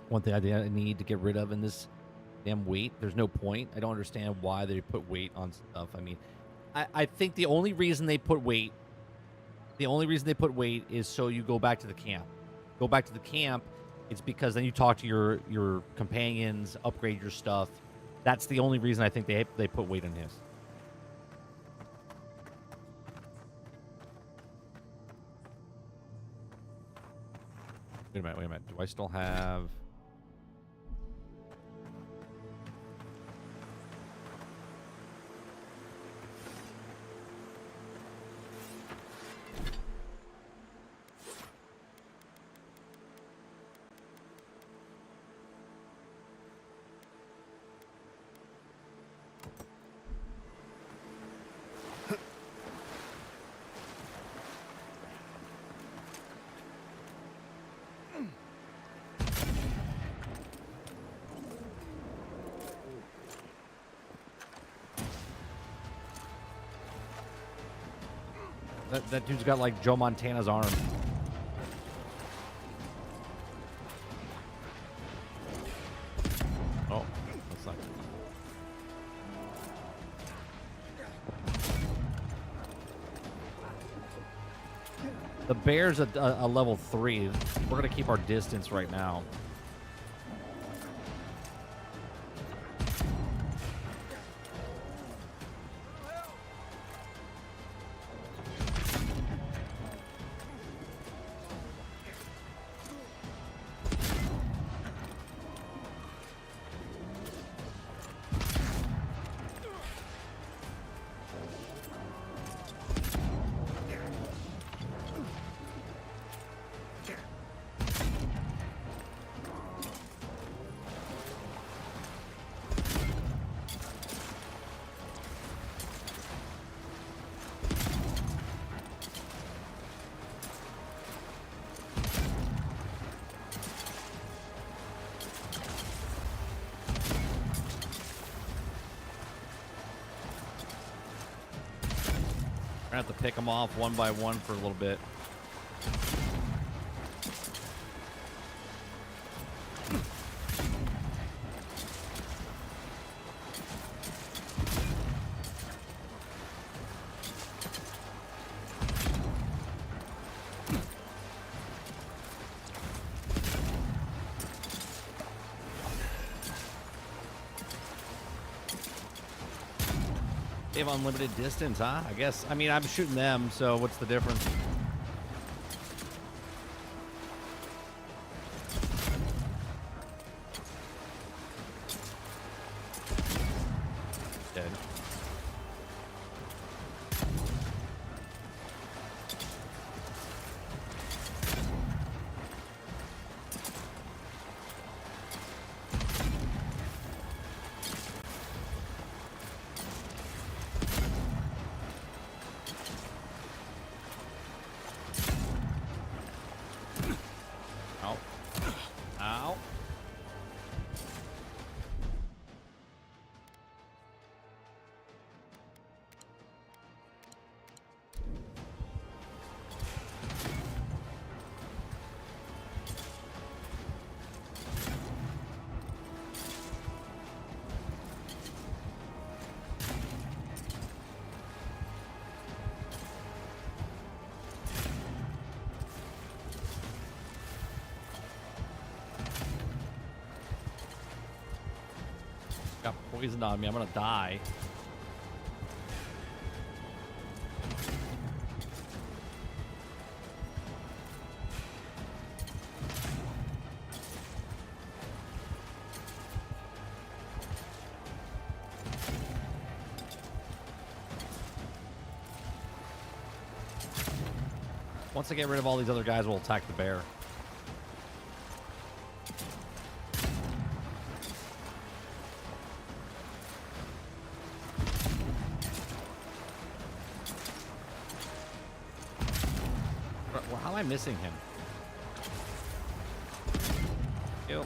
One thing I need to get rid of in this damn weight. There's no point. I don't understand why they put weight on stuff. I mean, I think the only reason they put weight is so you go back to the camp. Go back to the camp. It's because then you talk to your companions, upgrade your stuff. That's the only reason I think they put weight on his. Wait a minute. Do I still have... That dude's got like Joe Montana's arm. Oh, that's not good. The bear's a level 3. We're gonna keep our distance right now. I have to pick them off one by one for a little bit. They have unlimited distance, huh? I guess. I mean, I'm shooting them, so what's the difference? Dead. Ow. Ow. Got poisoned on me. I'm gonna die. Once I get rid of all these other guys, we'll attack the bear. Well, how am I missing him? Ew.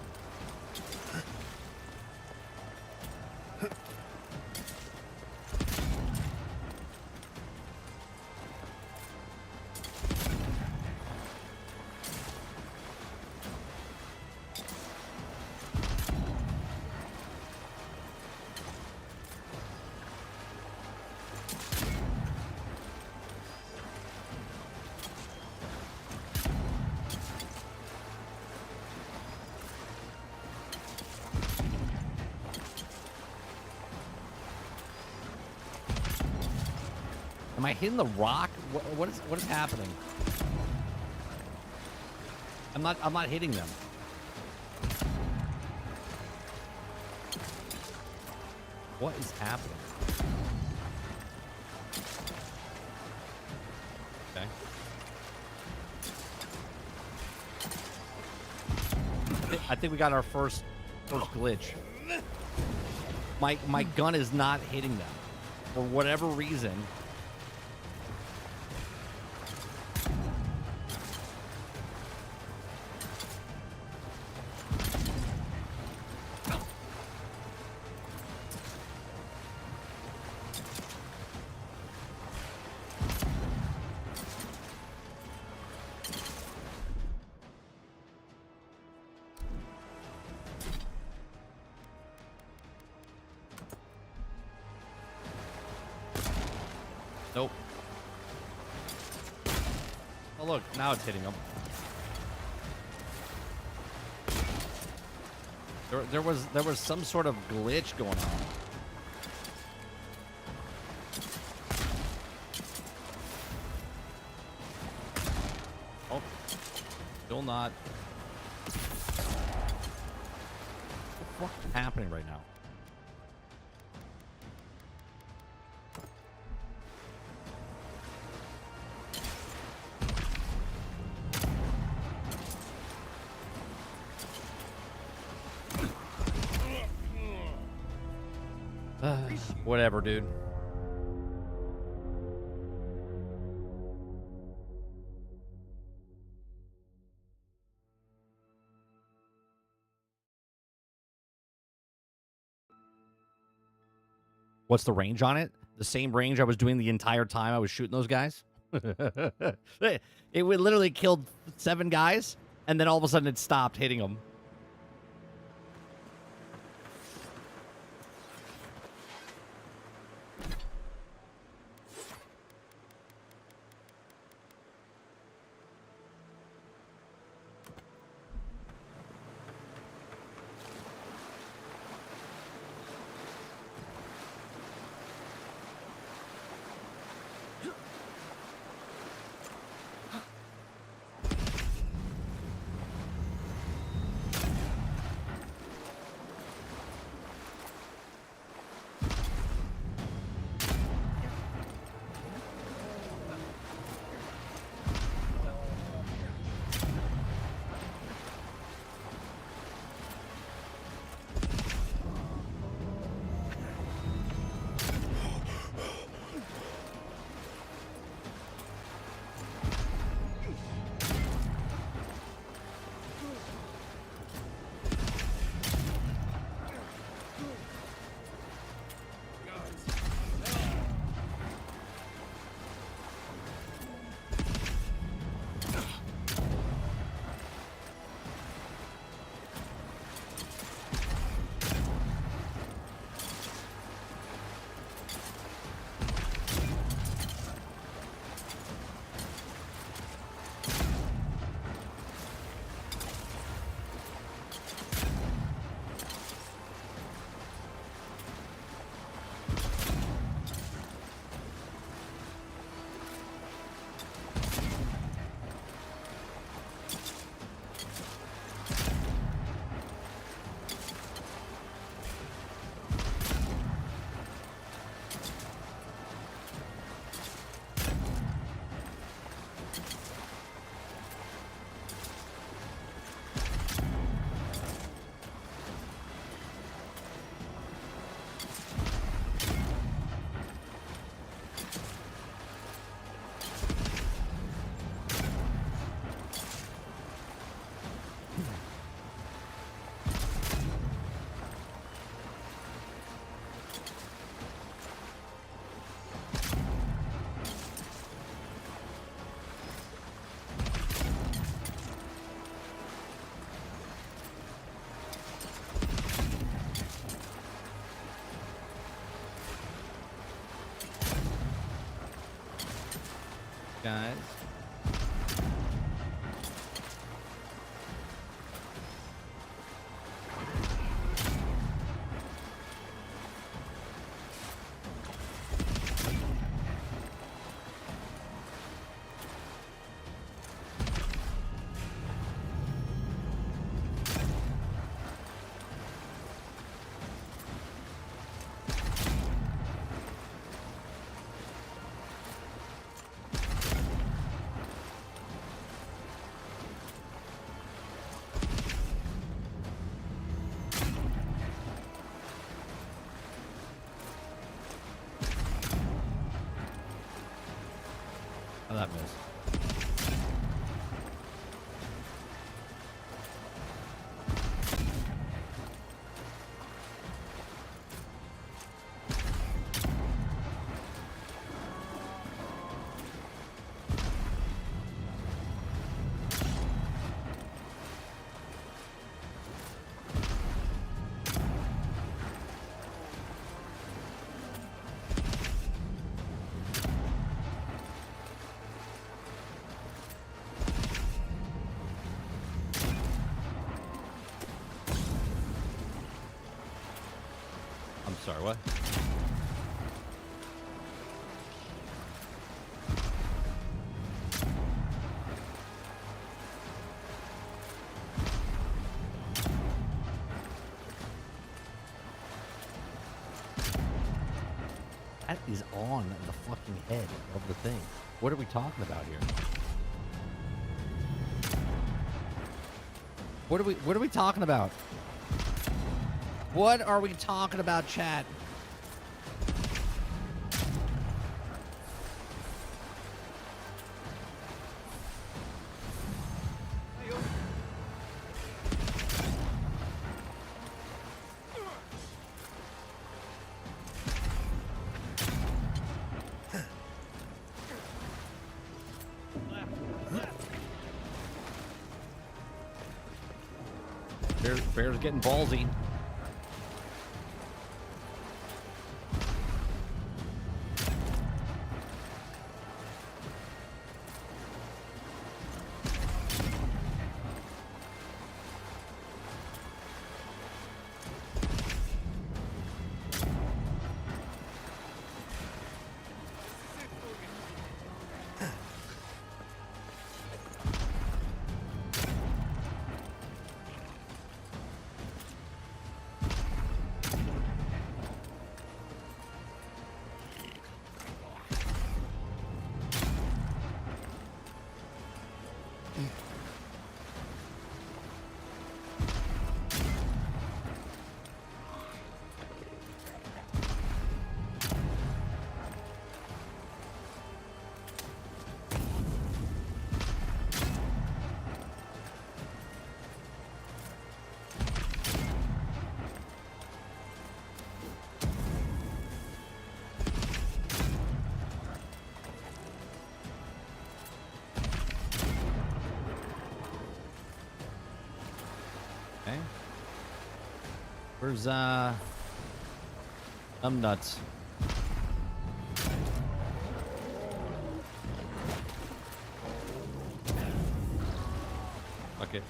Am I hitting the rock? What is happening? I'm not hitting them. What is happening? Okay. I think we got our first glitch. My gun is not hitting them for whatever reason. Nope. Oh look, now it's hitting them. There was some sort of glitch going on. Oh, still not. What the fuck is happening right now? Whatever, dude. What's the range on it? The same range I was doing the entire time I was shooting those guys? It would literally killed 7 guys, and then all of a sudden it stopped hitting them. guys. How'd that miss? I'm sorry, what? That is on the fucking head of the thing. What are we talking about here? What are we talking about? What are we talking about, chat? Bear's getting ballsy. Where's nuts? Okay.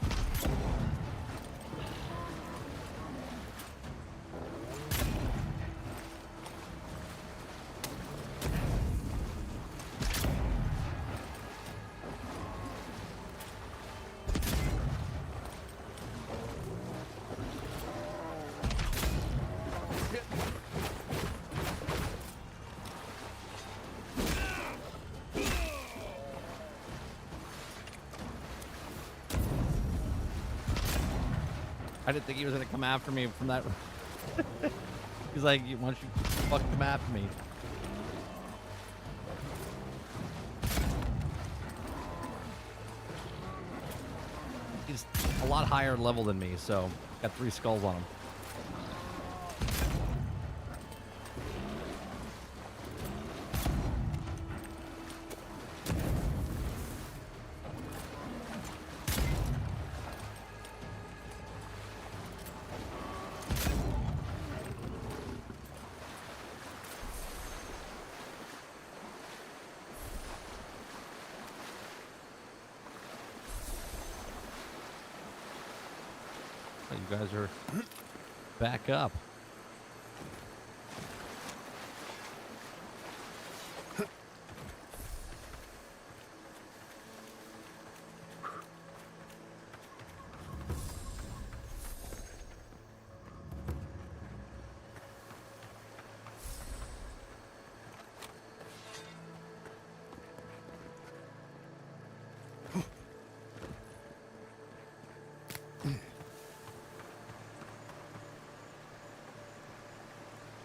I didn't think he was gonna come after me from that. He's like, why don't you fucking come after me? He's a lot higher level than me, so got 3 skulls on him. Oh, you guys are back up.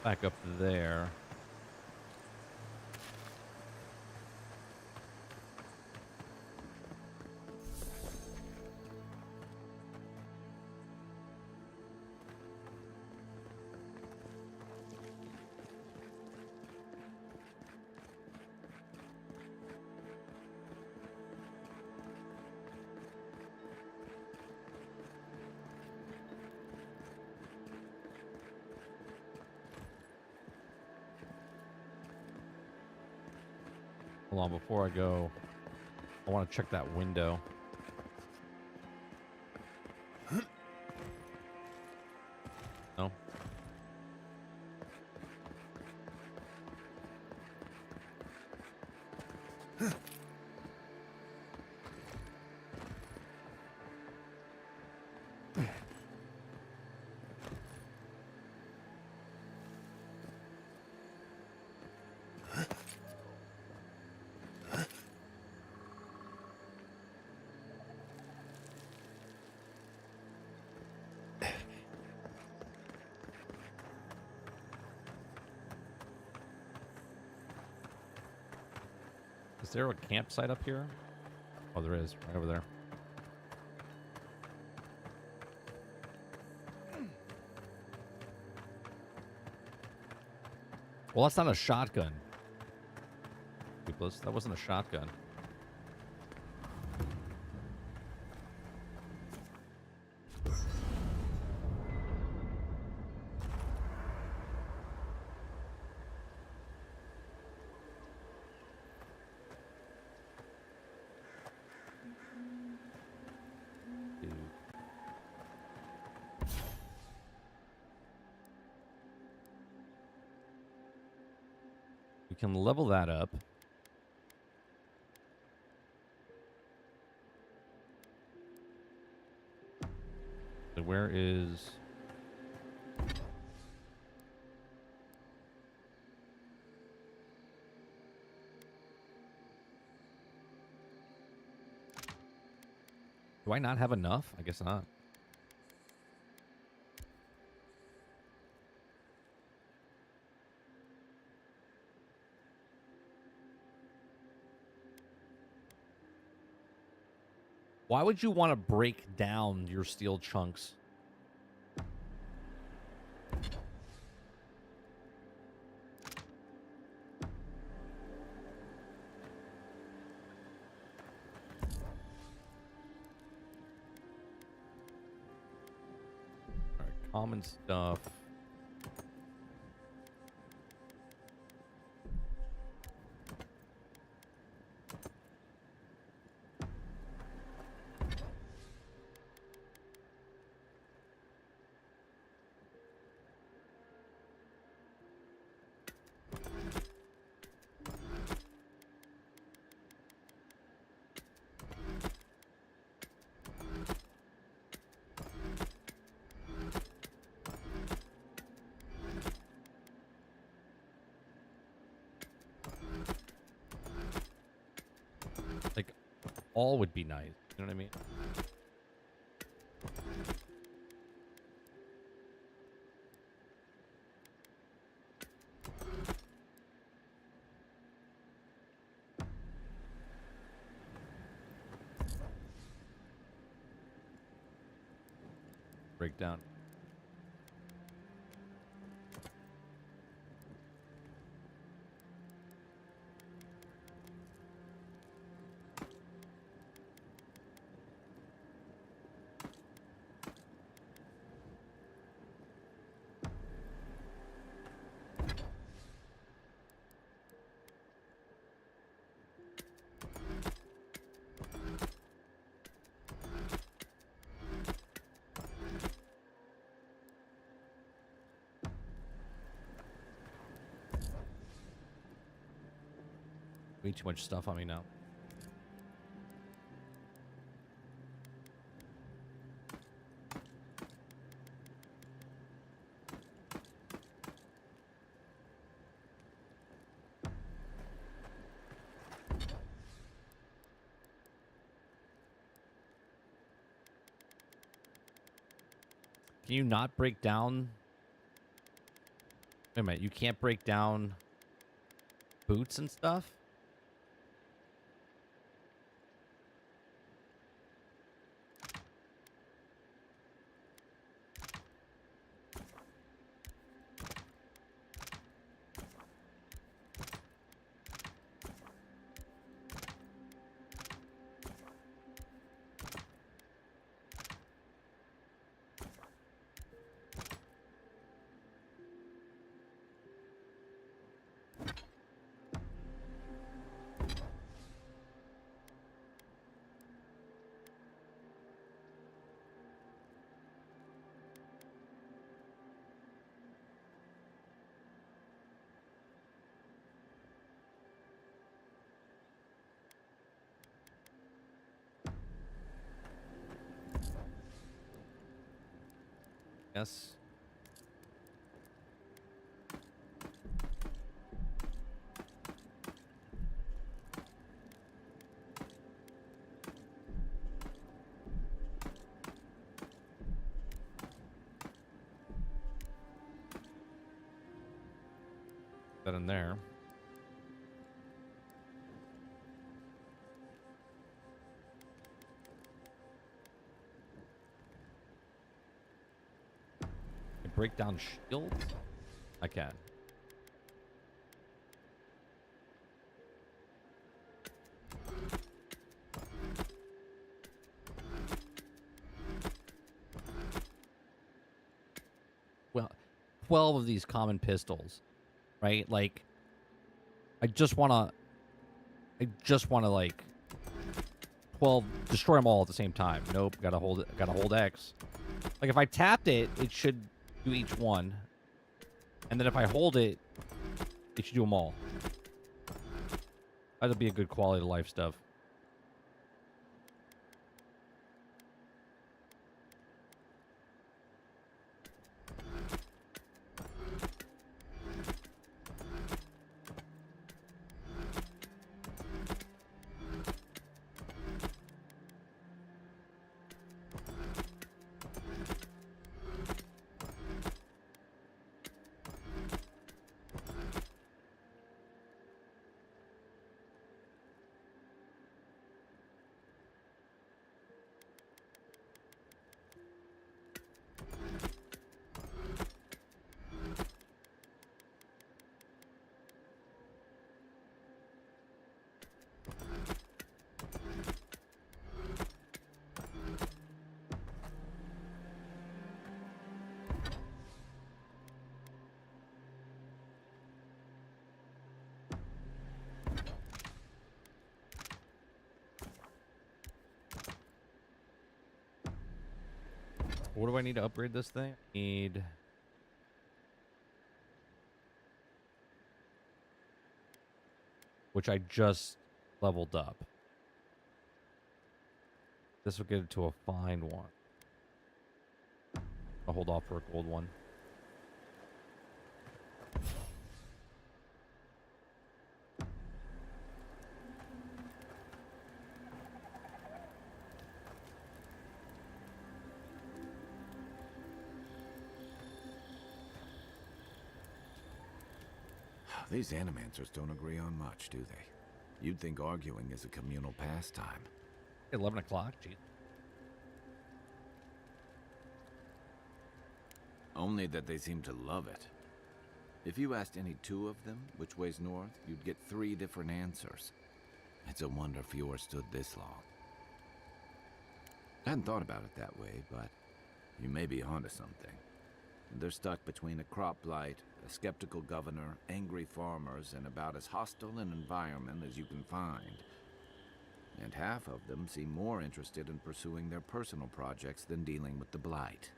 Back up there. Hold on, before I go, I want to check that window. No? Is there a campsite up here? Oh, there is, right over there. Well, that's not a shotgun. That wasn't a shotgun. We can level that up. So where is... Do I not have enough? I guess not. Why would you want to break down your steel chunks? All right, common stuff. Like, all would be nice. You know what I mean? Breakdown. Way too much stuff on me now. Can you not break down? Wait a minute, you can't break down boots and stuff? Yes. That in there. Break down shields? I can. Well, 12 of these common pistols, right? Like, I just want to like 12 destroy them all at the same time. Nope, gotta hold X. Like if I tapped it, it should do each one. And then if I hold it, it should do them all. That'd be a good quality of life stuff. What do I need to upgrade this thing? Which I just leveled up. This will get it to a fine one. I'll hold off for a gold one. These animancers don't agree on much, do they? You'd think arguing is a communal pastime. 11 o'clock? Jeez. Only that they seem to love it. If you asked any two of them which way's north, you'd get 3 different answers. It's a wonder Fjord stood this long. I hadn't thought about it that way, but you may be onto something. They're stuck between a crop blight, a skeptical governor, angry farmers, and about as hostile an environment as you can find. And half of them seem more interested in pursuing their personal projects than dealing with the blight.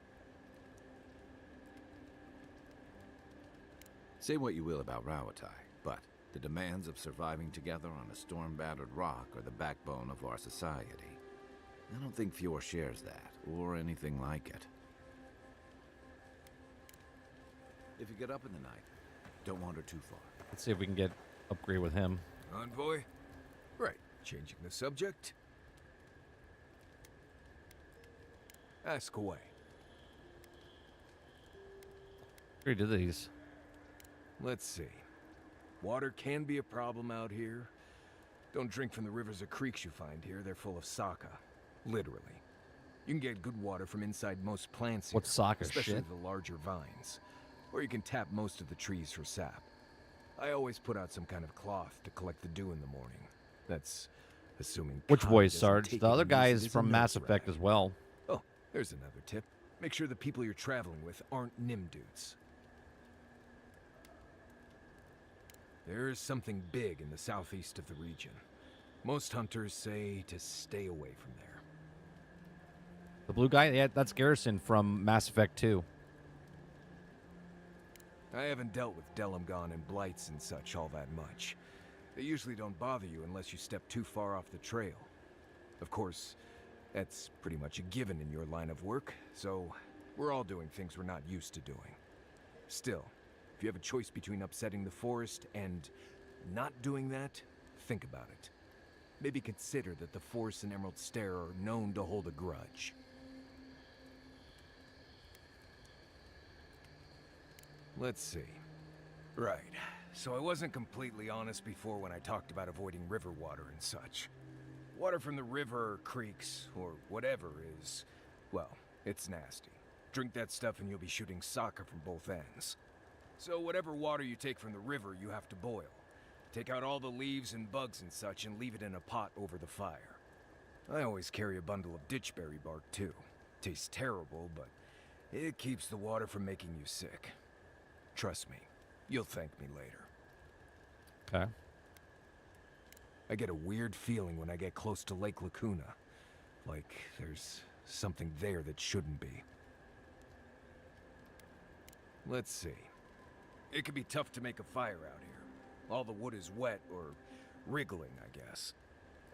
Say what you will about Rawatai, but The demands of surviving together on a storm-battered rock are the backbone of our society. I don't think Fjord shares that, or anything like it. If you get up in the night, don't wander too far. Let's see if we can get upgrade with him. Envoy? Right, changing the subject. Ask away. Who did these? Let's see. Water can be a problem out here. Don't drink from the rivers or creeks you find here. They're full of saka. Literally. You can get good water from inside most plants here. What's saka? Especially Shit? the larger vines. Or you can tap most of the trees for sap. I always put out some kind of cloth to collect the dew in the morning. That's assuming... Which Kai voice, doesn't Sarge? take The it other and guy use is it as from a Mass nose Effect rag. as well. Oh, there's another tip. Make sure the people you're traveling with aren't Nim dudes. There's something big in the southeast of the region. Most hunters say to stay away from there. The blue guy? Yeah, that's Garrison from Mass Effect 2. I haven't dealt with Delamgon and blights and such all that much. They usually don't bother you unless you step too far off the trail. Of course, that's pretty much a given in your line of work, so we're all doing things we're not used to doing. Still, if you have a choice between upsetting the forest and not doing that, think about it. Maybe consider that the Forest and Emerald Stair are known to hold a grudge. Let's see. Right. So I wasn't completely honest before when I talked about avoiding river water and such. Water from the river or creeks, or whatever is, well, it's nasty. Drink that stuff and you'll be shooting soccer from both ends. So whatever water you take from the river, you have to boil. Take out all the leaves and bugs and such and leave it in a pot over the fire. I always carry a bundle of ditchberry bark too. Tastes terrible, but it keeps the water from making you sick. Trust me, you'll thank me later. Okay. I get a weird feeling when I get close to Lake Lacuna. Like there's something there that shouldn't be. Let's see. It can be tough to make a fire out here. All the wood is wet, or wriggling, I guess.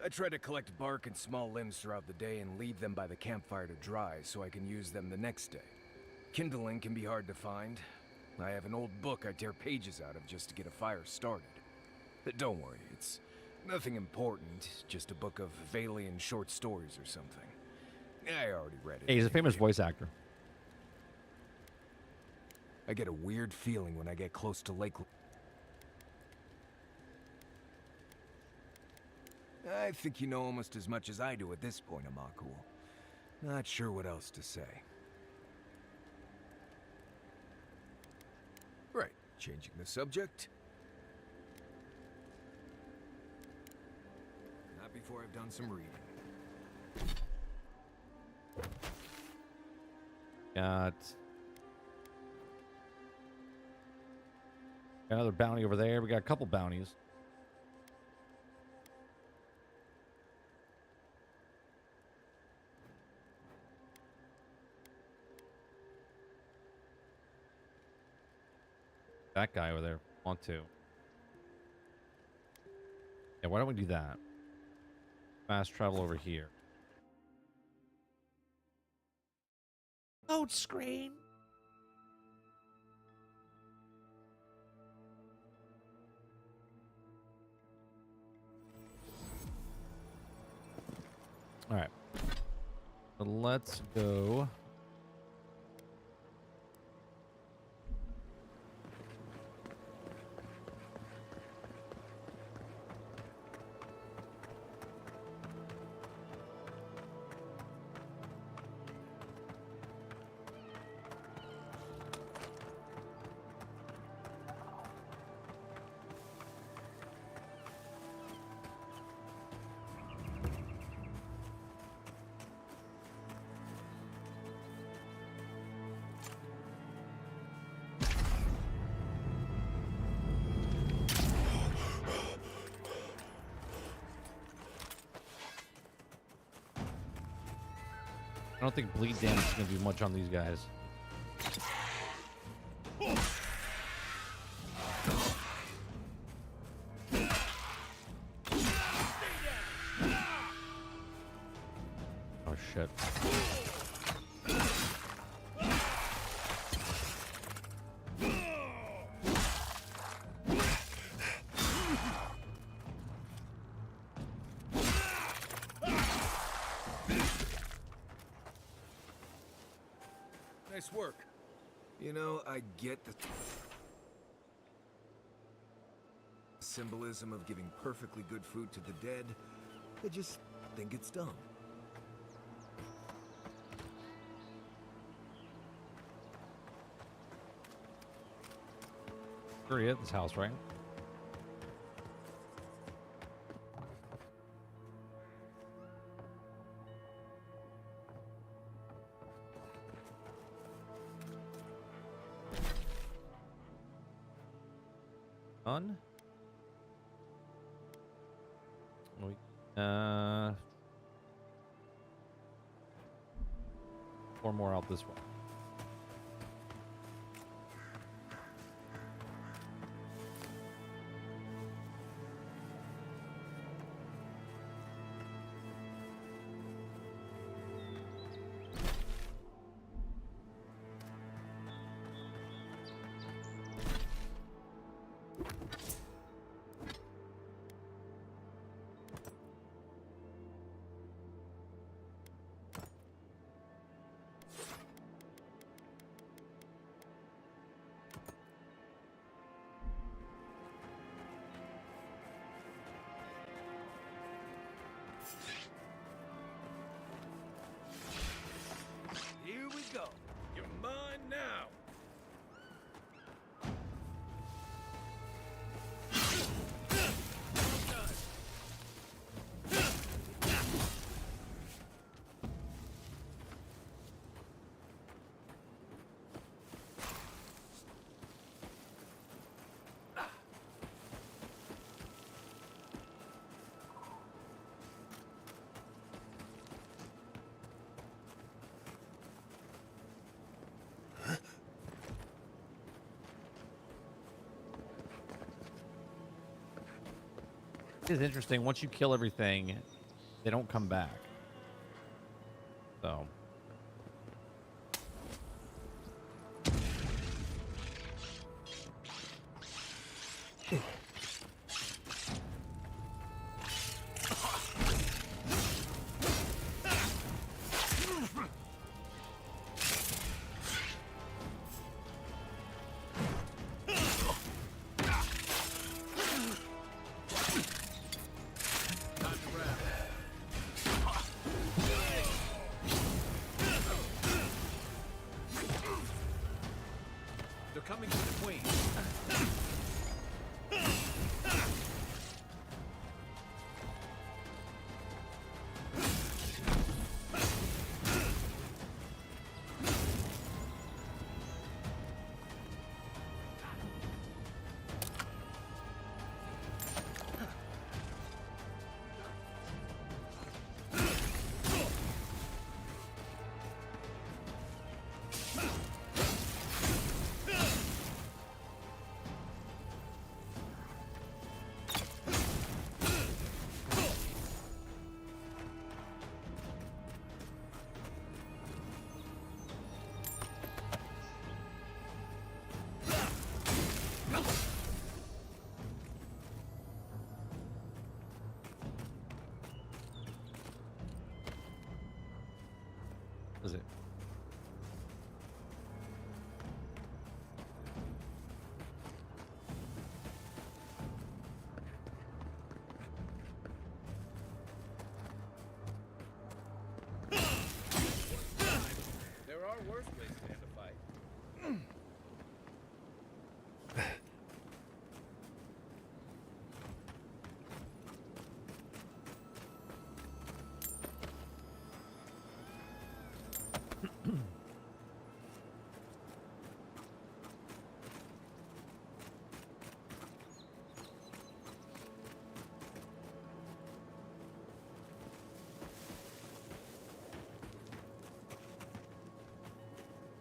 I try to collect bark and small limbs throughout the day and leave them by the campfire to dry so I can use them the next day. Kindling can be hard to find. I have an old book I tear pages out of just to get a fire started. But don't worry, it's nothing important, just a book of Valian short stories or something. I already read it. Hey, he's a famous voice actor. I get a weird feeling when I get close to Lake... I think you know almost as much as I do at this point, Amakul. Not sure what else to say. Right, changing the subject. Not before I've done some reading. Got another bounty over there. We got a couple bounties. That guy over there. Want to. Yeah, why don't we do that? Fast travel over here. Load screen. All right. So let's go. I don't think bleed damage is going to do much on these guys. Nice work. You know, I get the symbolism of giving perfectly good food to the dead. I just think it's dumb. We're at this house, right? On. Four more out this way. Here we go. You're mine now. It is interesting. Once you kill everything, they don't come back. So. They're coming for the queen. Is it? There are worse ways to end a fight.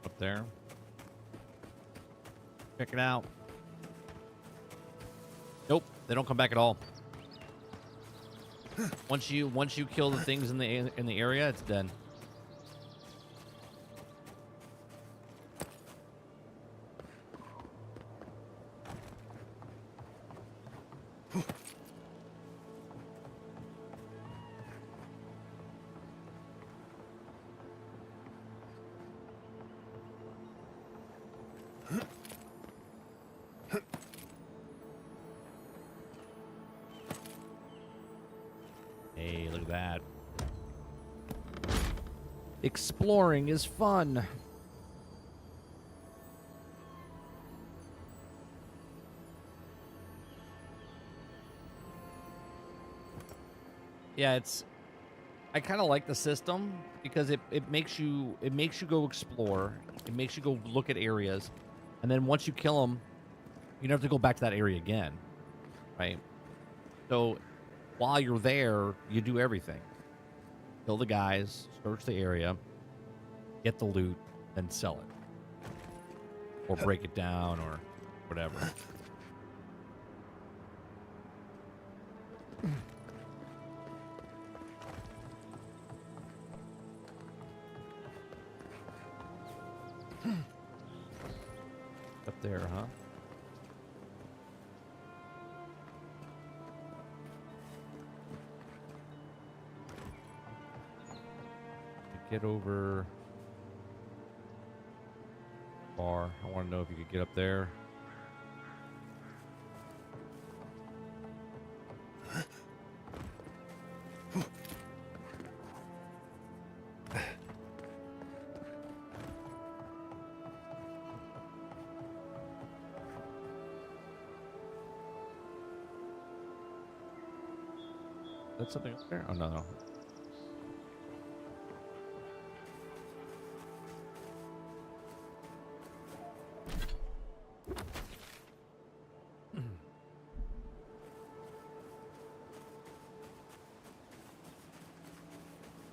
Up there. Check it out. Nope, they don't come back at all. Once you kill the things in the area, it's done. Hey, look at that. Exploring is fun. Yeah, I kind of like the system because it makes you go explore. It makes you go look at areas, and then once you kill them, you don't have to go back to that area again, right? So while you're there, you do everything. Kill the guys, search the area, get the loot, then sell it. Or break it down or whatever. Up there, huh? Get over far. I want to know if you could get up there. That's something up there? Oh, no, no.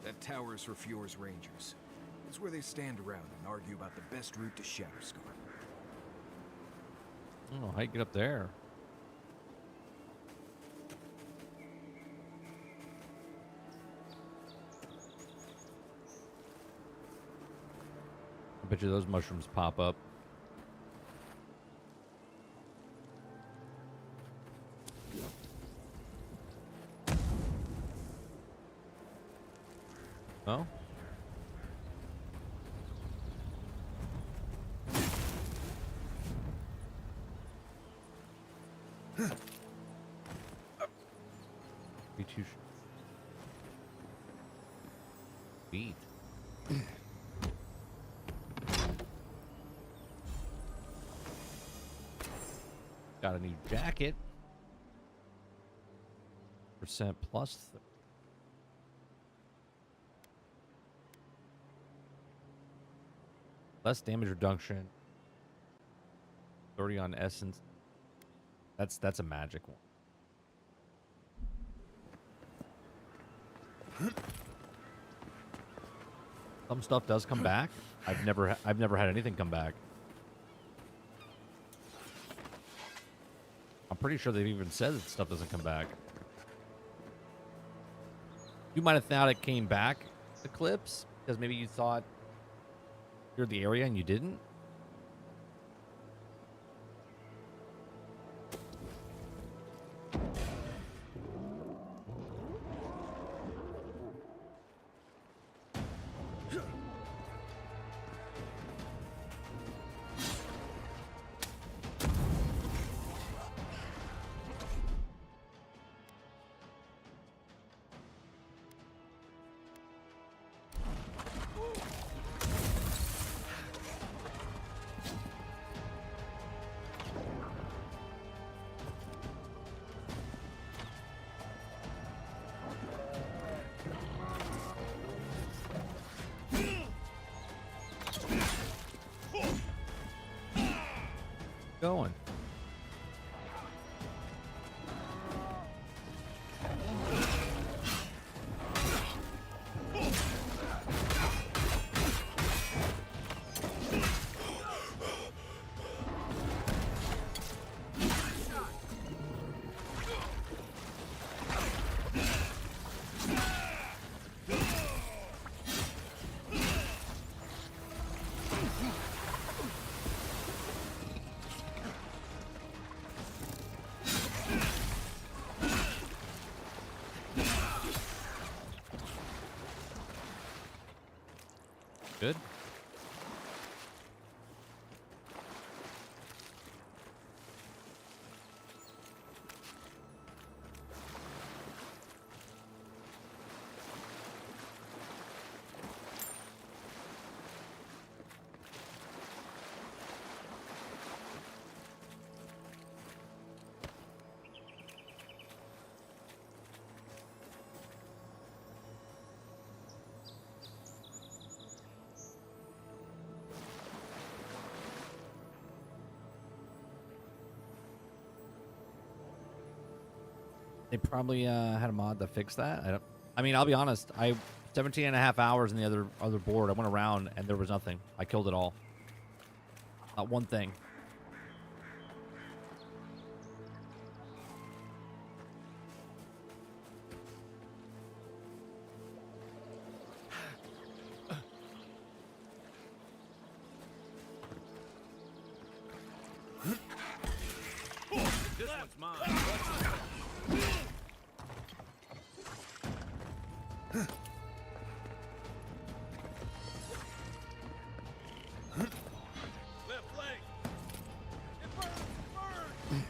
That tower's for Fjord's Rangers. It's where they stand around and argue about the best route to Shatterscar. Oh, how you get up there? I bet you those mushrooms pop up. Oh? Be too sweet. Got a new jacket. Percent plus. Less damage reduction. 30 on essence. That's a magic one. Some stuff does come back. I've never had anything come back. I'm pretty sure they've even said that stuff doesn't come back. You might have thought it came back, Eclipse, because maybe you thought you're the area and you didn't. Going. Good. They probably had a mod that fixed that. I mean, I'll be honest. 17 and a half hours in the other board. I went around and there was nothing. I killed it all. Not one thing. This one's mine. Left leg. It burns. Burns.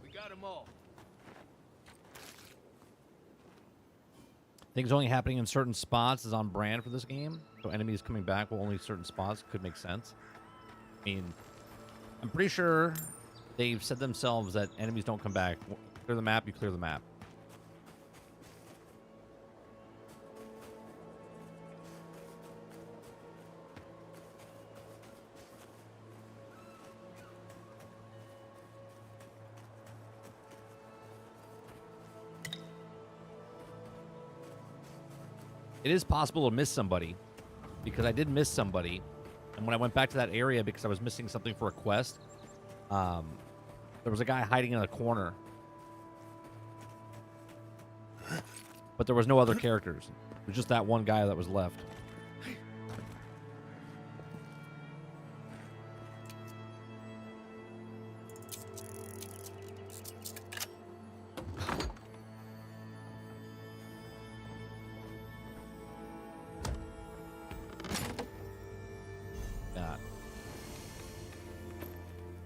We got them all. Things only happening in certain spots is on brand for this game. So enemies coming back will only certain spots could make sense. I mean, I'm pretty sure they've said themselves that enemies don't come back. Clear the map, you clear the map. It is possible to miss somebody, because I did miss somebody, and when I went back to that area because I was missing something for a quest, there was a guy hiding in a corner, but there was no other characters. It was just that one guy that was left.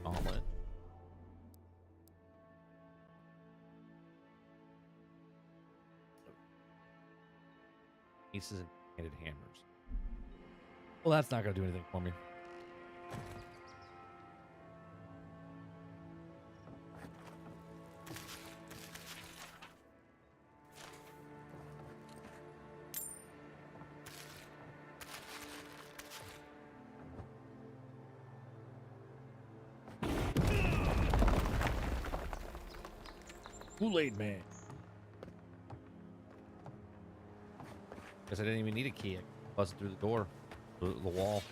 Gauntlet. Aces and handed hammers. Well, that's not going to do anything for me. Kool-Aid Man. Guess I didn't even need a key. I busted through the door, the wall.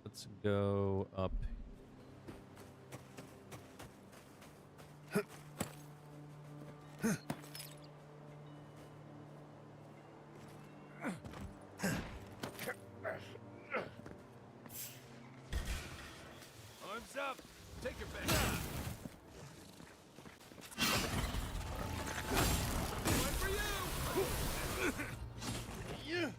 Let's go up. Arms up. Take your back. One for you. Yeah.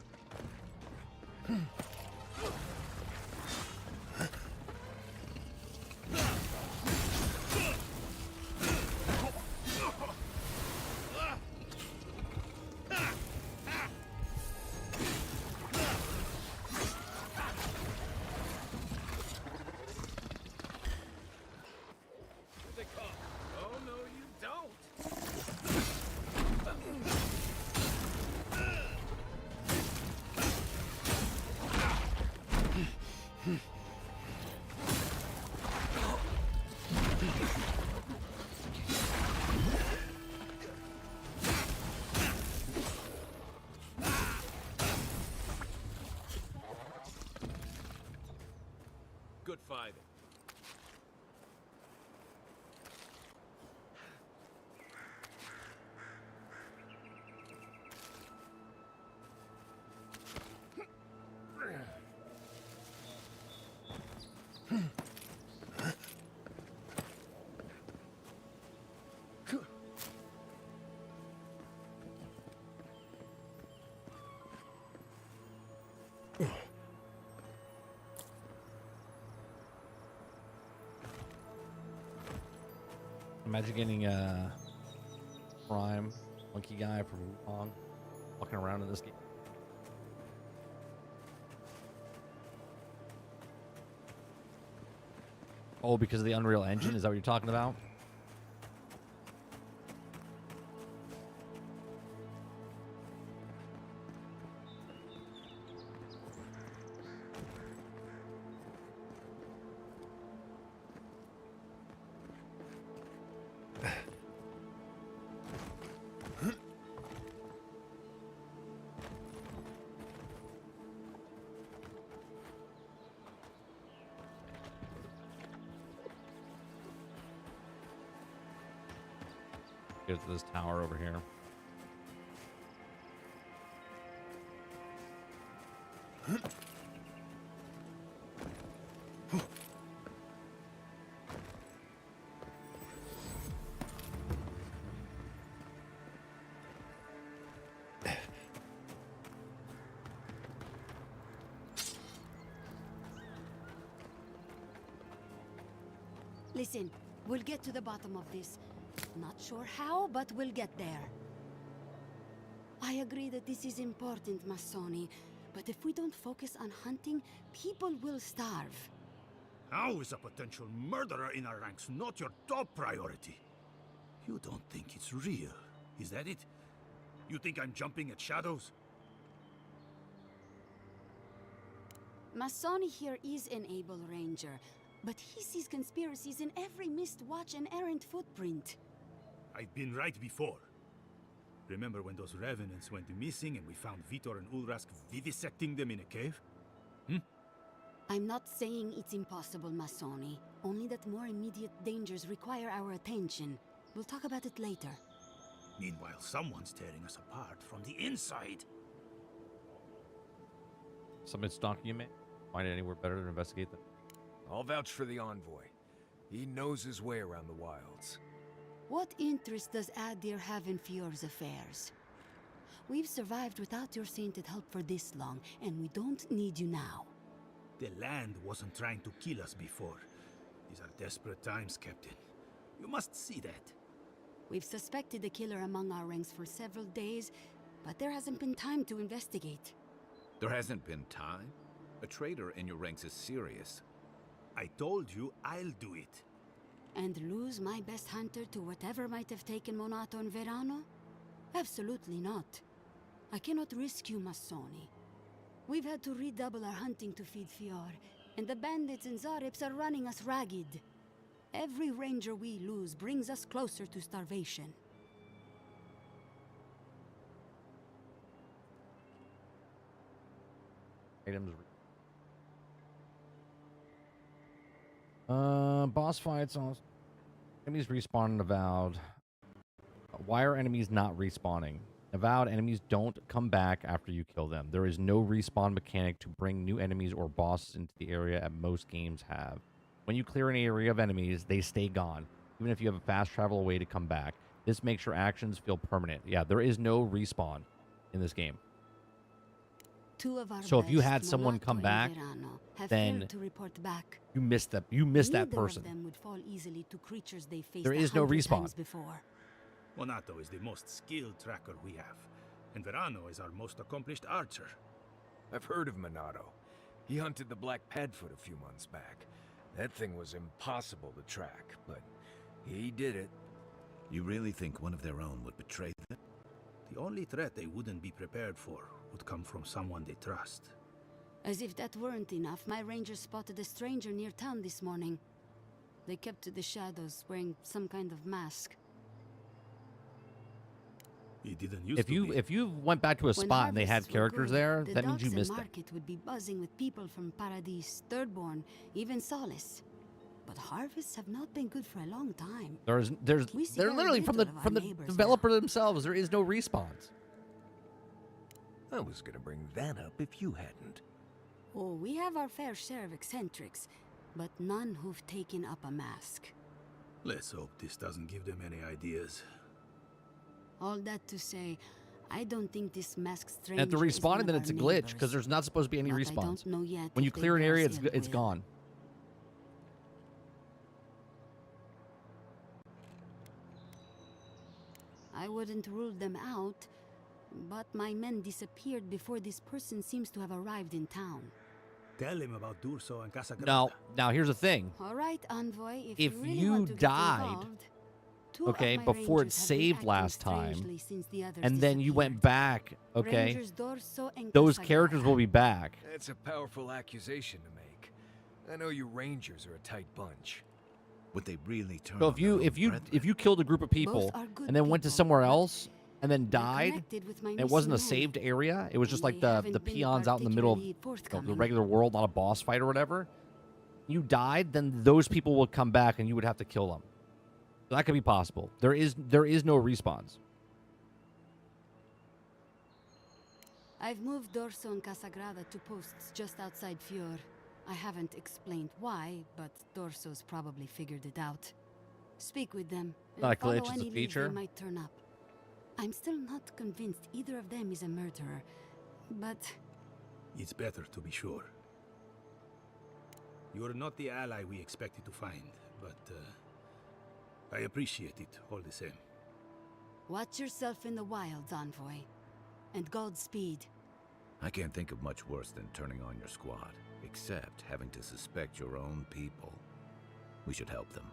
They come. Oh no, you don't. Good fighting. Imagine getting Prime monkey guy from Wukong walking around in this game. Oh, because of the Unreal Engine? Is that what you're talking about? Get to this tower over here. Listen, we'll get to the bottom of this. Not sure how, but we'll get there. I agree that this is important, Masoni, but if we don't focus on hunting, people will starve. How is a potential murderer in our ranks not your top priority? You don't think it's real, is that it? You think I'm jumping at shadows? Masoni here is an able ranger, but he sees conspiracies in every missed watch and errant footprint. I've been right before. Remember when those revenants went missing and we found Vitor and Ulrask vivisecting them in a cave? I'm not saying it's impossible, Masoni. Only that more immediate dangers require our attention. We'll talk about it later. Meanwhile, someone's tearing us apart from the inside. Somebody stalking you, man? Find it anywhere better to investigate them? I'll vouch for the envoy. He knows his way around the wilds. What interest does Adir have in Fior's affairs? We've survived without your sainted help for this long, and we don't need you now. The land wasn't trying to kill us before. These are desperate times, Captain. You must see that. We've suspected the killer among our ranks for several days, but there hasn't been time to investigate. There hasn't been time? A traitor in your ranks is serious. I told you I'll do it. And lose my best hunter to whatever might have taken Monato and Verano? Absolutely not. I cannot risk you, Masoni. We've had to redouble our hunting to feed Fior, and the bandits and Zarips are running us ragged. Every ranger we lose brings us closer to starvation. Items. Boss fights on enemies respawn in Avowed. Why are enemies not respawning? Avowed enemies don't come back after you kill them. There is no respawn mechanic to bring new enemies or bosses into the area as most games have. When you clear an area of enemies, they stay gone, even if you have a fast travel way to come back. This makes your actions feel permanent. Yeah, there is no respawn in this game. So if you had someone come back, then you missed that. You missed that person. Them would fall easily to creatures they faced there is no respawn. Before. Monato is the most skilled tracker we have, and Verano is our most accomplished archer. I've heard of Monato. He hunted the Black Padfoot a few months back. That thing was impossible to track, but he did it. You really think one of their own would betray them? The only threat they wouldn't be prepared for would come from someone they trust. As if that weren't enough, my rangers spotted a stranger near town this morning. They kept to the shadows, wearing some kind of mask. He didn't use if you went back to a spot and they had characters there, that means you missed it. The market would be buzzing with people from Paradis, Thirdborn, even Solace. But harvests have not been good for a long time. They're literally from the developer themselves. There is no respawns. I was gonna bring that up if you hadn't. Oh, we have our fair share of eccentrics, but none who've taken up a mask. Let's hope this doesn't give them any ideas. All that to say, I don't think this masked stranger At the respawning, then it's a glitch because there's not supposed to be any respawns. When you clear an area, it's gone. I wouldn't rule them out, but my men disappeared before this person seems to have arrived in town. Tell him about Durso and Casagrande. Now here's the thing. All right, Envoy, if If you really you want to get died, involved, two okay, of my before it rangers have been saved acting last time, strangely since the others and then you went disappeared. back, okay, Rangers Dorso and those Casagrande. characters will be back. That's a powerful accusation to make. I know you Rangers are a tight bunch. Would they really turn So on their own if you killed a group of people are good and then went to people, somewhere but else and then died, connected with my and it wasn't a missing men. saved area, it was just like They the haven't been peons out in the middle of particularly the forthcoming. regular world, not a boss fight or whatever. You died, then those people will come back and you would have to kill them. So that could be possible. There is no respawns. I've moved Dorso and Casagrada to posts just outside Fior. I haven't explained why, but Dorso's probably figured it out. Speak with them. And Not a follow glitch, it's a any lead feature. they might turn up. I'm still not convinced either of them is a murderer, but It's better to be sure. You're not the ally we expected to find, but I appreciate it all the same. watch yourself in the wilds, Envoy. And Godspeed. I can't think of much worse than turning on your squad, except having to suspect your own people. We should help them.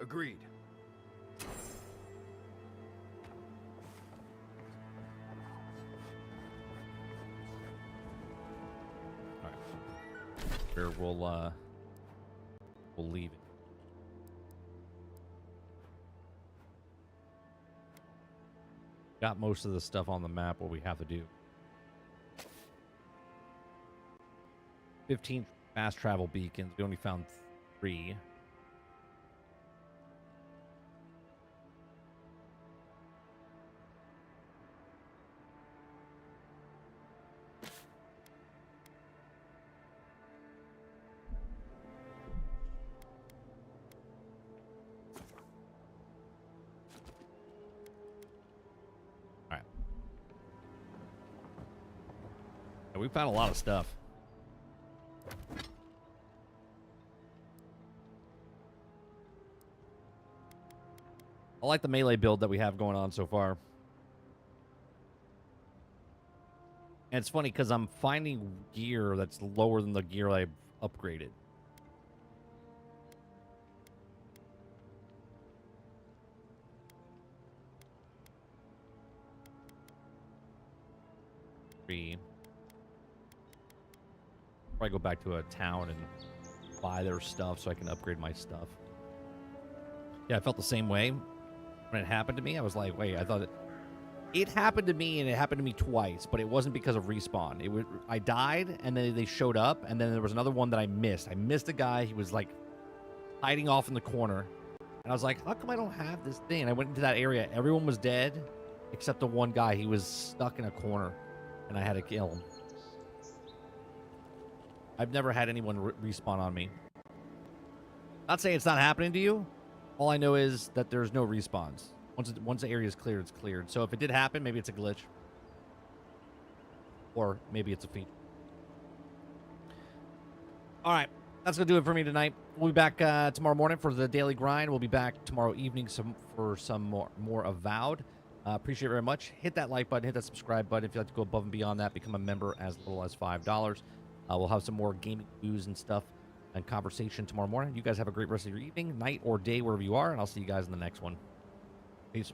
Agreed. Here we'll leave it. Got most of the stuff on the map what we have to do. 15 fast travel beacons. We only found 3. We found a lot of stuff. I like the melee build that we have going on so far. And it's funny because I'm finding gear that's lower than the gear I upgraded. Probably go back to a town and buy their stuff so I can upgrade my stuff. Yeah, I felt the same way when it happened to me. I was like, wait, I thought it happened to me, and it happened to me twice, but it wasn't because of respawn. I died, and then they showed up, and then there was another one that I missed. I missed a guy. He was like hiding off in the corner, and I was like, how come I don't have this thing? And I went into that area. Everyone was dead except the one guy. He was stuck in a corner, and I had to kill him. I've never had anyone respawn on me. Not saying it's not happening to you. All I know is that there's no respawns. Once the area is cleared, it's cleared. So if it did happen, maybe it's a glitch. Or maybe it's a feature. All right. That's going to do it for me tonight. We'll be back tomorrow morning for the daily grind. We'll be back tomorrow evening for some more Avowed. Appreciate it very much. Hit that like button. Hit that subscribe button. If you'd like to go above and beyond that, become a member as little as $5. We'll have some more gaming news and stuff and conversation tomorrow morning. You guys have a great rest of your evening, night, or day, wherever you are, and I'll see you guys in the next one. Peace.